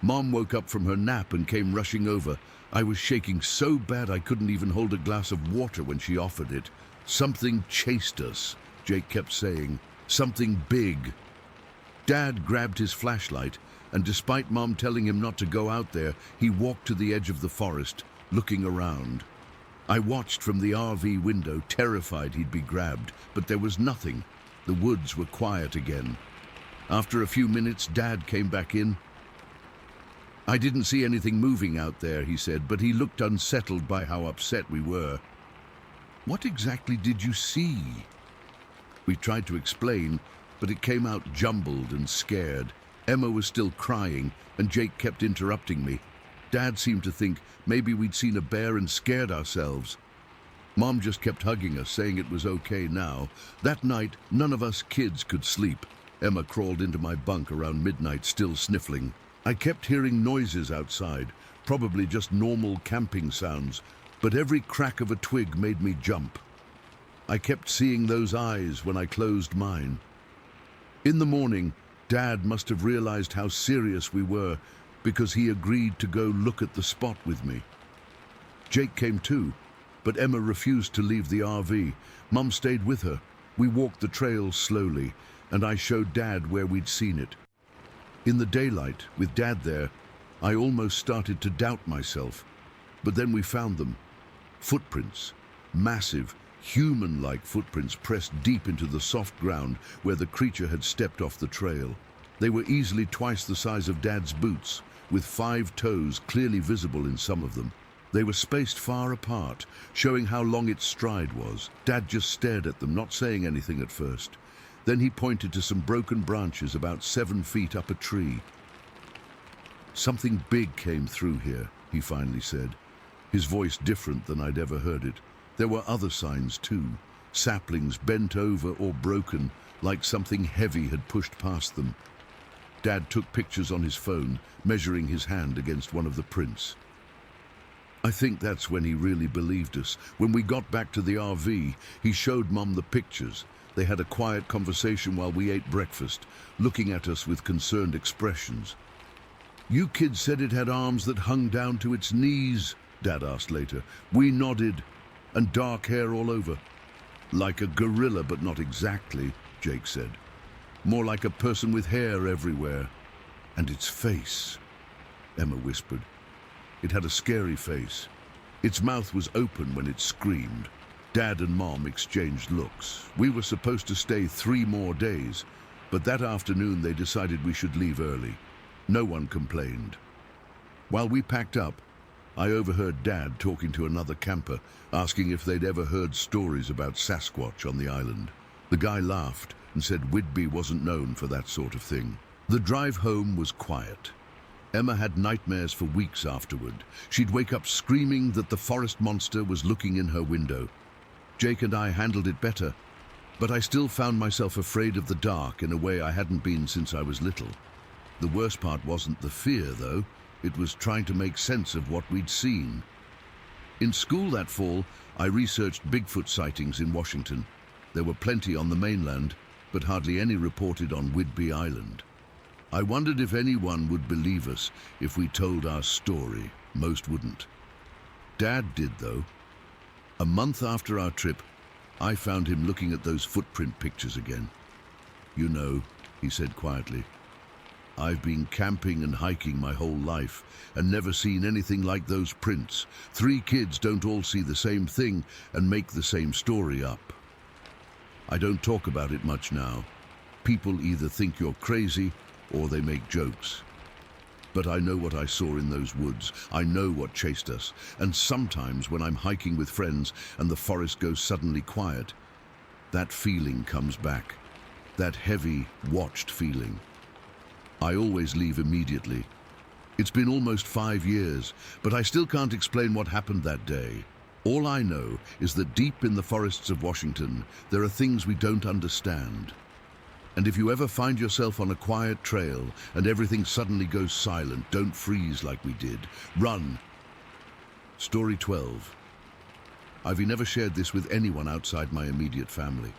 Mom woke up from her nap and came rushing over. I was shaking so bad I couldn't even hold a glass of water when she offered it. "Something chased us," Jake kept saying. "Something big." Dad grabbed his flashlight, and despite Mom telling him not to go out there, he walked to the edge of the forest, looking around. I watched from the RV window, terrified he'd be grabbed, but there was nothing. The woods were quiet again. After a few minutes, Dad came back in. "I didn't see anything moving out there," he said, but he looked unsettled by how upset we were. "What exactly did you see?" We tried to explain, but it came out jumbled and scared. Emma was still crying, and Jake kept interrupting me. Dad seemed to think maybe we'd seen a bear and scared ourselves. Mom just kept hugging us, saying it was okay now. That night, none of us kids could sleep. Emma crawled into my bunk around midnight, still sniffling. I kept hearing noises outside, probably just normal camping sounds, but every crack of a twig made me jump. I kept seeing those eyes when I closed mine. In the morning, Dad must have realized how serious we were, because he agreed to go look at the spot with me. Jake came too, but Emma refused to leave the RV. Mum stayed with her. We walked the trail slowly. and I showed Dad where we'd seen it. In the daylight, with Dad there, I almost started to doubt myself. But then we found them. Footprints. Massive, human-like footprints pressed deep into the soft ground where the creature had stepped off the trail. They were easily twice the size of Dad's boots, with 5 toes clearly visible in some of them. They were spaced far apart, showing how long its stride was. Dad just stared at them, not saying anything at first. Then he pointed to some broken branches about 7 feet up a tree. "Something big came through here," he finally said, his voice different than I'd ever heard it. There were other signs too, saplings bent over or broken, like something heavy had pushed past them. Dad took pictures on his phone, measuring his hand against one of the prints. I think that's when he really believed us. When we got back to the RV, he showed Mum the pictures. They had a quiet conversation while we ate breakfast, looking at us with concerned expressions. "You kids said it had arms that hung down to its knees," Dad asked later. We nodded, "and dark hair all over." "Like a gorilla, but not exactly," Jake said. "More like a person with hair everywhere." "And its face," Emma whispered. "It had a scary face. Its mouth was open when it screamed." Dad and Mom exchanged looks. We were supposed to stay 3 more days, but that afternoon they decided we should leave early. No one complained. While we packed up, I overheard Dad talking to another camper, asking if they'd ever heard stories about Sasquatch on the island. The guy laughed and said Whidbey wasn't known for that sort of thing. The drive home was quiet. Emma had nightmares for weeks afterward. She'd wake up screaming that the forest monster was looking in her window. Jake and I handled it better, but I still found myself afraid of the dark in a way I hadn't been since I was little. The worst part wasn't the fear, though. It was trying to make sense of what we'd seen. In school that fall, I researched Bigfoot sightings in Washington. There were plenty on the mainland, but hardly any reported on Whidbey Island. I wondered if anyone would believe us if we told our story. Most wouldn't. Dad did, though. A month after our trip, I found him looking at those footprint pictures again. "You know," he said quietly, "I've been camping and hiking my whole life and never seen anything like those prints. 3 kids don't all see the same thing and make the same story up. I don't talk about it much now. People either think you're crazy or they make jokes. But I know what I saw in those woods. I know what chased us. And sometimes when I'm hiking with friends and the forest goes suddenly quiet, that feeling comes back. That heavy, watched feeling. I always leave immediately. It's been almost 5 years, but I still can't explain what happened that day. All I know is that deep in the forests of Washington, there are things we don't understand. And if you ever find yourself on a quiet trail and everything suddenly goes silent, don't freeze like we did. Run. Story 12. I've never shared this with anyone outside my immediate family.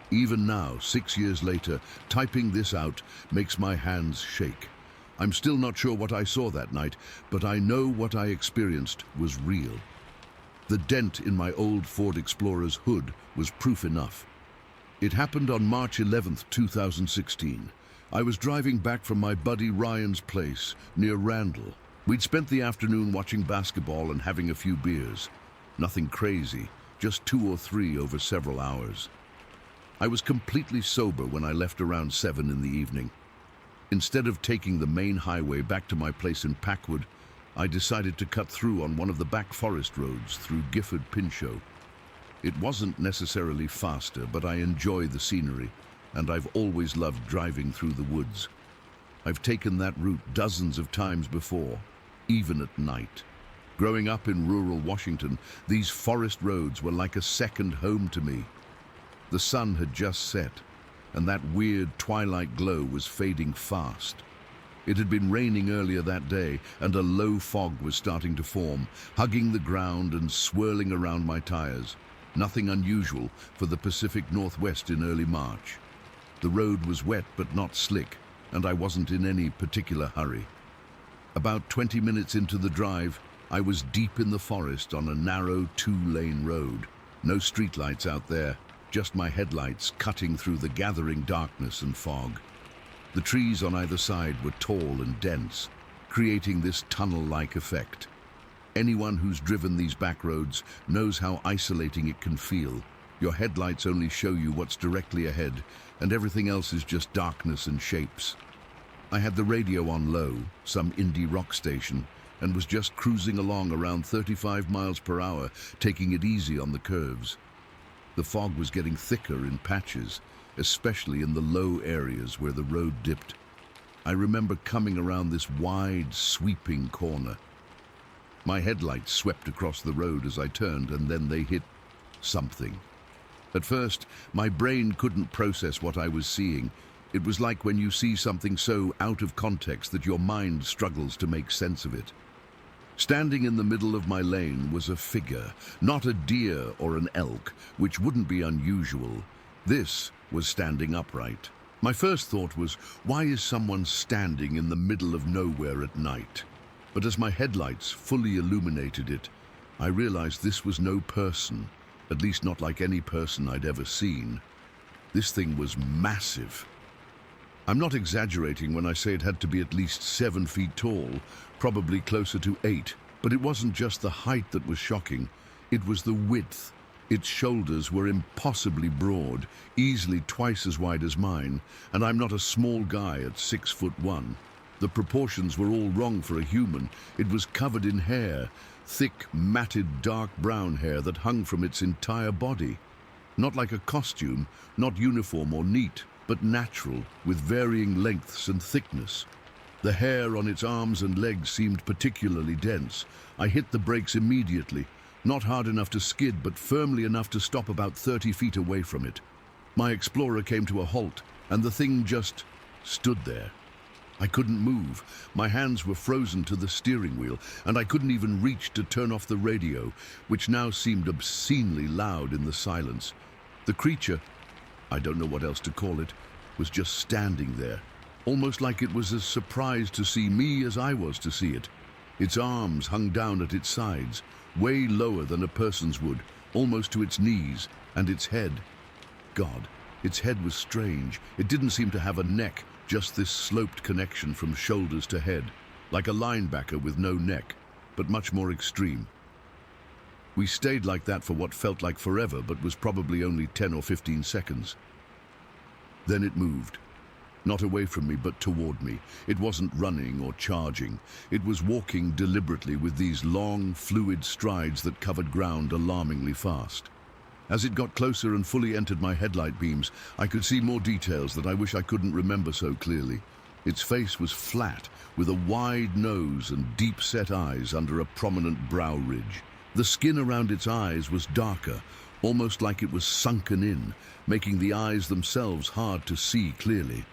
Even now, 6 years later, typing this out makes my hands shake. I'm still not sure what I saw that night, but I know what I experienced was real. The dent in my old Ford Explorer's hood was proof enough. It happened on March 11th, 2016. I was driving back from my buddy Ryan's place near Randall. We'd spent the afternoon watching basketball and having a few beers. Nothing crazy, just 2 or 3 over several hours. I was completely sober when I left around 7 in the evening. Instead of taking the main highway back to my place in Packwood, I decided to cut through on one of the back forest roads through Gifford-Pinchot. It wasn't necessarily faster, but I enjoy the scenery, and I've always loved driving through the woods. I've taken that route dozens of times before, even at night. Growing up in rural Washington, these forest roads were like a second home to me. The sun had just set, and that weird twilight glow was fading fast. It had been raining earlier that day, and a low fog was starting to form, hugging the ground and swirling around my tires. Nothing unusual for the Pacific Northwest in early March. The road was wet but not slick, and I wasn't in any particular hurry. About 20 minutes into the drive, I was deep in the forest on a narrow 2-lane road. No streetlights out there, just my headlights cutting through the gathering darkness and fog. The trees on either side were tall and dense, creating this tunnel-like effect. Anyone who's driven these back roads knows how isolating it can feel. Your headlights only show you what's directly ahead, and everything else is just darkness and shapes. I had the radio on low, some indie rock station, and was just cruising along around 35 miles per hour, taking it easy on the curves. The fog was getting thicker in patches, especially in the low areas where the road dipped. I remember coming around this wide, sweeping corner. My headlights swept across the road as I turned, and then they hit something. At first, my brain couldn't process what I was seeing. It was like when you see something so out of context that your mind struggles to make sense of it. Standing in the middle of my lane was a figure, not a deer or an elk, which wouldn't be unusual. This was standing upright. My first thought was, why is someone standing in the middle of nowhere at night? But as my headlights fully illuminated it, I realized this was no person, at least not like any person I'd ever seen. This thing was massive. I'm not exaggerating when I say it had to be at least 7 feet tall, probably closer to 8. But it wasn't just the height that was shocking, it was the width. Its shoulders were impossibly broad, easily twice as wide as mine, and I'm not a small guy at 6'1". The proportions were all wrong for a human. It was covered in hair, thick, matted, dark brown hair that hung from its entire body. Not like a costume, not uniform or neat, but natural, with varying lengths and thickness. The hair on its arms and legs seemed particularly dense. I hit the brakes immediately, not hard enough to skid, but firmly enough to stop about 30 feet away from it. My Explorer came to a halt, and the thing just stood there. I couldn't move. My hands were frozen to the steering wheel, and I couldn't even reach to turn off the radio, which now seemed obscenely loud in the silence. The creature, I don't know what else to call it, was just standing there, almost like it was as surprised to see me as I was to see it. Its arms hung down at its sides, way lower than a person's would, almost to its knees, and its head. God, its head was strange. It didn't seem to have a neck, just this sloped connection from shoulders to head, like a linebacker with no neck, but much more extreme. We stayed like that for what felt like forever, but was probably only 10 or 15 seconds. Then it moved. Not away from me, but toward me. It wasn't running or charging. It was walking deliberately with these long, fluid strides that covered ground alarmingly fast. As it got closer and fully entered my headlight beams, I could see more details that I wish I couldn't remember so clearly. Its face was flat, with a wide nose and deep-set eyes under a prominent brow ridge. The skin around its eyes was darker, almost like it was sunken in, making the eyes themselves hard to see clearly.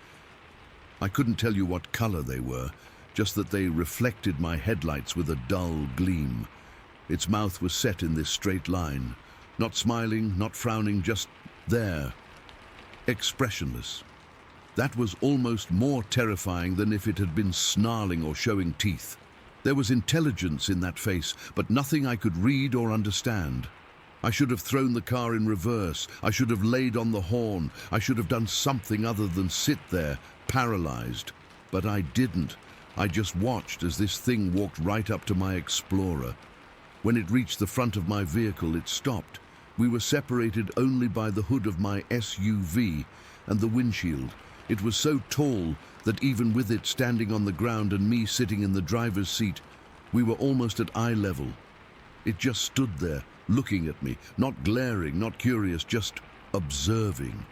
I couldn't tell you what color they were, just that they reflected my headlights with a dull gleam. Its mouth was set in this straight line, not smiling, not frowning, just there, expressionless. That was almost more terrifying than if it had been snarling or showing teeth. There was intelligence in that face, but nothing I could read or understand. I should have thrown the car in reverse. I should have laid on the horn. I should have done something other than sit there, paralyzed. But I didn't. I just watched as this thing walked right up to my Explorer. When it reached the front of my vehicle, it stopped. We were separated only by the hood of my SUV and the windshield. It was so tall that even with it standing on the ground and me sitting in the driver's seat, we were almost at eye level. It just stood there, looking at me, not glaring, not curious, just observing.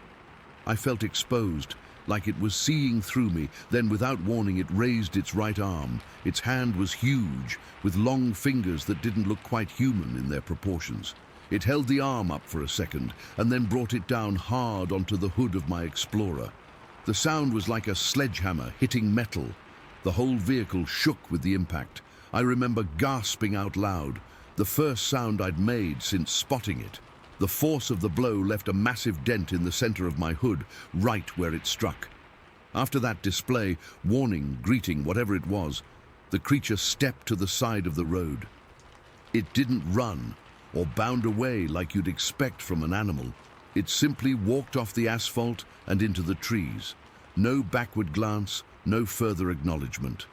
I felt exposed, like it was seeing through me. Then, without warning, it raised its right arm. Its hand was huge, with long fingers that didn't look quite human in their proportions. It held the arm up for a second, and then brought it down hard onto the hood of my Explorer. The sound was like a sledgehammer hitting metal. The whole vehicle shook with the impact. I remember gasping out loud, the first sound I'd made since spotting it. The force of the blow left a massive dent in the center of my hood, right where it struck. After that display, warning, greeting, whatever it was, the creature stepped to the side of the road. It didn't run or bound away like you'd expect from an animal. It simply walked off the asphalt and into the trees. No backward glance, no further acknowledgement.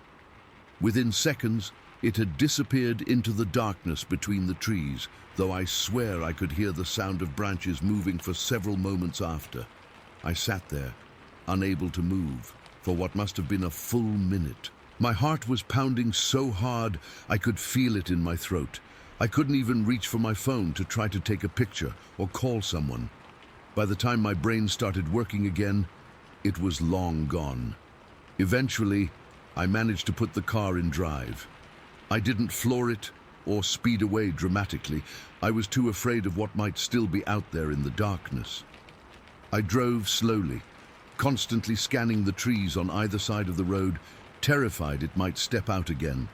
Within seconds, it had disappeared into the darkness between the trees, though I swear I could hear the sound of branches moving for several moments after. I sat there, unable to move, for what must have been a full minute. My heart was pounding so hard I could feel it in my throat. I couldn't even reach for my phone to try to take a picture or call someone. By the time my brain started working again, it was long gone. Eventually, I managed to put the car in drive. I didn't floor it or speed away dramatically. I was too afraid of what might still be out there in the darkness. I drove slowly, constantly scanning the trees on either side of the road, terrified it might step out again.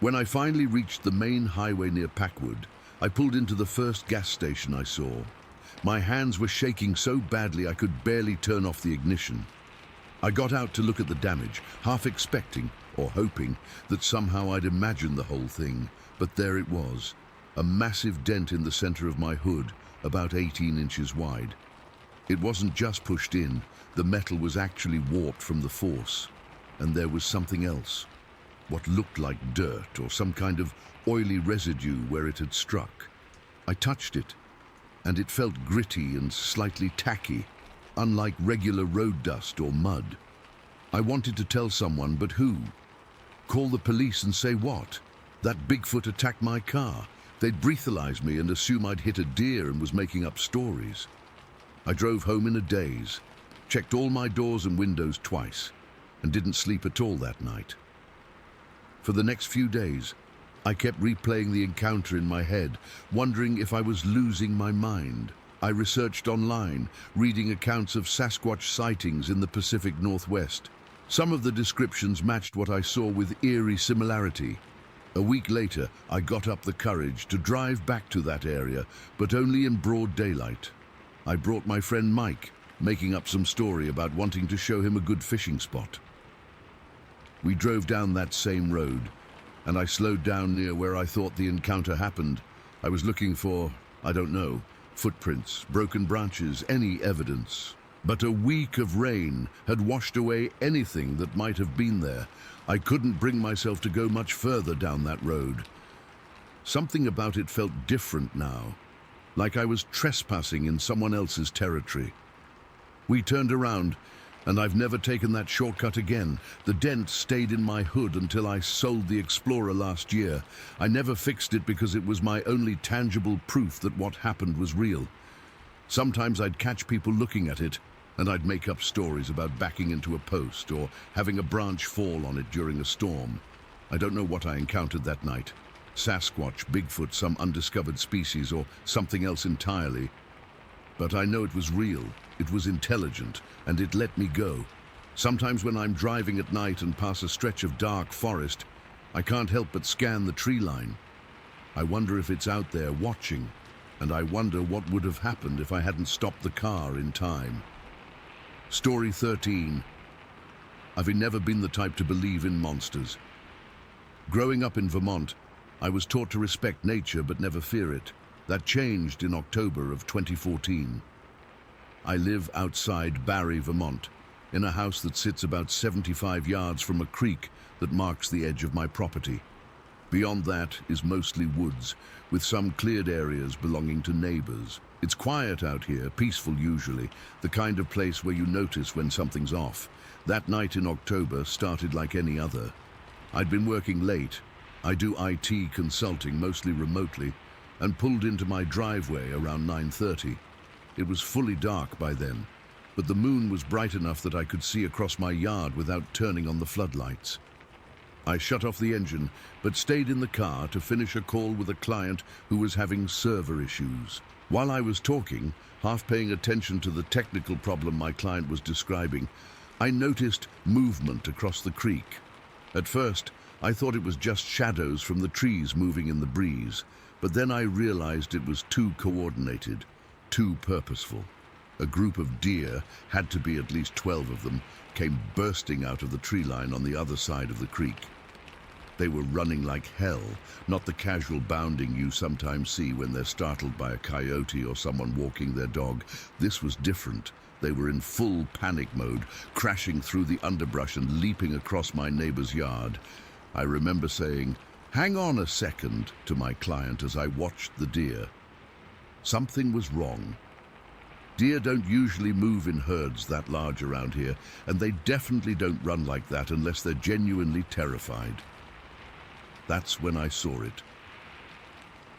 When I finally reached the main highway near Packwood, I pulled into the first gas station I saw. My hands were shaking so badly I could barely turn off the ignition. I got out to look at the damage, half expecting, or hoping, that somehow I'd imagined the whole thing, but there it was, a massive dent in the center of my hood, about 18 inches wide. It wasn't just pushed in, the metal was actually warped from the force. And there was something else, what looked like dirt or some kind of oily residue where it had struck. I touched it, and it felt gritty and slightly tacky, unlike regular road dust or mud. I wanted to tell someone, but who? Call the police and say what? That Bigfoot attacked my car. They'd breathalyze me and assume I'd hit a deer and was making up stories. I drove home in a daze, checked all my doors and windows twice, and didn't sleep at all that night. For the next few days, I kept replaying the encounter in my head, wondering if I was losing my mind. I researched online, reading accounts of Sasquatch sightings in the Pacific Northwest. Some of the descriptions matched what I saw with eerie similarity. A week later, I got up the courage to drive back to that area, but only in broad daylight. I brought my friend Mike, making up some story about wanting to show him a good fishing spot. We drove down that same road, and I slowed down near where I thought the encounter happened. I was looking for, I don't know, footprints, broken branches, any evidence. But a week of rain had washed away anything that might have been there. I couldn't bring myself to go much further down that road. Something about it felt different now, like I was trespassing in someone else's territory. We turned around, and I've never taken that shortcut again. The dent stayed in my hood until I sold the Explorer last year. I never fixed it because it was my only tangible proof that what happened was real. Sometimes I'd catch people looking at it, and I'd make up stories about backing into a post or having a branch fall on it during a storm. I don't know what I encountered that night. Sasquatch, Bigfoot, some undiscovered species, or something else entirely. But I know it was real, it was intelligent, and it let me go. Sometimes when I'm driving at night and pass a stretch of dark forest, I can't help but scan the tree line. I wonder if it's out there watching, and I wonder what would have happened if I hadn't stopped the car in time. Story 13. I've never been the type to believe in monsters. Growing up in Vermont, I was taught to respect nature but never fear it. That changed in October of 2014. I live outside Barrie, Vermont, in a house that sits about 75 yards from a creek that marks the edge of my property. Beyond that is mostly woods, with some cleared areas belonging to neighbors. It's quiet out here, peaceful usually, the kind of place where you notice when something's off. That night in October started like any other. I'd been working late. I do IT consulting, mostly remotely, and pulled into my driveway around 9:30. It was fully dark by then, but the moon was bright enough that I could see across my yard without turning on the floodlights. I shut off the engine, but stayed in the car to finish a call with a client who was having server issues. While I was talking, half paying attention to the technical problem my client was describing, I noticed movement across the creek. At first, I thought it was just shadows from the trees moving in the breeze, but then I realized it was too coordinated, too purposeful. A group of deer, had to be at least 12 of them, came bursting out of the tree line on the other side of the creek. They were running like hell, not the casual bounding you sometimes see when they're startled by a coyote or someone walking their dog. This was different. They were in full panic mode, crashing through the underbrush and leaping across my neighbor's yard. I remember saying, "Hang on a second," to my client as I watched the deer. Something was wrong. Deer don't usually move in herds that large around here, and they definitely don't run like that unless they're genuinely terrified. That's when I saw it.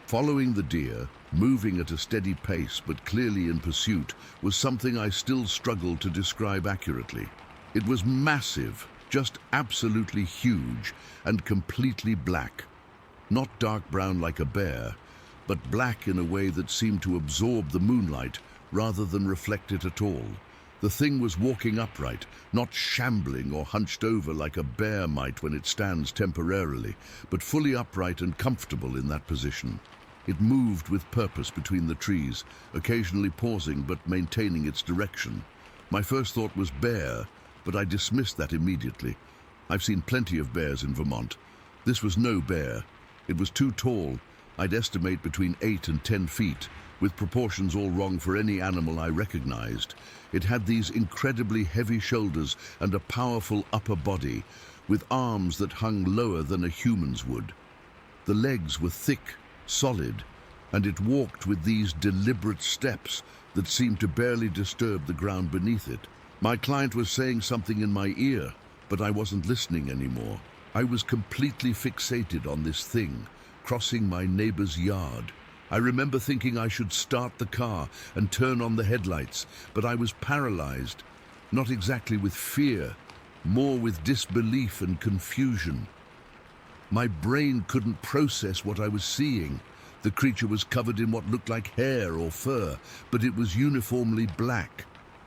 Following the deer, moving at a steady pace but clearly in pursuit, was something I still struggle to describe accurately. It was massive, just absolutely huge, and completely black. Not dark brown like a bear, but black in a way that seemed to absorb the moonlight rather than reflect it at all. The thing was walking upright, not shambling or hunched over like a bear might when it stands temporarily, but fully upright and comfortable in that position. It moved with purpose between the trees, occasionally pausing but maintaining its direction. My first thought was bear, but I dismissed that immediately. I've seen plenty of bears in Vermont. This was no bear. It was too tall. I'd estimate between 8 and 10 feet, with proportions all wrong for any animal I recognized. It had these incredibly heavy shoulders and a powerful upper body, with arms that hung lower than a human's would. The legs were thick, solid, and it walked with these deliberate steps that seemed to barely disturb the ground beneath it. My client was saying something in my ear, but I wasn't listening anymore. I was completely fixated on this thing, crossing my neighbor's yard. I remember thinking I should start the car and turn on the headlights, but I was paralyzed, not exactly with fear, more with disbelief and confusion. My brain couldn't process what I was seeing. The creature was covered in what looked like hair or fur, but it was uniformly black.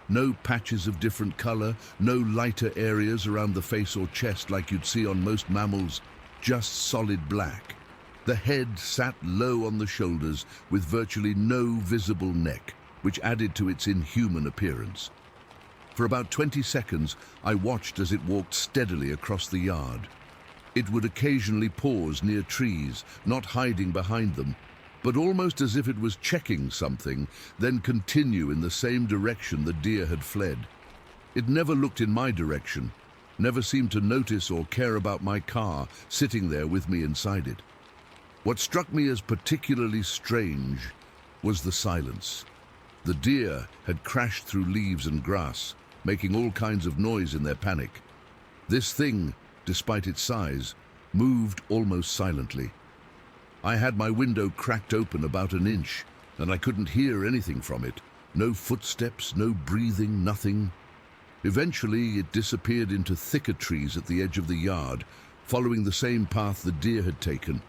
No patches of different color, no lighter areas around the face or chest like you'd see on most mammals, just solid black. The head sat low on the shoulders with virtually no visible neck, which added to its inhuman appearance. For about 20 seconds, I watched as it walked steadily across the yard. It would occasionally pause near trees, not hiding behind them, but almost as if it was checking something, then continue in the same direction the deer had fled. It never looked in my direction, never seemed to notice or care about my car sitting there with me inside it. What struck me as particularly strange was the silence. The deer had crashed through leaves and grass, making all kinds of noise in their panic. This thing, despite its size, moved almost silently. I had my window cracked open about an inch, and I couldn't hear anything from it. No footsteps, no breathing, nothing. Eventually, it disappeared into thicker trees at the edge of the yard, following the same path the deer had taken.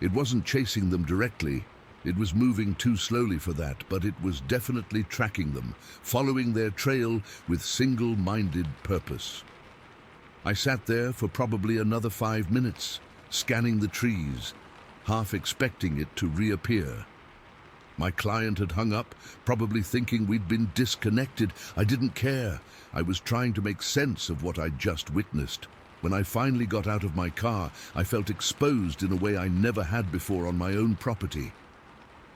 It wasn't chasing them directly. It was moving too slowly for that, but it was definitely tracking them, following their trail with single-minded purpose. I sat there for probably another 5 minutes, scanning the trees, half expecting it to reappear. My client had hung up, probably thinking we'd been disconnected. I didn't care. I was trying to make sense of what I'd just witnessed. When I finally got out of my car, I felt exposed in a way I never had before on my own property.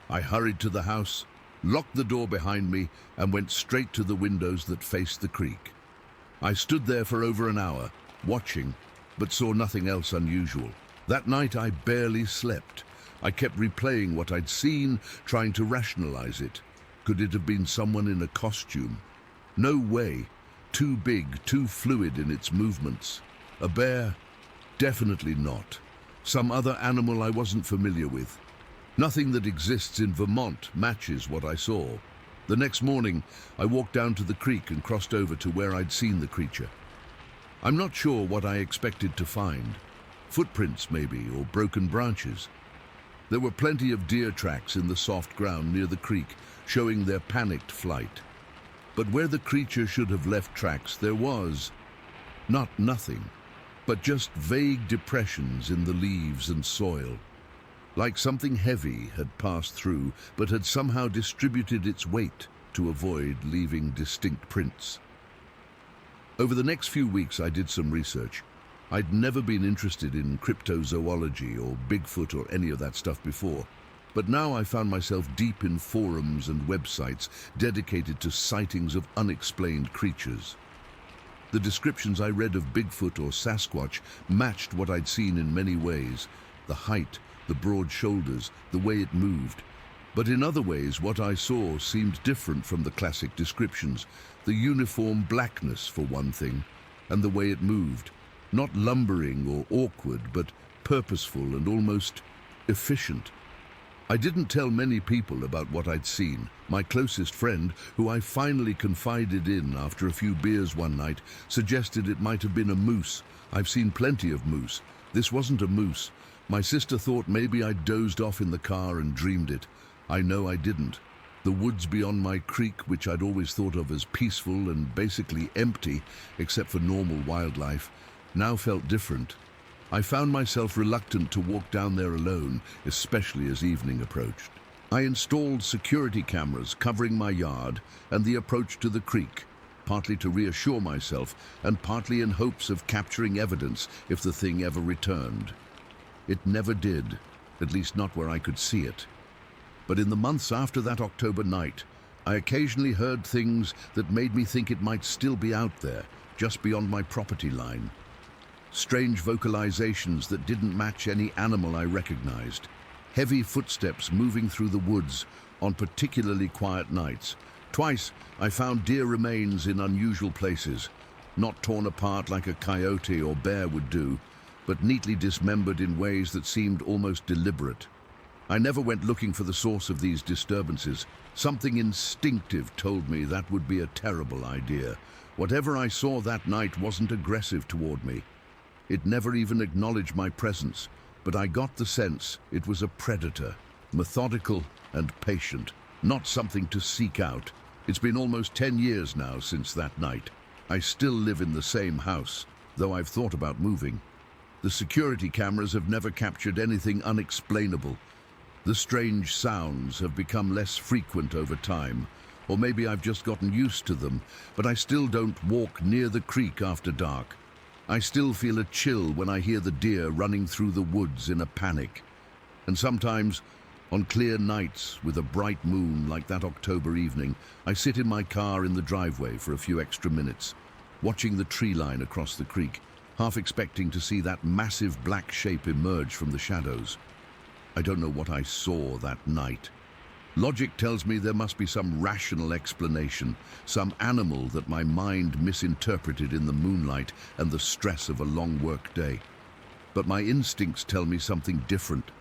I hurried to the house, locked the door behind me, and went straight to the windows that faced the creek. I stood there for over an hour, watching, but saw nothing else unusual. That night I barely slept. I kept replaying what I'd seen, trying to rationalize it. Could it have been someone in a costume? No way. Too big, too fluid in its movements. A bear? Definitely not. Some other animal I wasn't familiar with. Nothing that exists in Vermont matches what I saw. The next morning, I walked down to the creek and crossed over to where I'd seen the creature. I'm not sure what I expected to find. Footprints, maybe, or broken branches. There were plenty of deer tracks in the soft ground near the creek, showing their panicked flight. But where the creature should have left tracks, there was not nothing, but just vague depressions in the leaves and soil. Like something heavy had passed through, but had somehow distributed its weight to avoid leaving distinct prints. Over the next few weeks, I did some research. I'd never been interested in cryptozoology or Bigfoot or any of that stuff before, but now I found myself deep in forums and websites dedicated to sightings of unexplained creatures. The descriptions I read of Bigfoot or Sasquatch matched what I'd seen in many ways: the height, the broad shoulders, the way it moved. But in other ways, what I saw seemed different from the classic descriptions. The uniform blackness, for one thing, and the way it moved. Not lumbering or awkward, but purposeful and almost efficient. I didn't tell many people about what I'd seen. My closest friend, who I finally confided in after a few beers one night, suggested it might have been a moose. I've seen plenty of moose. This wasn't a moose. My sister thought maybe I'd dozed off in the car and dreamed it. I know I didn't. The woods beyond my creek, which I'd always thought of as peaceful and basically empty, except for normal wildlife, now felt different. I found myself reluctant to walk down there alone, especially as evening approached. I installed security cameras covering my yard and the approach to the creek, partly to reassure myself and partly in hopes of capturing evidence if the thing ever returned. It never did, at least not where I could see it. But in the months after that October night, I occasionally heard things that made me think it might still be out there, just beyond my property line. Strange vocalizations that didn't match any animal I recognized. Heavy footsteps moving through the woods on particularly quiet nights. Twice, I found deer remains in unusual places, not torn apart like a coyote or bear would do, but neatly dismembered in ways that seemed almost deliberate. I never went looking for the source of these disturbances. Something instinctive told me that would be a terrible idea. Whatever I saw that night wasn't aggressive toward me. It never even acknowledged my presence, but I got the sense it was a predator, methodical and patient, not something to seek out. It's been almost 10 years now since that night. I still live in the same house, though I've thought about moving. The security cameras have never captured anything unexplainable. The strange sounds have become less frequent over time, or maybe I've just gotten used to them, but I still don't walk near the creek after dark. I still feel a chill when I hear the deer running through the woods in a panic. And sometimes, on clear nights with a bright moon like that October evening, I sit in my car in the driveway for a few extra minutes, watching the tree line across the creek, half expecting to see that massive black shape emerge from the shadows. I don't know what I saw that night. Logic tells me there must be some rational explanation, some animal that my mind misinterpreted in the moonlight and the stress of a long work day. But my instincts tell me something different.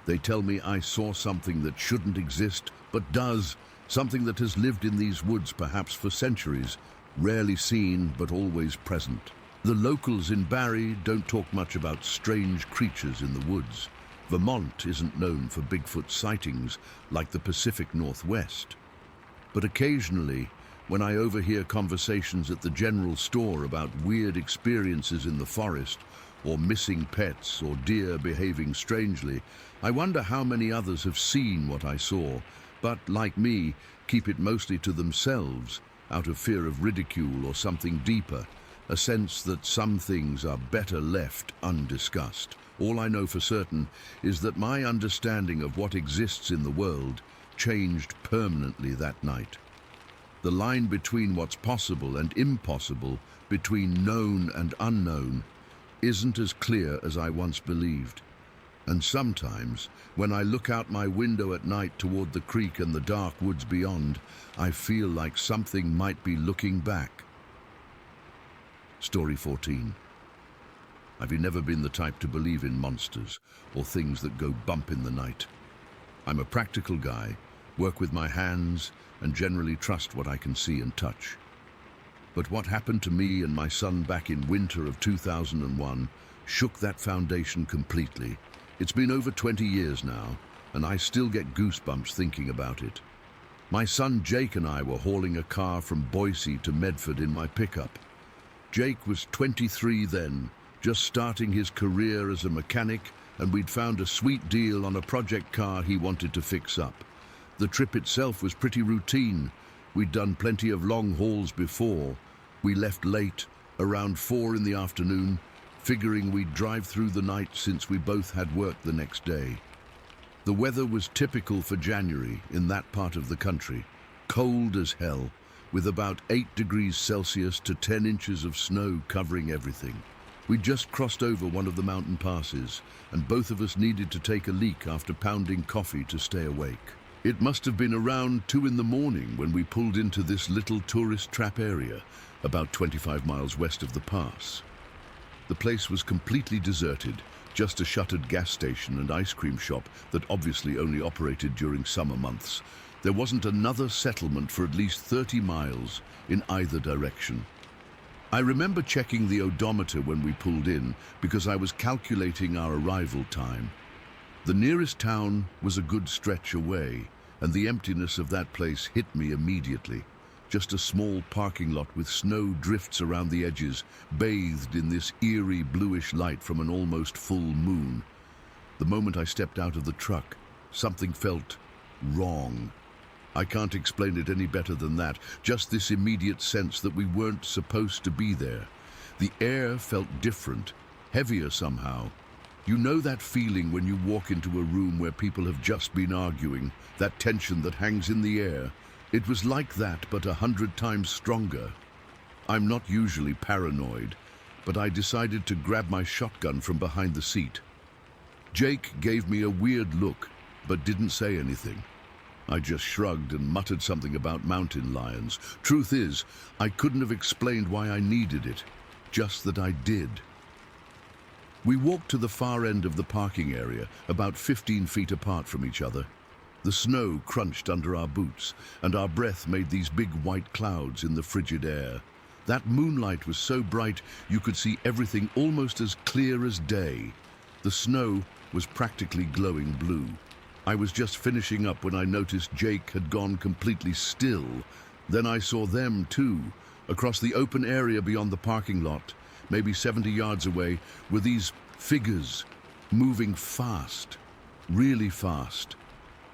They tell me I saw something that shouldn't exist, but does, something that has lived in these woods perhaps for centuries, rarely seen but always present. The locals in Barrie don't talk much about strange creatures in the woods. Vermont isn't known for Bigfoot sightings like the Pacific Northwest. But occasionally, when I overhear conversations at the general store about weird experiences in the forest, or missing pets, or deer behaving strangely, I wonder how many others have seen what I saw, but, like me, keep it mostly to themselves, out of fear of ridicule or something deeper, a sense that some things are better left undiscussed. All I know for certain is that my understanding of what exists in the world changed permanently that night. The line between what's possible and impossible, between known and unknown, isn't as clear as I once believed. And sometimes, when I look out my window at night toward the creek and the dark woods beyond, I feel like something might be looking back. Story 14. I've never been the type to believe in monsters or things that go bump in the night. I'm a practical guy, work with my hands, and generally trust what I can see and touch. But what happened to me and my son back in winter of 2001 shook that foundation completely. It's been over 20 years now, and I still get goosebumps thinking about it. My son Jake and I were hauling a car from Boise to Medford in my pickup. Jake was 23 then, just starting his career as a mechanic, and we'd found a sweet deal on a project car he wanted to fix up. The trip itself was pretty routine. We'd done plenty of long hauls before. We left late, around 4 in the afternoon, figuring we'd drive through the night since we both had work the next day. The weather was typical for January in that part of the country, cold as hell, with about 8 degrees Celsius to 10 inches of snow covering everything. We'd just crossed over one of the mountain passes, and both of us needed to take a leak after pounding coffee to stay awake. It must have been around 2 in the morning when we pulled into this little tourist trap area, about 25 miles west of the pass. The place was completely deserted, just a shuttered gas station and ice cream shop that obviously only operated during summer months. There wasn't another settlement for at least 30 miles in either direction. I remember checking the odometer when we pulled in because I was calculating our arrival time. The nearest town was a good stretch away, and the emptiness of that place hit me immediately. Just a small parking lot with snow drifts around the edges, bathed in this eerie bluish light from an almost full moon. The moment I stepped out of the truck, something felt wrong. I can't explain it any better than that, just this immediate sense that we weren't supposed to be there. The air felt different, heavier somehow. You know that feeling when you walk into a room where people have just been arguing, that tension that hangs in the air? It was like that, but 100 times stronger. I'm not usually paranoid, but I decided to grab my shotgun from behind the seat. Jake gave me a weird look, but didn't say anything. I just shrugged and muttered something about mountain lions. Truth is, I couldn't have explained why I needed it, just that I did. We walked to the far end of the parking area, about 15 feet apart from each other. The snow crunched under our boots, and our breath made these big white clouds in the frigid air. That moonlight was so bright you could see everything almost as clear as day. The snow was practically glowing blue. I was just finishing up when I noticed Jake had gone completely still. Then I saw them too. Across the open area beyond the parking lot, maybe 70 yards away, were these figures moving fast, really fast.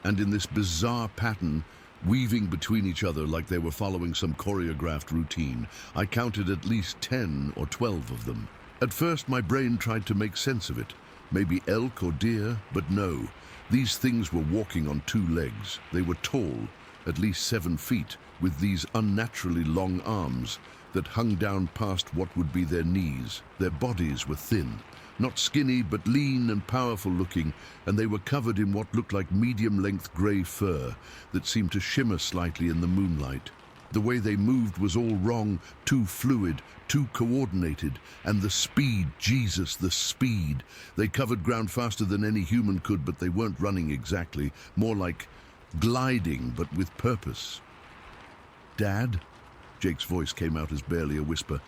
And in this bizarre pattern, weaving between each other like they were following some choreographed routine. I counted at least 10 or 12 of them. At first, my brain tried to make sense of it. Maybe elk or deer, but no. These things were walking on 2 legs. They were tall, at least 7 feet, with these unnaturally long arms that hung down past what would be their knees. Their bodies were thin. Not skinny, but lean and powerful looking, and they were covered in what looked like medium-length grey fur that seemed to shimmer slightly in the moonlight. The way they moved was all wrong, too fluid, too coordinated, and the speed, Jesus, the speed. They covered ground faster than any human could, but they weren't running exactly, more like gliding, but with purpose. "Dad?" Jake's voice came out as barely a whisper.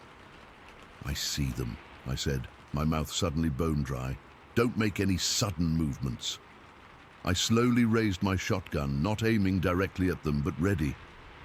"I see them," I said, my mouth suddenly bone dry. "Don't make any sudden movements." I slowly raised my shotgun, not aiming directly at them, but ready.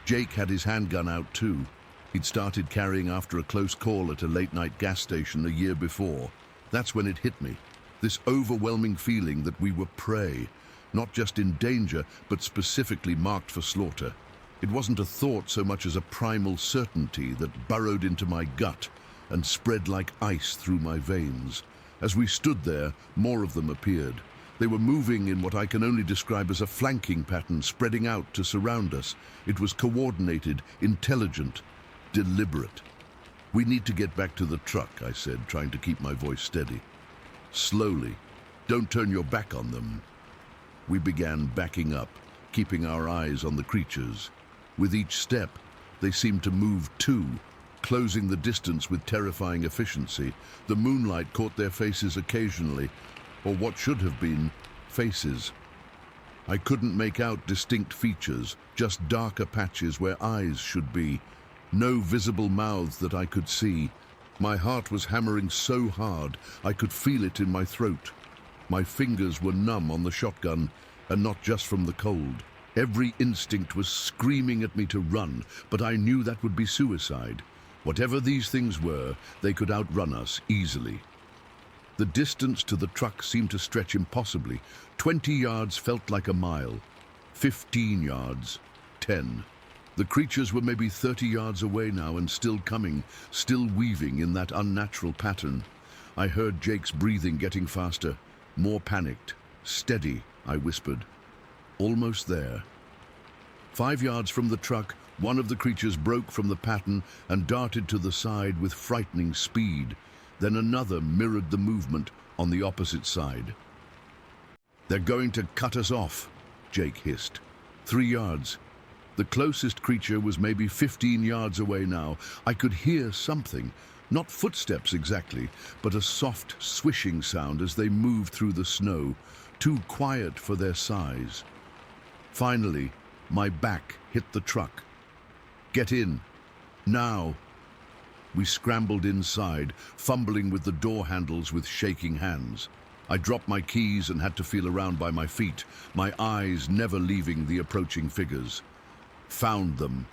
Jake had his handgun out too. He'd started carrying after a close call at a late-night gas station a year before. That's when it hit me, this overwhelming feeling that we were prey, not just in danger, but specifically marked for slaughter. It wasn't a thought so much as a primal certainty that burrowed into my gut and spread like ice through my veins. As we stood there, more of them appeared. They were moving in what I can only describe as a flanking pattern, spreading out to surround us. It was coordinated, intelligent, deliberate. "We need to get back to the truck," I said, trying to keep my voice steady. "Slowly. Don't turn your back on them." We began backing up, keeping our eyes on the creatures. With each step, they seemed to move too, closing the distance with terrifying efficiency. The moonlight caught their faces occasionally, or what should have been faces. I couldn't make out distinct features, just darker patches where eyes should be. No visible mouths that I could see. My heart was hammering so hard, I could feel it in my throat. My fingers were numb on the shotgun, and not just from the cold. Every instinct was screaming at me to run, but I knew that would be suicide. Whatever these things were, they could outrun us easily. The distance to the truck seemed to stretch impossibly. 20 yards felt like a mile. 15 yards. 10. The creatures were maybe 30 yards away now and still coming, still weaving in that unnatural pattern. I heard Jake's breathing getting faster, more panicked. "Steady," I whispered. Almost there. 5 yards from the truck, one of the creatures broke from the pattern and darted to the side with frightening speed. Then another mirrored the movement on the opposite side. "They're going to cut us off," Jake hissed. 3 yards. The closest creature was maybe 15 yards away now. I could hear something. Not footsteps exactly, but a soft swishing sound as they moved through the snow, too quiet for their size. Finally, my back hit the truck. "Get in. Now." We scrambled inside, fumbling with the door handles with shaking hands. I dropped my keys and had to feel around by my feet, my eyes never leaving the approaching figures. Found them,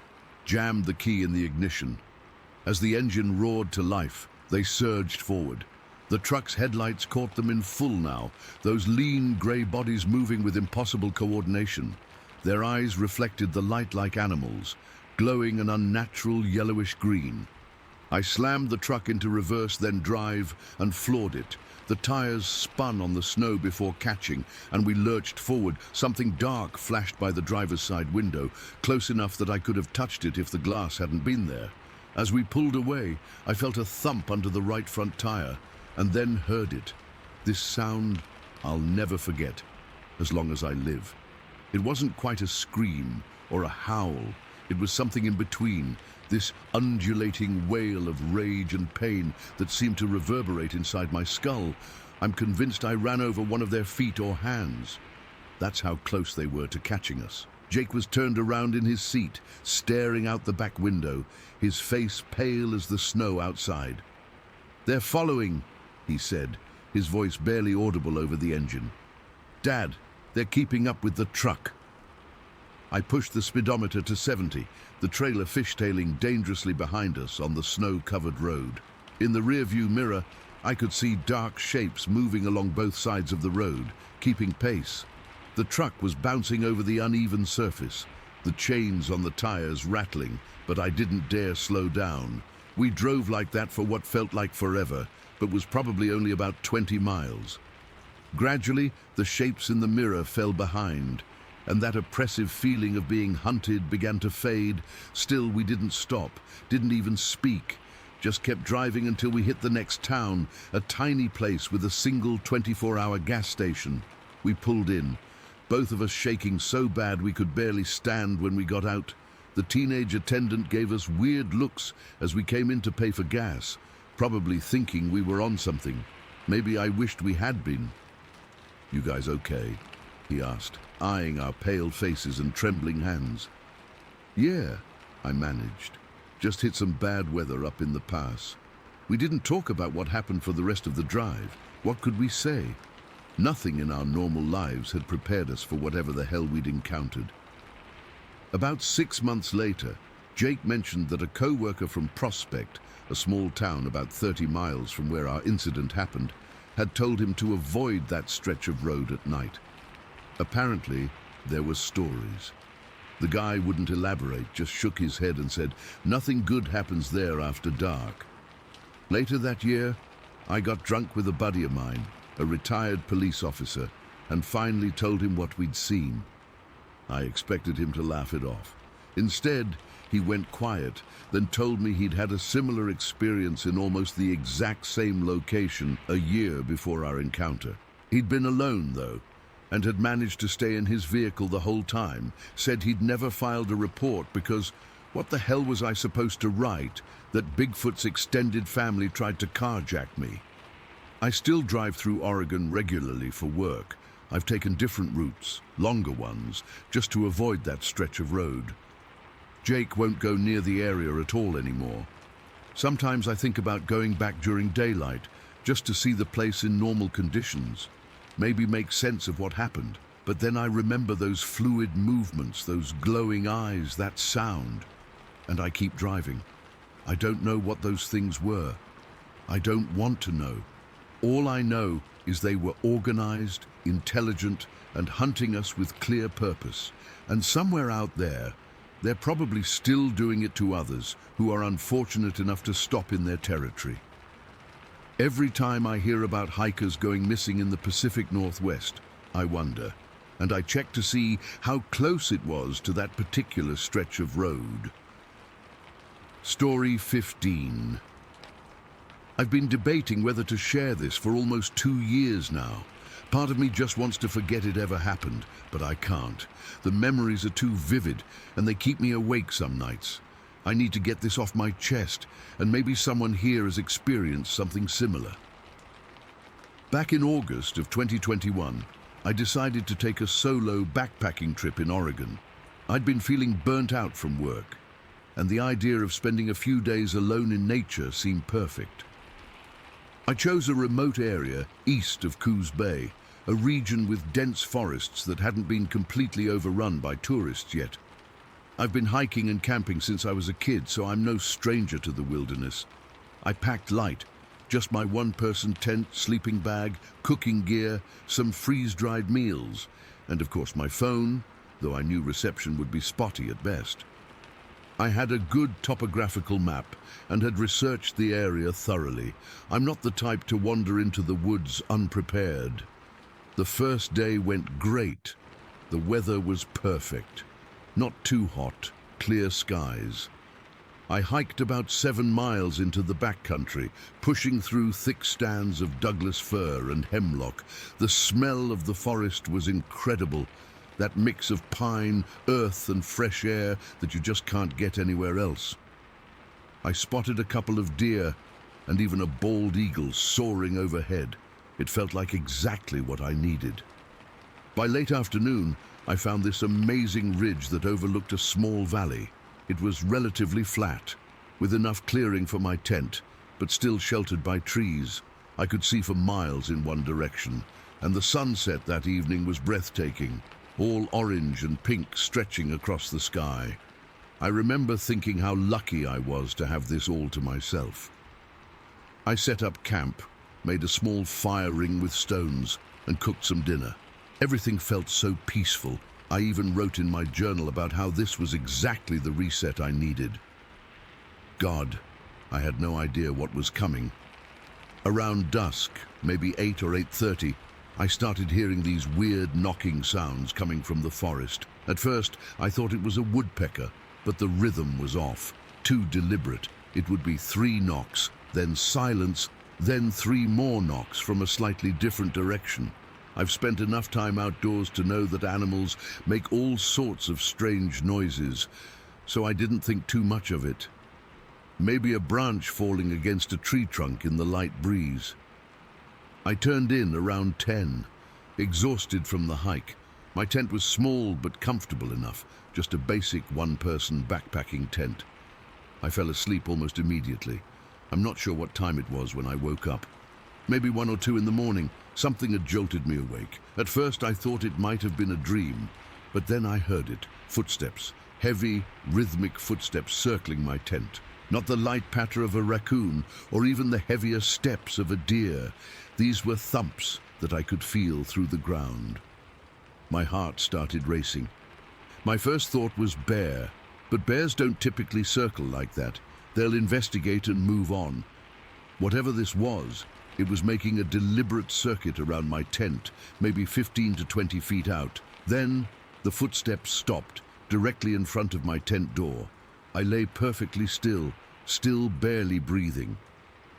jammed the key in the ignition. As the engine roared to life, they surged forward. The truck's headlights caught them in full now, those lean grey bodies moving with impossible coordination. Their eyes reflected the light like animals, glowing an unnatural yellowish green. I slammed the truck into reverse, then drive, and floored it. The tires spun on the snow before catching, and we lurched forward. Something dark flashed by the driver's side window, close enough that I could have touched it if the glass hadn't been there. As we pulled away, I felt a thump under the right front tire, and then heard it. This sound I'll never forget, as long as I live. It wasn't quite a scream or a howl. It was something in between, this undulating wail of rage and pain that seemed to reverberate inside my skull. I'm convinced I ran over one of their feet or hands. That's how close they were to catching us. Jake was turned around in his seat, staring out the back window, his face pale as the snow outside. "They're following," he said, his voice barely audible over the engine. "Dad, they're keeping up with the truck." I pushed the speedometer to 70, the trailer fishtailing dangerously behind us on the snow-covered road. In the rearview mirror, I could see dark shapes moving along both sides of the road, keeping pace. The truck was bouncing over the uneven surface, the chains on the tires rattling, but I didn't dare slow down. We drove like that for what felt like forever, but was probably only about 20 miles. Gradually, the shapes in the mirror fell behind, and that oppressive feeling of being hunted began to fade. Still, we didn't stop, didn't even speak, just kept driving until we hit the next town, a tiny place with a single 24-hour gas station. We pulled in, both of us shaking so bad we could barely stand when we got out. The teenage attendant gave us weird looks as we came in to pay for gas, probably thinking we were on something. Maybe I wished we had been. "You guys okay?" he asked, eyeing our pale faces and trembling hands. "Yeah," I managed. "Just hit some bad weather up in the pass." We didn't talk about what happened for the rest of the drive. What could we say? Nothing in our normal lives had prepared us for whatever the hell we'd encountered. About 6 months later, Jake mentioned that a co-worker from Prospect, a small town about 30 miles from where our incident happened, had told him to avoid that stretch of road at night. Apparently, there were stories. The guy wouldn't elaborate, just shook his head and said, "Nothing good happens there after dark." Later that year, I got drunk with a buddy of mine, a retired police officer, and finally told him what we'd seen. I expected him to laugh it off. Instead, he went quiet, then told me he'd had a similar experience in almost the exact same location a year before our encounter. He'd been alone, though, and had managed to stay in his vehicle the whole time. Said he'd never filed a report because what the hell was I supposed to write? That Bigfoot's extended family tried to carjack me. I still drive through Oregon regularly for work. I've taken different routes, longer ones, just to avoid that stretch of road. Jake won't go near the area at all anymore. Sometimes I think about going back during daylight, just to see the place in normal conditions. Maybe make sense of what happened, but then I remember those fluid movements, those glowing eyes, that sound, and I keep driving. I don't know what those things were. I don't want to know. All I know is they were organized, intelligent, and hunting us with clear purpose. And somewhere out there, they're probably still doing it to others who are unfortunate enough to stop in their territory. Every time I hear about hikers going missing in the Pacific Northwest, I wonder, and I check to see how close it was to that particular stretch of road. Story 15. I've been debating whether to share this for almost 2 years now. Part of me just wants to forget it ever happened, but I can't. The memories are too vivid, and they keep me awake some nights. I need to get this off my chest, and maybe someone here has experienced something similar. Back in August of 2021, I decided to take a solo backpacking trip in Oregon. I'd been feeling burnt out from work, and the idea of spending a few days alone in nature seemed perfect. I chose a remote area east of Coos Bay, a region with dense forests that hadn't been completely overrun by tourists yet. I've been hiking and camping since I was a kid, so I'm no stranger to the wilderness. I packed light, just my one-person tent, sleeping bag, cooking gear, some freeze-dried meals, and of course my phone, though I knew reception would be spotty at best. I had a good topographical map and had researched the area thoroughly. I'm not the type to wander into the woods unprepared. The first day went great. The weather was perfect. Not too hot, clear skies. I hiked about 7 miles into the backcountry, pushing through thick stands of Douglas fir and hemlock. The smell of the forest was incredible. That mix of pine, earth, and fresh air that you just can't get anywhere else. I spotted a couple of deer and even a bald eagle soaring overhead. It felt like exactly what I needed. By late afternoon, I found this amazing ridge that overlooked a small valley. It was relatively flat, with enough clearing for my tent, but still sheltered by trees. I could see for miles in one direction, and the sunset that evening was breathtaking, all orange and pink stretching across the sky. I remember thinking how lucky I was to have this all to myself. I set up camp, made a small fire ring with stones, and cooked some dinner. Everything felt so peaceful. I even wrote in my journal about how this was exactly the reset I needed. God, I had no idea what was coming. Around dusk, maybe 8 or 8:30, I started hearing these weird knocking sounds coming from the forest. At first, I thought it was a woodpecker, but the rhythm was off, too deliberate. It would be 3 knocks, then silence, then 3 more knocks from a slightly different direction. I've spent enough time outdoors to know that animals make all sorts of strange noises, so I didn't think too much of it. Maybe a branch falling against a tree trunk in the light breeze. I turned in around 10, exhausted from the hike. My tent was small but comfortable enough, just a basic one-person backpacking tent. I fell asleep almost immediately. I'm not sure what time it was when I woke up. Maybe 1 or 2 in the morning. Something had jolted me awake. At first I thought it might have been a dream, but then I heard it. Footsteps. Heavy, rhythmic footsteps circling my tent. Not the light patter of a raccoon, or even the heavier steps of a deer. These were thumps that I could feel through the ground. My heart started racing. My first thought was bear, but bears don't typically circle like that. They'll investigate and move on. Whatever this was, it was making a deliberate circuit around my tent, maybe 15 to 20 feet out. Then, the footsteps stopped, directly in front of my tent door. I lay perfectly still barely breathing.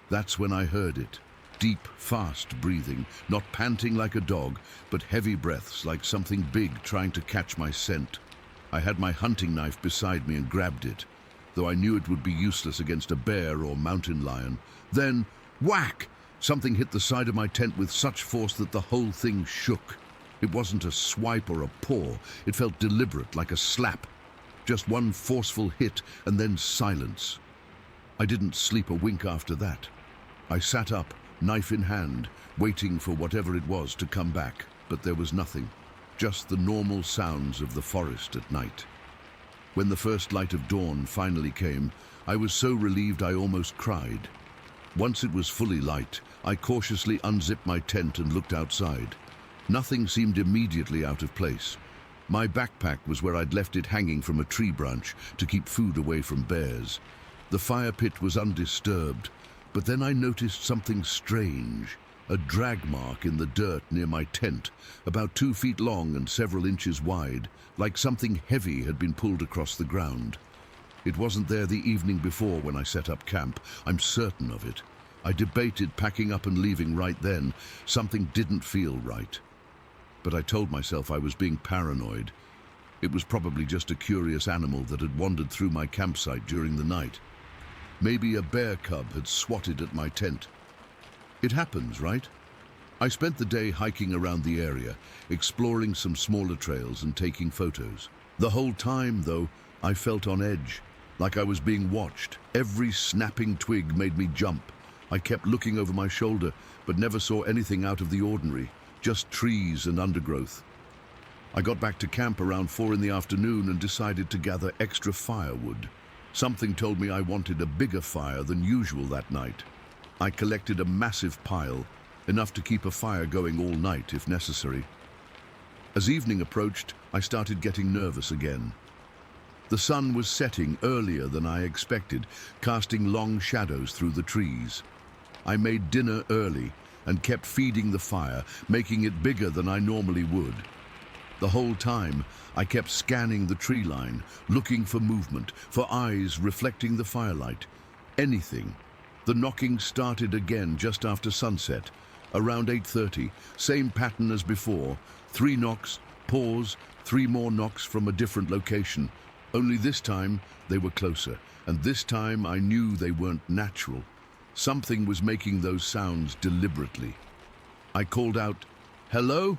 That's when I heard it. Deep, fast breathing, not panting like a dog, but heavy breaths like something big trying to catch my scent. I had my hunting knife beside me and grabbed it, though I knew it would be useless against a bear or mountain lion. Then, whack! Something hit the side of my tent with such force that the whole thing shook. It wasn't a swipe or a paw. It felt deliberate, like a slap. Just one forceful hit and then silence. I didn't sleep a wink after that. I sat up, knife in hand, waiting for whatever it was to come back, but there was nothing. Just the normal sounds of the forest at night. When the first light of dawn finally came, I was so relieved I almost cried. Once it was fully light, I cautiously unzipped my tent and looked outside. Nothing seemed immediately out of place. My backpack was where I'd left it hanging from a tree branch to keep food away from bears. The fire pit was undisturbed, But then I noticed something strange, a drag mark in the dirt near my tent, about 2 feet long and several inches wide, like something heavy had been pulled across the ground. It wasn't there the evening before when I set up camp, I'm certain of it. I debated packing up and leaving right then. Something didn't feel right. But I told myself I was being paranoid. It was probably just a curious animal that had wandered through my campsite during the night. Maybe a bear cub had swatted at my tent. It happens, right? I spent the day hiking around the area, exploring some smaller trails and taking photos. The whole time, though, I felt on edge, like I was being watched. Every snapping twig made me jump. I kept looking over my shoulder, but never saw anything out of the ordinary, just trees and undergrowth. I got back to camp around 4 in the afternoon and decided to gather extra firewood. Something told me I wanted a bigger fire than usual that night. I collected a massive pile, enough to keep a fire going all night if necessary. As evening approached, I started getting nervous again. The sun was setting earlier than I expected, casting long shadows through the trees. I made dinner early and kept feeding the fire, making it bigger than I normally would. The whole time, I kept scanning the tree line, looking for movement, for eyes reflecting the firelight. Anything. The knocking started again just after sunset, around 8:30, same pattern as before. 3 knocks, pause, 3 more knocks from a different location. Only this time, they were closer, and this time I knew they weren't natural. Something was making those sounds deliberately. I called out, "Hello?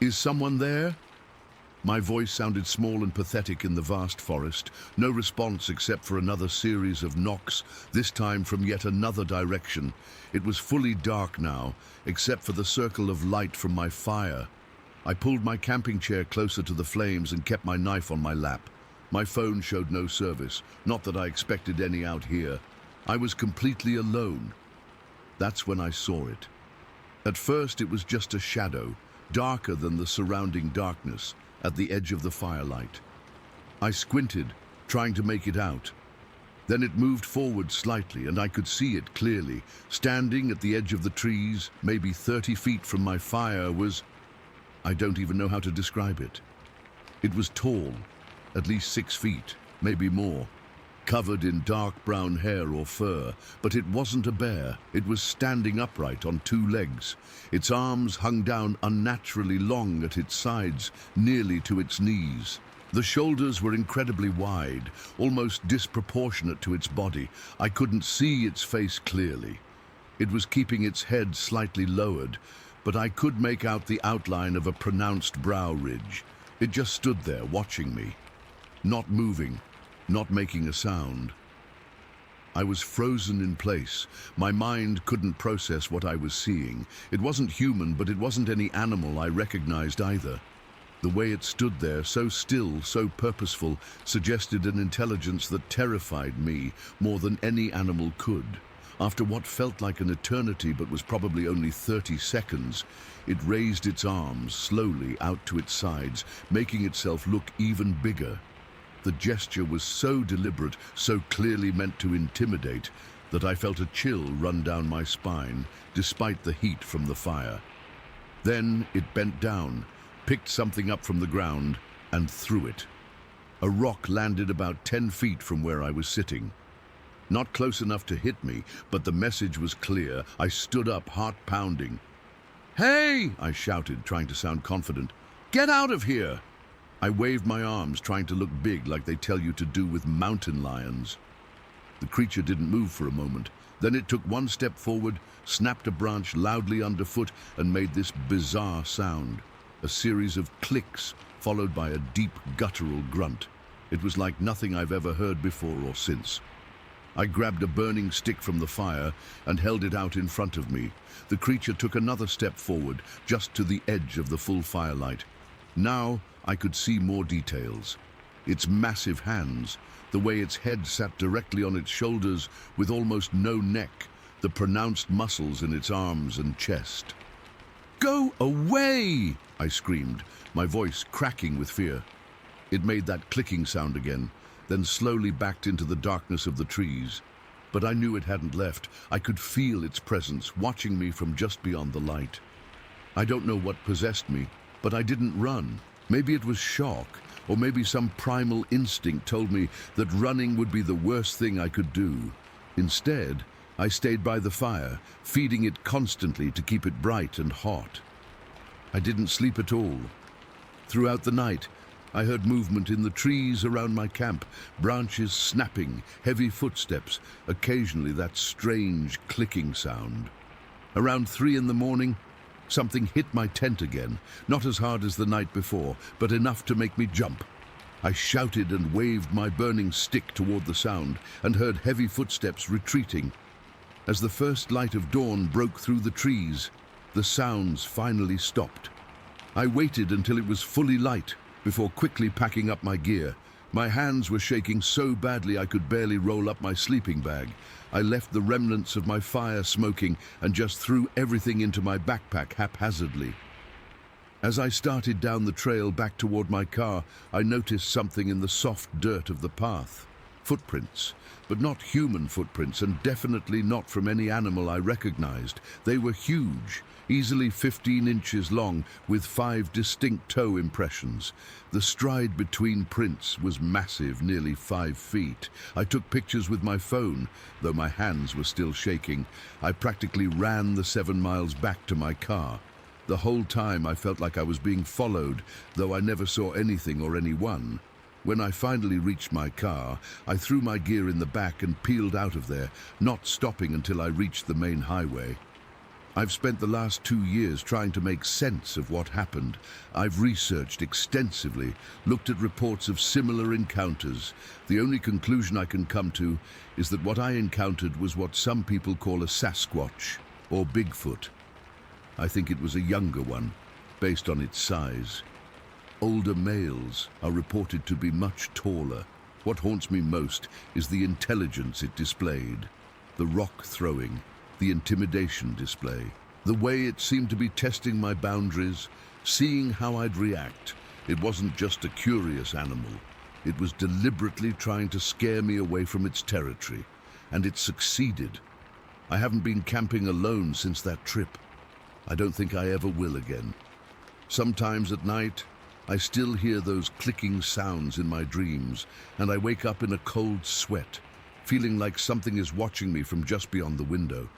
Is someone there?" My voice sounded small and pathetic in the vast forest. No response except for another series of knocks, this time from yet another direction. It was fully dark now, except for the circle of light from my fire. I pulled my camping chair closer to the flames and kept my knife on my lap. My phone showed no service, not that I expected any out here. I was completely alone. That's when I saw it. At first it was just a shadow, darker than the surrounding darkness, at the edge of the firelight. I squinted, trying to make it out. Then it moved forward slightly, and I could see it clearly. Standing at the edge of the trees, maybe 30 feet from my fire, was... I don't even know how to describe it. It was tall, at least 6 feet, maybe more, covered in dark brown hair or fur, but it wasn't a bear. It was standing upright on 2 legs. Its arms hung down unnaturally long at its sides, nearly to its knees. The shoulders were incredibly wide, almost disproportionate to its body. I couldn't see its face clearly. It was keeping its head slightly lowered, but I could make out the outline of a pronounced brow ridge. It just stood there, watching me, not moving, not making a sound. I was frozen in place. My mind couldn't process what I was seeing. It wasn't human, but it wasn't any animal I recognized either. The way it stood there, so still, so purposeful, suggested an intelligence that terrified me more than any animal could. After what felt like an eternity but was probably only 30 seconds, it raised its arms slowly out to its sides, making itself look even bigger. The gesture was so deliberate, so clearly meant to intimidate, that I felt a chill run down my spine, despite the heat from the fire. Then it bent down, picked something up from the ground, and threw it. A rock landed about 10 feet from where I was sitting. Not close enough to hit me, but the message was clear. I stood up, heart pounding. "Hey!" I shouted, trying to sound confident. "Get out of here!" I waved my arms, trying to look big like they tell you to do with mountain lions. The creature didn't move for a moment. Then it took 1 step forward, snapped a branch loudly underfoot, and made this bizarre sound. A series of clicks, followed by a deep guttural grunt. It was like nothing I've ever heard before or since. I grabbed a burning stick from the fire and held it out in front of me. The creature took another step forward, just to the edge of the full firelight. Now I could see more details. Its massive hands, the way its head sat directly on its shoulders with almost no neck, the pronounced muscles in its arms and chest. "Go away!" I screamed, my voice cracking with fear. It made that clicking sound again, then slowly backed into the darkness of the trees. but I knew it hadn't left. I could feel its presence watching me from just beyond the light. I don't know what possessed me, but I didn't run. Maybe it was shock, or maybe some primal instinct told me that running would be the worst thing I could do. Instead, I stayed by the fire, feeding it constantly to keep it bright and hot. I didn't sleep at all. Throughout the night, I heard movement in the trees around my camp, branches snapping, heavy footsteps, occasionally that strange clicking sound. Around 3 in the morning, something hit my tent again, not as hard as the night before, but enough to make me jump. I shouted and waved my burning stick toward the sound and heard heavy footsteps retreating. As the first light of dawn broke through the trees, the sounds finally stopped. I waited until it was fully light before quickly packing up my gear. My hands were shaking so badly I could barely roll up my sleeping bag. I left the remnants of my fire smoking and just threw everything into my backpack haphazardly. As I started down the trail back toward my car, I noticed something in the soft dirt of the path. Footprints, but not human footprints, and definitely not from any animal I recognized. They were huge, easily 15 inches long, with 5 distinct toe impressions. The stride between prints was massive, nearly 5 feet. I took pictures with my phone, though my hands were still shaking. I practically ran the 7 miles back to my car. The whole time I felt like I was being followed, though I never saw anything or anyone. When I finally reached my car, I threw my gear in the back and peeled out of there, not stopping until I reached the main highway. I've spent the last 2 years trying to make sense of what happened. I've researched extensively, looked at reports of similar encounters. The only conclusion I can come to is that what I encountered was what some people call a Sasquatch, or Bigfoot. I think it was a younger one, based on its size. Older males are reported to be much taller. What haunts me most is the intelligence it displayed, the rock throwing, the intimidation display, the way it seemed to be testing my boundaries, seeing how I'd react. It wasn't just a curious animal. It was deliberately trying to scare me away from its territory, and it succeeded. I haven't been camping alone since that trip. I don't think I ever will again. Sometimes at night, I still hear those clicking sounds in my dreams, and I wake up in a cold sweat, feeling like something is watching me from just beyond the window.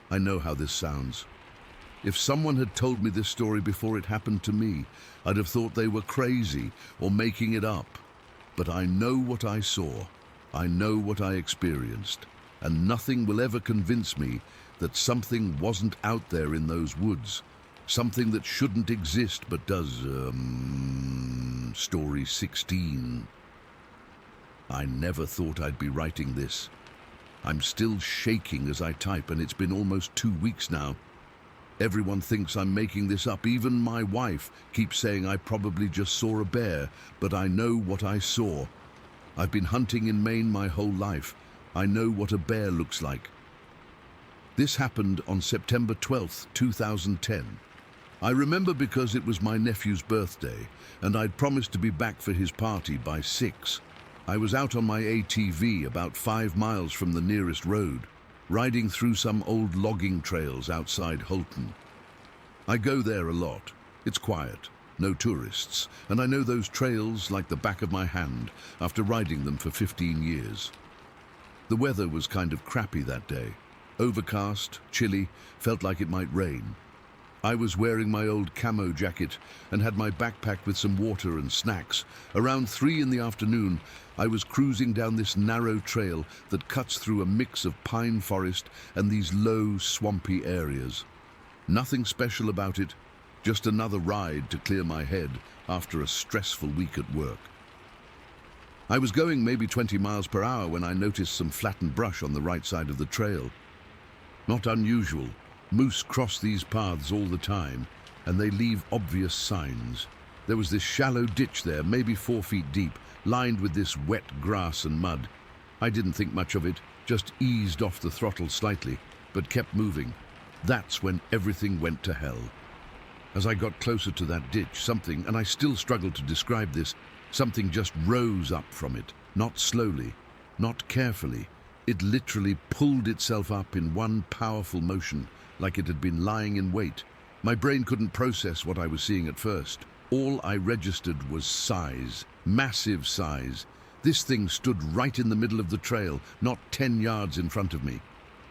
I know how this sounds. If someone had told me this story before it happened to me, I'd have thought they were crazy or making it up. But I know what I saw. I know what I experienced, and nothing will ever convince me that something wasn't out there in those woods. Something that shouldn't exist but does. Story 16. I never thought I'd be writing this. I'm still shaking as I type, and it's been almost 2 weeks now. Everyone thinks I'm making this up. Even my wife keeps saying I probably just saw a bear, but I know what I saw. I've been hunting in Maine my whole life. I know what a bear looks like. This happened on September 12th, 2010. I remember because it was my nephew's birthday, and I'd promised to be back for his party by 6. I was out on my ATV about 5 miles from the nearest road, riding through some old logging trails outside Holton. I go there a lot. It's quiet, no tourists, and I know those trails like the back of my hand after riding them for 15 years. The weather was kind of crappy that day. Overcast, chilly, felt like it might rain. I was wearing my old camo jacket and had my backpack with some water and snacks. Around 3 in the afternoon, I was cruising down this narrow trail that cuts through a mix of pine forest and these low, swampy areas. Nothing special about it, just another ride to clear my head after a stressful week at work. I was going maybe 20 miles per hour when I noticed some flattened brush on the right side of the trail. Not unusual. Moose cross these paths all the time, and they leave obvious signs. There was this shallow ditch there, maybe 4 feet deep, lined with this wet grass and mud. I didn't think much of it, just eased off the throttle slightly, but kept moving. That's when everything went to hell. As I got closer to that ditch, something, and I still struggle to describe this, something just rose up from it, not slowly, not carefully, It literally pulled itself up in one powerful motion, like it had been lying in wait. My brain couldn't process what I was seeing at first. All I registered was size, massive size. This thing stood right in the middle of the trail, not 10 yards in front of me.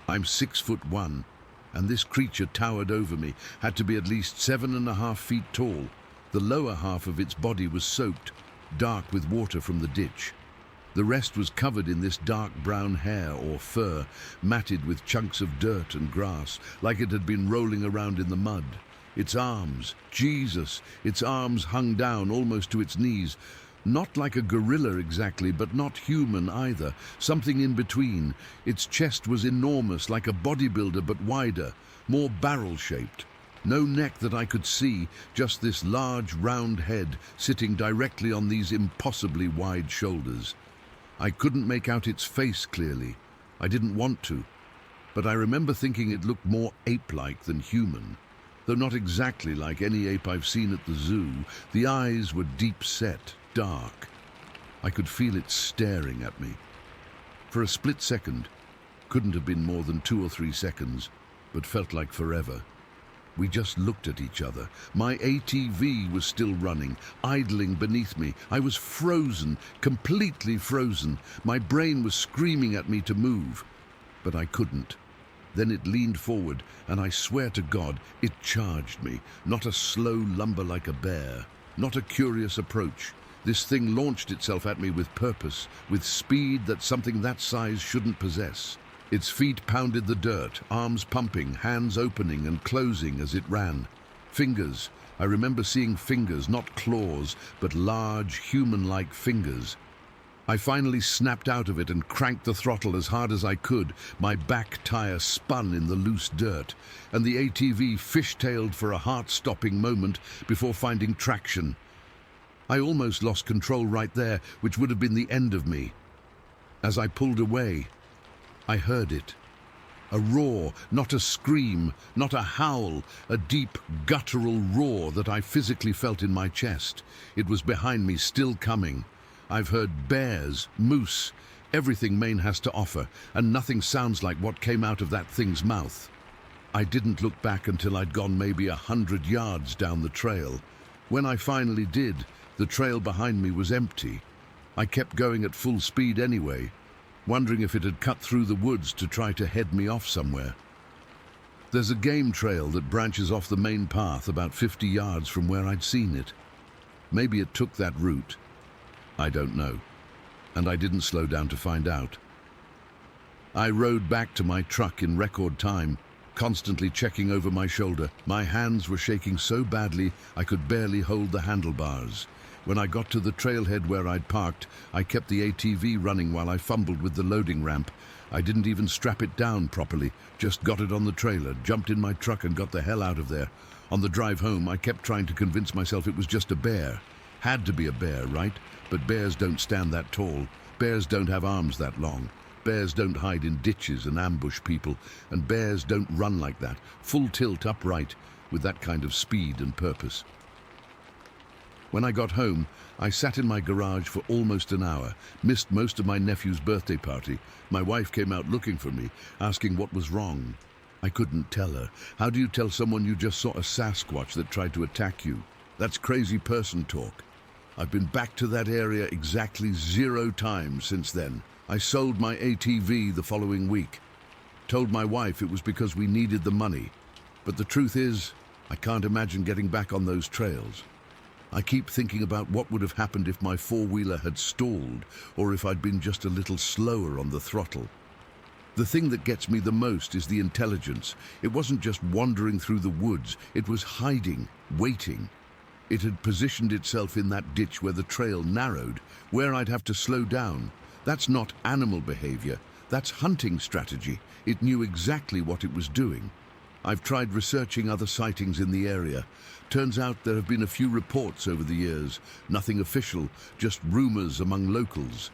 I'm 6'1", and this creature towered over me, had to be at least 7.5 feet tall. The lower half of its body was soaked, dark with water from the ditch. The rest was covered in this dark brown hair or fur, matted with chunks of dirt and grass, like it had been rolling around in the mud. Its arms, Jesus, its arms hung down almost to its knees. Not like a gorilla exactly, but not human either, something in between. Its chest was enormous, like a bodybuilder, but wider, more barrel-shaped. No neck that I could see, just this large, round head sitting directly on these impossibly wide shoulders. I couldn't make out its face clearly. I didn't want to. But I remember thinking it looked more ape-like than human. Though not exactly like any ape I've seen at the zoo, the eyes were deep-set, dark. I could feel it staring at me. For a split second, couldn't have been more than 2 or 3 seconds, but felt like forever. We just looked at each other. My ATV was still running, idling beneath me. I was frozen, completely frozen. My brain was screaming at me to move, but I couldn't. Then it leaned forward, and I swear to God, it charged me. Not a slow lumber like a bear, not a curious approach. This thing launched itself at me with purpose, with speed that something that size shouldn't possess. Its feet pounded the dirt, arms pumping, hands opening and closing as it ran. Fingers. I remember seeing fingers, not claws, but large, human-like fingers. I finally snapped out of it and cranked the throttle as hard as I could. My back tire spun in the loose dirt, and the ATV fishtailed for a heart-stopping moment before finding traction. I almost lost control right there, which would have been the end of me. As I pulled away, I heard it. A roar, not a scream, not a howl, a deep, guttural roar that I physically felt in my chest. It was behind me, still coming. I've heard bears, moose, everything Maine has to offer, and nothing sounds like what came out of that thing's mouth. I didn't look back until I'd gone maybe 100 yards down the trail. When I finally did, the trail behind me was empty. I kept going at full speed anyway, wondering if it had cut through the woods to try to head me off somewhere. There's a game trail that branches off the main path about 50 yards from where I'd seen it. Maybe it took that route. I don't know, and I didn't slow down to find out. I rode back to my truck in record time, constantly checking over my shoulder. My hands were shaking so badly I could barely hold the handlebars. When I got to the trailhead where I'd parked, I kept the ATV running while I fumbled with the loading ramp. I didn't even strap it down properly, just got it on the trailer, jumped in my truck and got the hell out of there. On the drive home, I kept trying to convince myself it was just a bear. Had to be a bear, right? But bears don't stand that tall. Bears don't have arms that long. Bears don't hide in ditches and ambush people. And bears don't run like that, full tilt upright, with that kind of speed and purpose. When I got home, I sat in my garage for almost an hour, missed most of my nephew's birthday party. My wife came out looking for me, asking what was wrong. I couldn't tell her. How do you tell someone you just saw a Sasquatch that tried to attack you? That's crazy person talk. I've been back to that area exactly 0 times since then. I sold my ATV the following week. Told my wife it was because we needed the money. But the truth is, I can't imagine getting back on those trails. I keep thinking about what would have happened if my four-wheeler had stalled, or if I'd been just a little slower on the throttle. The thing that gets me the most is the intelligence. It wasn't just wandering through the woods, it was hiding, waiting. It had positioned itself in that ditch where the trail narrowed, where I'd have to slow down. That's not animal behavior, that's hunting strategy. It knew exactly what it was doing. I've tried researching other sightings in the area. Turns out there have been a few reports over the years, nothing official, just rumors among locals.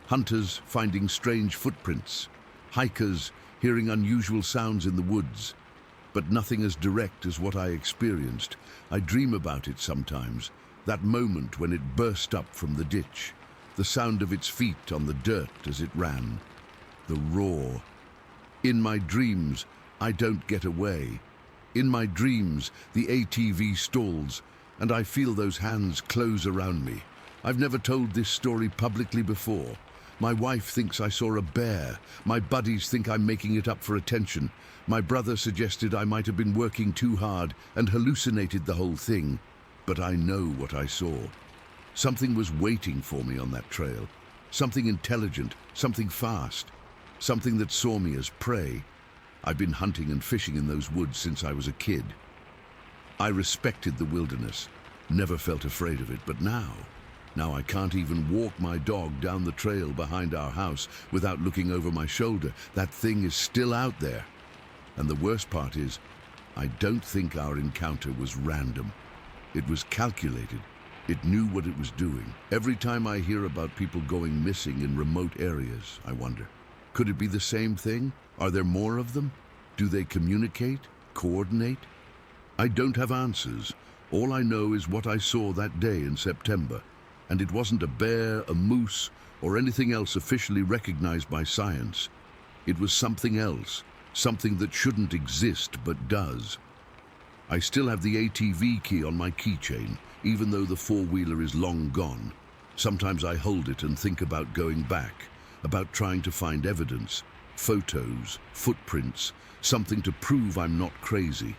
Hunters finding strange footprints, hikers hearing unusual sounds in the woods. But nothing as direct as what I experienced. I dream about it sometimes, that moment when it burst up from the ditch, the sound of its feet on the dirt as it ran. the roar. In my dreams, I don't get away. In my dreams, the ATV stalls, and I feel those hands close around me. I've never told this story publicly before. My wife thinks I saw a bear. My buddies think I'm making it up for attention. My brother suggested I might have been working too hard and hallucinated the whole thing. But I know what I saw. Something was waiting for me on that trail. Something intelligent, something fast, something that saw me as prey. I've been hunting and fishing in those woods since I was a kid. I respected the wilderness, never felt afraid of it, but now I can't even walk my dog down the trail behind our house without looking over my shoulder. That thing is still out there. And the worst part is, I don't think our encounter was random. It was calculated. It knew what it was doing. Every time I hear about people going missing in remote areas, I wonder, could it be the same thing? Are there more of them? Do they communicate? Coordinate? I don't have answers. All I know is what I saw that day in September. And it wasn't a bear, a moose, or anything else officially recognized by science. It was something else, something that shouldn't exist but does. I still have the ATV key on my keychain, even though the four-wheeler is long gone. Sometimes I hold it and think about going back, about trying to find evidence, photos, footprints, something to prove I'm not crazy.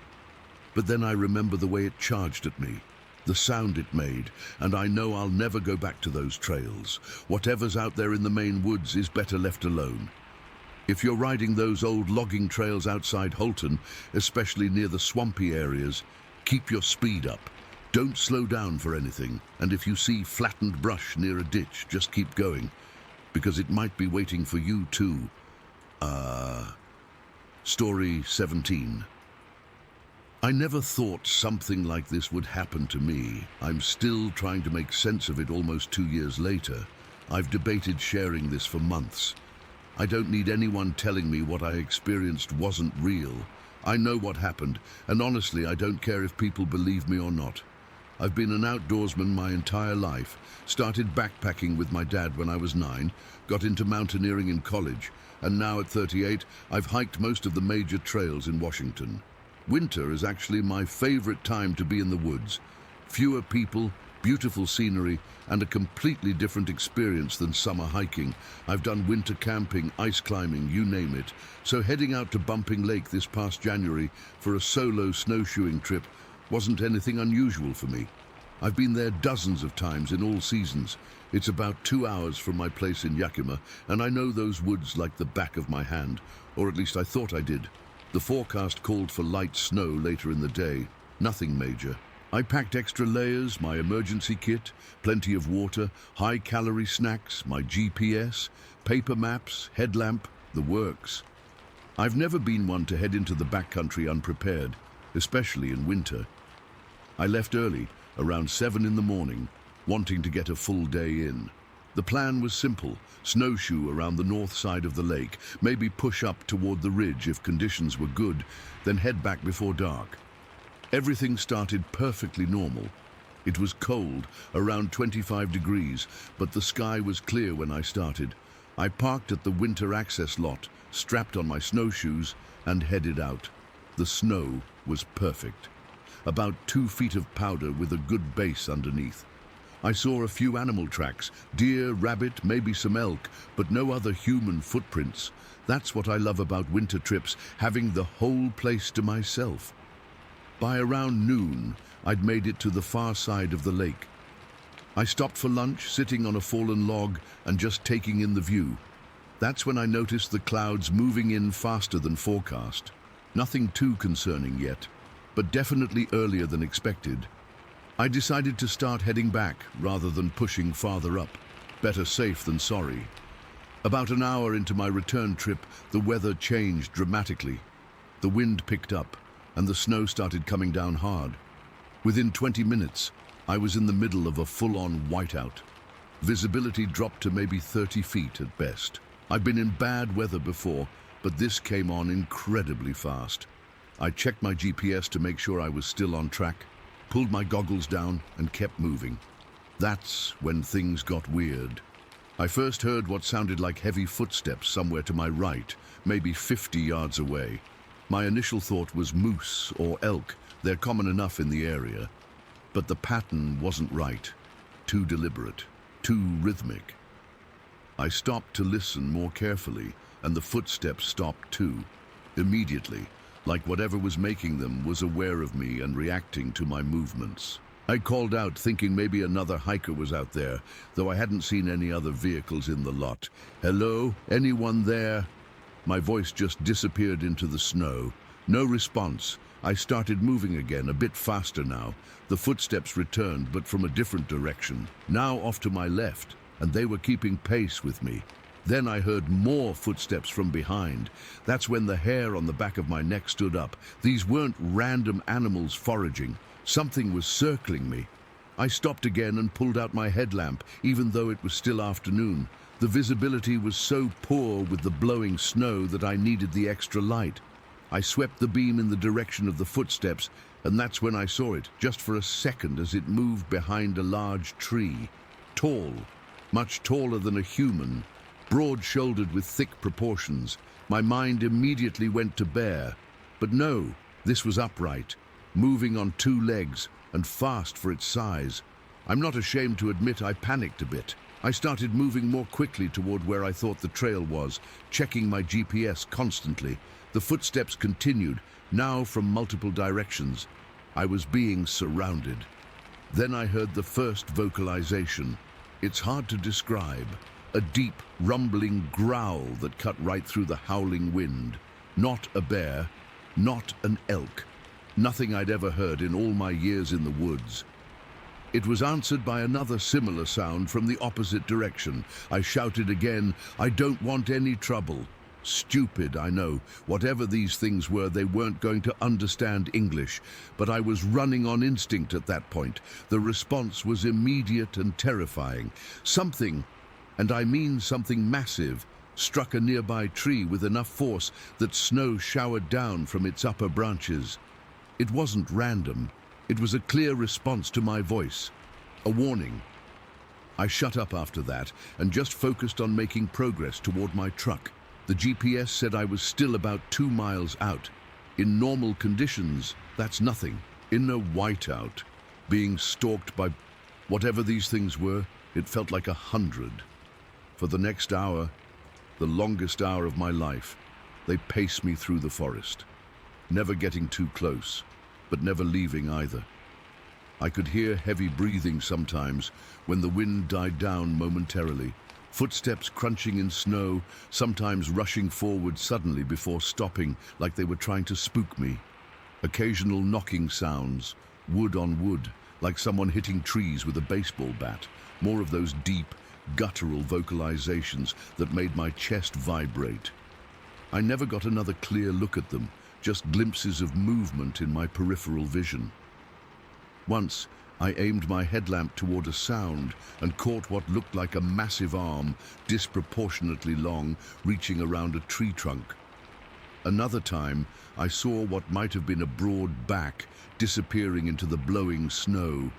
But then I remember the way it charged at me, the sound it made, and I know I'll never go back to those trails. Whatever's out there in the main woods is better left alone. If you're riding those old logging trails outside Holton, especially near the swampy areas, keep your speed up. Don't slow down for anything, and if you see flattened brush near a ditch, just keep going, because it might be waiting for you too. Story 17. I never thought something like this would happen to me. I'm still trying to make sense of it almost 2 years later. I've debated sharing this for months. I don't need anyone telling me what I experienced wasn't real. I know what happened, and honestly, I don't care if people believe me or not. I've been an outdoorsman my entire life, started backpacking with my dad when I was 9, got into mountaineering in college, and now at 38, I've hiked most of the major trails in Washington. Winter is actually my favorite time to be in the woods. Fewer people, beautiful scenery, and a completely different experience than summer hiking. I've done winter camping, ice climbing, you name it. So heading out to Bumping Lake this past January for a solo snowshoeing trip wasn't anything unusual for me. I've been there dozens of times in all seasons. It's about 2 hours from my place in Yakima, and I know those woods like the back of my hand, or at least I thought I did. The forecast called for light snow later in the day, nothing major. I packed extra layers, my emergency kit, plenty of water, high-calorie snacks, my GPS, paper maps, headlamp, the works. I've never been one to head into the backcountry unprepared, especially in winter. I left early, around 7 in the morning, wanting to get a full day in. The plan was simple: snowshoe around the north side of the lake, maybe push up toward the ridge if conditions were good, then head back before dark. Everything started perfectly normal. It was cold, around 25 degrees, but the sky was clear when I started. I parked at the winter access lot, strapped on my snowshoes, and headed out. The snow was perfect. About 2 feet of powder with a good base underneath. I saw a few animal tracks, deer, rabbit, maybe some elk, but no other human footprints. That's what I love about winter trips, having the whole place to myself. By around noon, I'd made it to the far side of the lake. I stopped for lunch, sitting on a fallen log and just taking in the view. That's when I noticed the clouds moving in faster than forecast. Nothing too concerning yet, but definitely earlier than expected. I decided to start heading back rather than pushing farther up. Better safe than sorry. About an hour into my return trip, the weather changed dramatically. The wind picked up, and the snow started coming down hard. Within 20 minutes, I was in the middle of a full-on whiteout. Visibility dropped to maybe 30 feet at best. I've been in bad weather before, but this came on incredibly fast. I checked my GPS to make sure I was still on track, pulled my goggles down, and kept moving. That's when things got weird. I first heard what sounded like heavy footsteps somewhere to my right, maybe 50 yards away. My initial thought was moose or elk. They're common enough in the area. But the pattern wasn't right. Too deliberate, too rhythmic. I stopped to listen more carefully, and the footsteps stopped too. Immediately, like whatever was making them was aware of me and reacting to my movements. I called out, thinking maybe another hiker was out there, though I hadn't seen any other vehicles in the lot. "Hello? Anyone there?" My voice just disappeared into the snow. No response. I started moving again, a bit faster now. The footsteps returned, but from a different direction, now off to my left, and they were keeping pace with me. Then I heard more footsteps from behind. That's when the hair on the back of my neck stood up. These weren't random animals foraging. Something was circling me. I stopped again and pulled out my headlamp, even though it was still afternoon. The visibility was so poor with the blowing snow that I needed the extra light. I swept the beam in the direction of the footsteps, and that's when I saw it, just for a second, as it moved behind a large tree. Tall, much taller than a human, broad-shouldered with thick proportions. My mind immediately went to bear. But no, this was upright, moving on two legs, and fast for its size. I'm not ashamed to admit I panicked a bit. I started moving more quickly toward where I thought the trail was, checking my GPS constantly. The footsteps continued, now from multiple directions. I was being surrounded. Then I heard the first vocalization. It's hard to describe. A deep, rumbling growl that cut right through the howling wind. Not a bear, not an elk. Nothing I'd ever heard in all my years in the woods. It was answered by another similar sound from the opposite direction. I shouted again, "I don't want any trouble." Stupid, I know. Whatever these things were, they weren't going to understand English. But I was running on instinct at that point. The response was immediate and terrifying. Something, and I mean something massive, struck a nearby tree with enough force that snow showered down from its upper branches. It wasn't random. It was a clear response to my voice. A warning. I shut up after that and just focused on making progress toward my truck. The GPS said I was still about 2 miles out. In normal conditions, that's nothing. In a whiteout, being stalked by whatever these things were, it felt like 100. For the next hour, the longest hour of my life, they paced me through the forest, never getting too close, but never leaving either. I could hear heavy breathing sometimes when the wind died down momentarily, footsteps crunching in snow, sometimes rushing forward suddenly before stopping like they were trying to spook me. Occasional knocking sounds, wood on wood, like someone hitting trees with a baseball bat. More of those deep, guttural vocalizations that made my chest vibrate. I never got another clear look at them, just glimpses of movement in my peripheral vision. Once, I aimed my headlamp toward a sound and caught what looked like a massive arm, disproportionately long, reaching around a tree trunk. Another time, I saw what might have been a broad back disappearing into the blowing snow.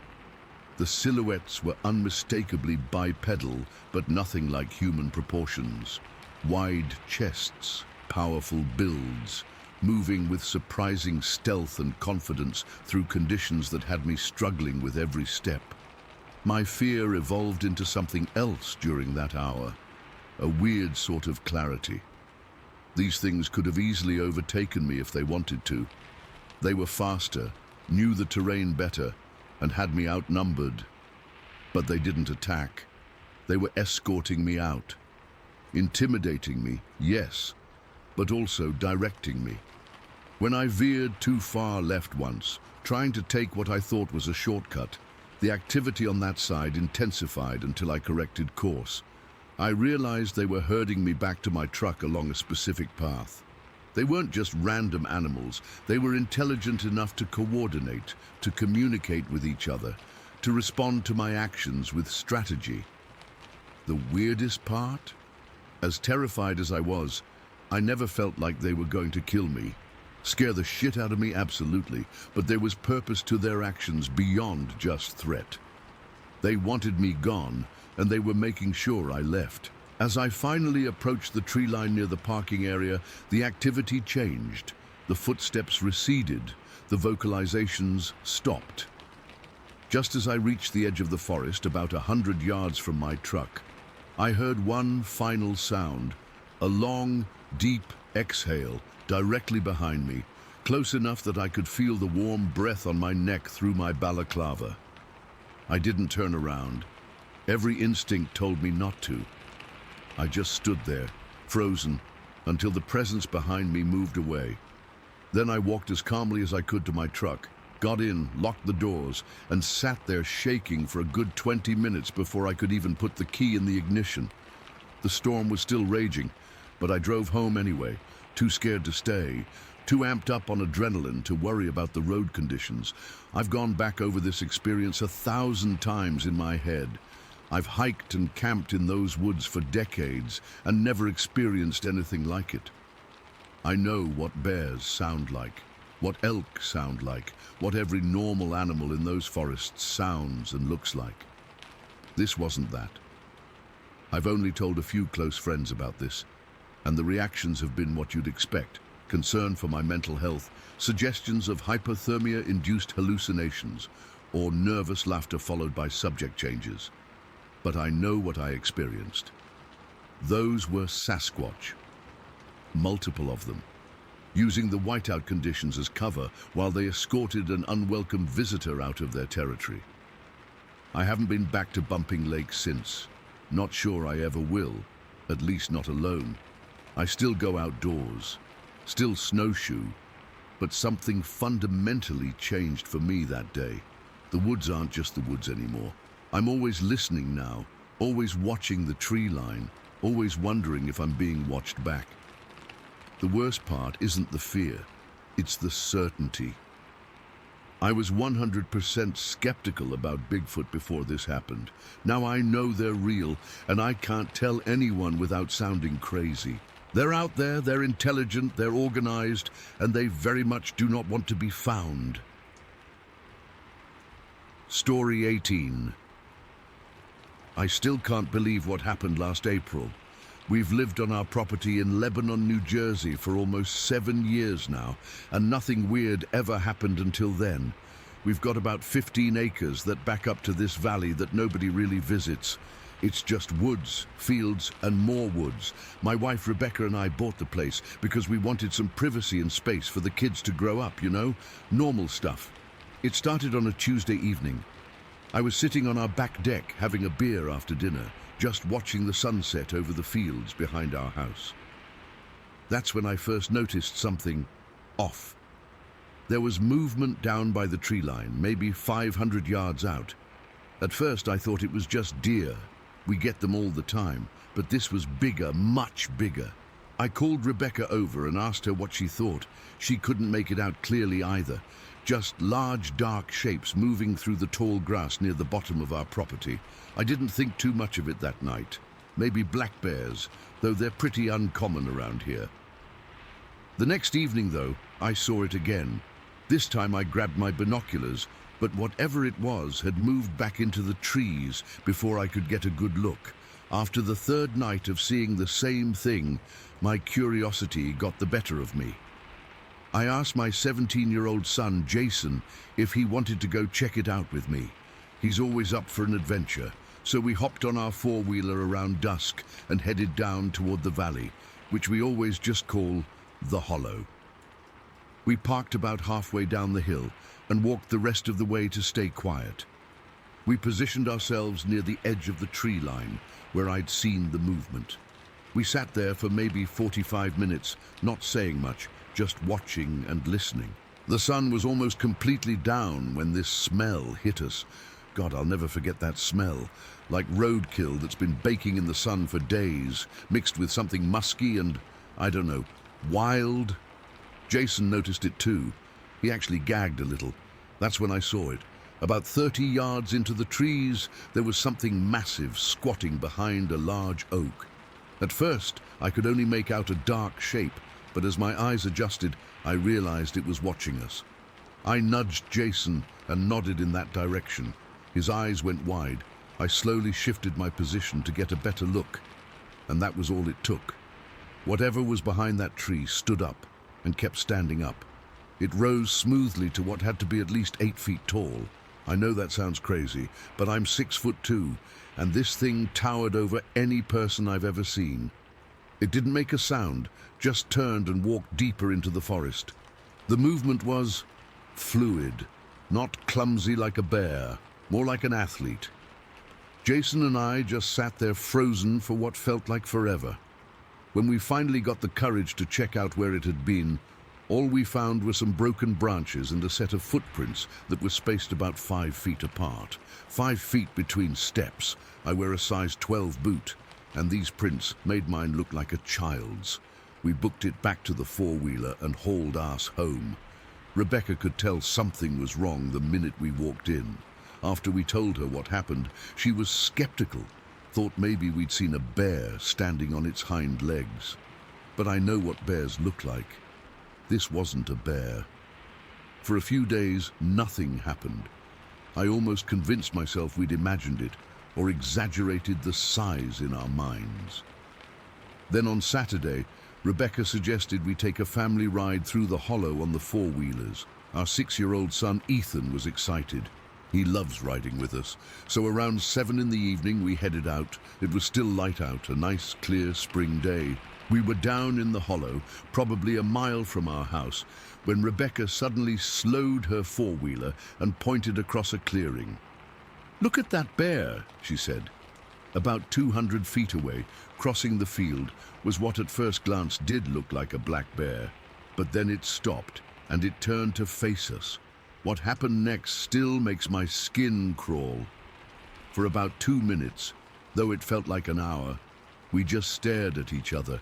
The silhouettes were unmistakably bipedal, but nothing like human proportions. Wide chests, powerful builds, moving with surprising stealth and confidence through conditions that had me struggling with every step. My fear evolved into something else during that hour, a weird sort of clarity. These things could have easily overtaken me if they wanted to. They were faster, knew the terrain better, and had me outnumbered. But they didn't attack. They were escorting me out. Intimidating me, yes, but also directing me. When I veered too far left once, trying to take what I thought was a shortcut, the activity on that side intensified until I corrected course. I realized they were herding me back to my truck along a specific path. They weren't just random animals. They were intelligent enough to coordinate, to communicate with each other, to respond to my actions with strategy. The weirdest part? As terrified as I was, I never felt like they were going to kill me. Scare the shit out of me, absolutely, but there was purpose to their actions beyond just threat. They wanted me gone, and they were making sure I left. As I finally approached the tree line near the parking area, the activity changed. The footsteps receded. The vocalizations stopped. Just as I reached the edge of the forest, about 100 yards from my truck, I heard one final sound, a long, deep exhale directly behind me, close enough that I could feel the warm breath on my neck through my balaclava. I didn't turn around. Every instinct told me not to. I just stood there, frozen, until the presence behind me moved away. Then I walked as calmly as I could to my truck, got in, locked the doors, and sat there shaking for a good 20 minutes before I could even put the key in the ignition. The storm was still raging, but I drove home anyway, too scared to stay, too amped up on adrenaline to worry about the road conditions. I've gone back over this experience 1,000 times in my head. I've hiked and camped in those woods for decades and never experienced anything like it. I know what bears sound like, what elk sound like, what every normal animal in those forests sounds and looks like. This wasn't that. I've only told a few close friends about this, and the reactions have been what you'd expect. Concern for my mental health, suggestions of hypothermia-induced hallucinations, or nervous laughter followed by subject changes. But I know what I experienced. Those were Sasquatch. Multiple of them, using the whiteout conditions as cover while they escorted an unwelcome visitor out of their territory. I haven't been back to Bumping Lake since. Not sure I ever will, at least not alone. I still go outdoors, still snowshoe, but something fundamentally changed for me that day. The woods aren't just the woods anymore. I'm always listening now, always watching the tree line, always wondering if I'm being watched back. The worst part isn't the fear, it's the certainty. I was 100% skeptical about Bigfoot before this happened. Now I know they're real, and I can't tell anyone without sounding crazy. They're out there, they're intelligent, they're organized, and they very much do not want to be found. Story 18. I still can't believe what happened last April. We've lived on our property in Lebanon, New Jersey for almost 7 years now, and nothing weird ever happened until then. We've got about 15 acres that back up to this valley that nobody really visits. It's just woods, fields, and more woods. My wife Rebecca and I bought the place because we wanted some privacy and space for the kids to grow up, you know? Normal stuff. It started on a Tuesday evening. I was sitting on our back deck having a beer after dinner, just watching the sunset over the fields behind our house. That's when I first noticed something off. There was movement down by the tree line, maybe 500 yards out. At first I thought it was just deer. We get them all the time, but this was bigger, much bigger. I called Rebecca over and asked her what she thought. She couldn't make it out clearly either. Just large, dark shapes moving through the tall grass near the bottom of our property. I didn't think too much of it that night. Maybe black bears, though they're pretty uncommon around here. The next evening, though, I saw it again. This time I grabbed my binoculars, but whatever it was had moved back into the trees before I could get a good look. After the third night of seeing the same thing, my curiosity got the better of me. I asked my 17-year-old son, Jason, if he wanted to go check it out with me. He's always up for an adventure, so we hopped on our four-wheeler around dusk and headed down toward the valley, which we always just call the Hollow. We parked about halfway down the hill and walked the rest of the way to stay quiet. We positioned ourselves near the edge of the tree line, where I'd seen the movement. We sat there for maybe 45 minutes, not saying much, just watching and listening. The sun was almost completely down when this smell hit us. God, I'll never forget that smell. Like roadkill that's been baking in the sun for days, mixed with something musky and, I don't know, wild. Jason noticed it too. He actually gagged a little. That's when I saw it. About 30 yards into the trees, there was something massive squatting behind a large oak. At first, I could only make out a dark shape, but as my eyes adjusted, I realized it was watching us. I nudged Jason and nodded in that direction. His eyes went wide. I slowly shifted my position to get a better look, and that was all it took. Whatever was behind that tree stood up and kept standing up. It rose smoothly to what had to be at least 8 feet tall. I know that sounds crazy, but I'm 6'2", and this thing towered over any person I've ever seen. It didn't make a sound, just turned and walked deeper into the forest. The movement was fluid, not clumsy like a bear, more like an athlete. Jason and I just sat there frozen for what felt like forever. When we finally got the courage to check out where it had been, all we found were some broken branches and a set of footprints that were spaced about 5 feet apart. 5 feet between steps. I wear a size 12 boot, and these prints made mine look like a child's. We booked it back to the four-wheeler and hauled ass home. Rebecca could tell something was wrong the minute we walked in. After we told her what happened, she was skeptical, thought maybe we'd seen a bear standing on its hind legs. But I know what bears look like. This wasn't a bear. For a few days, nothing happened. I almost convinced myself we'd imagined it or exaggerated the size in our minds. Then on Saturday, Rebecca suggested we take a family ride through the hollow on the four-wheelers. Our 6-year-old son Ethan was excited. He loves riding with us. So around 7 in the evening we headed out. It was still light out, a nice clear spring day. We were down in the hollow, probably a mile from our house, when Rebecca suddenly slowed her four-wheeler and pointed across a clearing. "Look at that bear," she said. About 200 feet away, crossing the field, was what at first glance did look like a black bear. But then it stopped, and it turned to face us. What happened next still makes my skin crawl. For about 2 minutes, though it felt like an hour, we just stared at each other.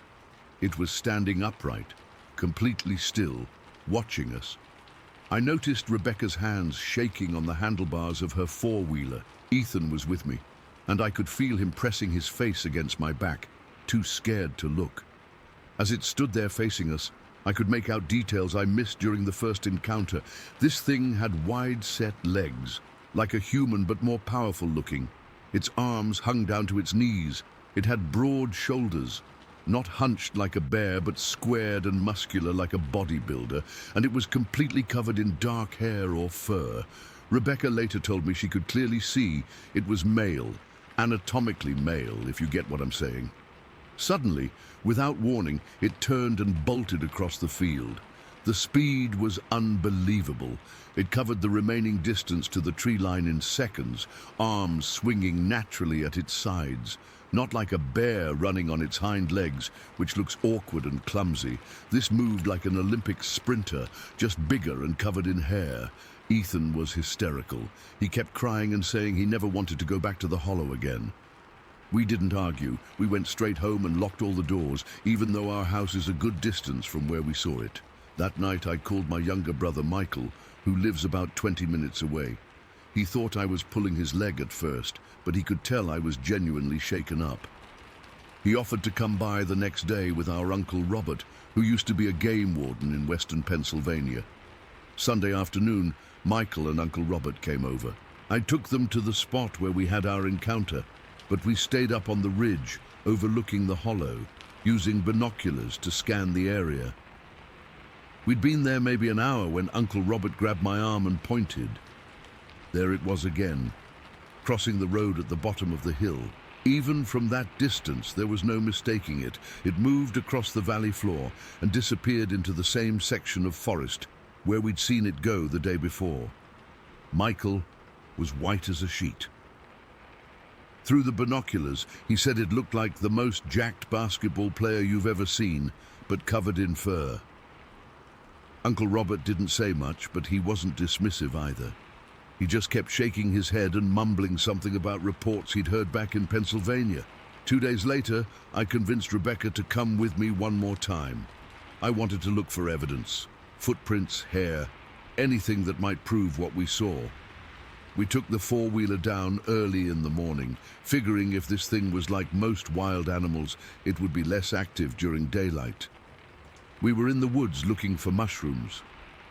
It was standing upright, completely still, watching us. I noticed Rebecca's hands shaking on the handlebars of her four-wheeler. Ethan was with me, and I could feel him pressing his face against my back, too scared to look. As it stood there facing us, I could make out details I missed during the first encounter. This thing had wide-set legs, like a human but more powerful looking. Its arms hung down to its knees. It had broad shoulders, not hunched like a bear, but squared and muscular like a bodybuilder, and it was completely covered in dark hair or fur. Rebecca later told me she could clearly see it was male, anatomically male, if you get what I'm saying. Suddenly, without warning, it turned and bolted across the field. The speed was unbelievable. It covered the remaining distance to the tree line in seconds, arms swinging naturally at its sides. Not like a bear running on its hind legs, which looks awkward and clumsy. This moved like an Olympic sprinter, just bigger and covered in hair. Ethan was hysterical. He kept crying and saying he never wanted to go back to the hollow again. We didn't argue. We went straight home and locked all the doors, even though our house is a good distance from where we saw it. That night I called my younger brother Michael, who lives about 20 minutes away. He thought I was pulling his leg at first, but he could tell I was genuinely shaken up. He offered to come by the next day with our Uncle Robert, who used to be a game warden in western Pennsylvania. Sunday afternoon, Michael and Uncle Robert came over. I took them to the spot where we had our encounter, but we stayed up on the ridge, overlooking the hollow, using binoculars to scan the area. We'd been there maybe an hour when Uncle Robert grabbed my arm and pointed. There it was again, crossing the road at the bottom of the hill. Even from that distance, there was no mistaking it. It moved across the valley floor and disappeared into the same section of forest where we'd seen it go the day before. Michael was white as a sheet. Through the binoculars, he said it looked like the most jacked basketball player you've ever seen, but covered in fur. Uncle Robert didn't say much, but he wasn't dismissive either. He just kept shaking his head and mumbling something about reports he'd heard back in Pennsylvania. 2 days later, I convinced Rebecca to come with me one more time. I wanted to look for evidence, footprints, hair, anything that might prove what we saw. We took the four-wheeler down early in the morning, figuring if this thing was like most wild animals, it would be less active during daylight. We were in the woods looking for mushrooms.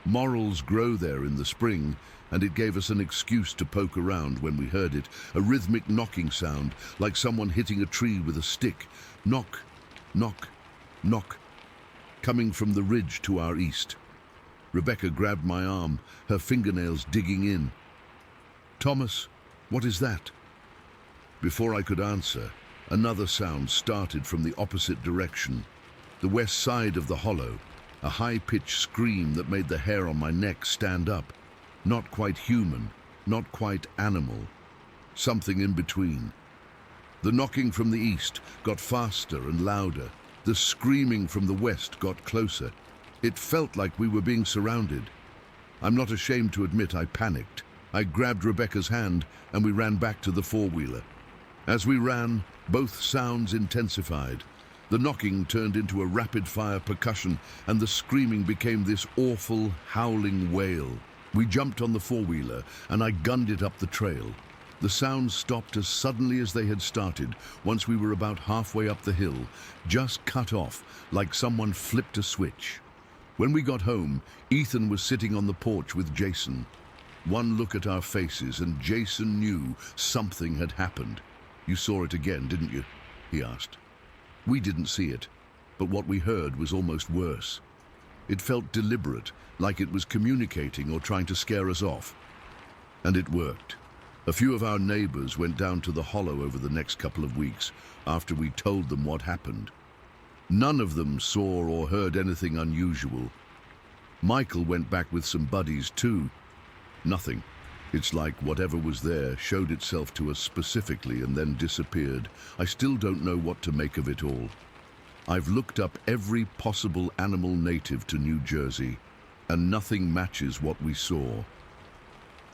Morels grow there in the spring, and it gave us an excuse to poke around when we heard it, a rhythmic knocking sound, like someone hitting a tree with a stick. Knock, knock, knock, coming from the ridge to our east. Rebecca grabbed my arm, her fingernails digging in. "Thomas, what is that?" Before I could answer, another sound started from the opposite direction, the west side of the hollow, a high-pitched scream that made the hair on my neck stand up. Not quite human, not quite animal, something in between. The knocking from the east got faster and louder. The screaming from the west got closer. It felt like we were being surrounded. I'm not ashamed to admit I panicked. I grabbed Rebecca's hand and we ran back to the four-wheeler. As we ran, both sounds intensified. The knocking turned into a rapid-fire percussion and the screaming became this awful, howling wail. We jumped on the four-wheeler and I gunned it up the trail. The sounds stopped as suddenly as they had started, once we were about halfway up the hill, just cut off, like someone flipped a switch. When we got home, Ethan was sitting on the porch with Jason. One look at our faces and Jason knew something had happened. "You saw it again, didn't you?" he asked. We didn't see it, but what we heard was almost worse. It felt deliberate, like it was communicating or trying to scare us off. And it worked. A few of our neighbors went down to the hollow over the next couple of weeks after we told them what happened. None of them saw or heard anything unusual. Michael went back with some buddies too. Nothing. It's like whatever was there showed itself to us specifically and then disappeared. I still don't know what to make of it all. I've looked up every possible animal native to New Jersey, and nothing matches what we saw.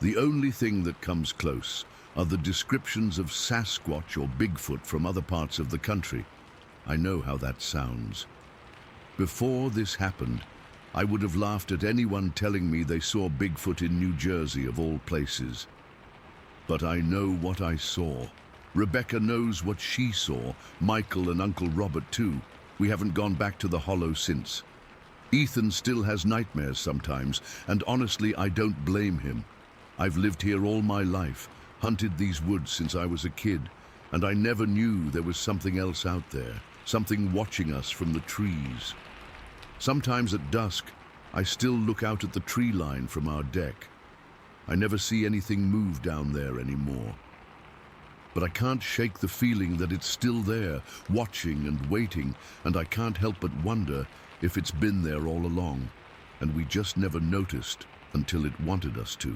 The only thing that comes close are the descriptions of Sasquatch or Bigfoot from other parts of the country. I know how that sounds. Before this happened, I would have laughed at anyone telling me they saw Bigfoot in New Jersey, of all places. But I know what I saw. Rebecca knows what she saw, Michael and Uncle Robert too. We haven't gone back to the hollow since. Ethan still has nightmares sometimes, and honestly, I don't blame him. I've lived here all my life, hunted these woods since I was a kid, and I never knew there was something else out there, something watching us from the trees. Sometimes at dusk, I still look out at the tree line from our deck. I never see anything move down there anymore. But I can't shake the feeling that it's still there, watching and waiting, and I can't help but wonder if it's been there all along, and we just never noticed until it wanted us to.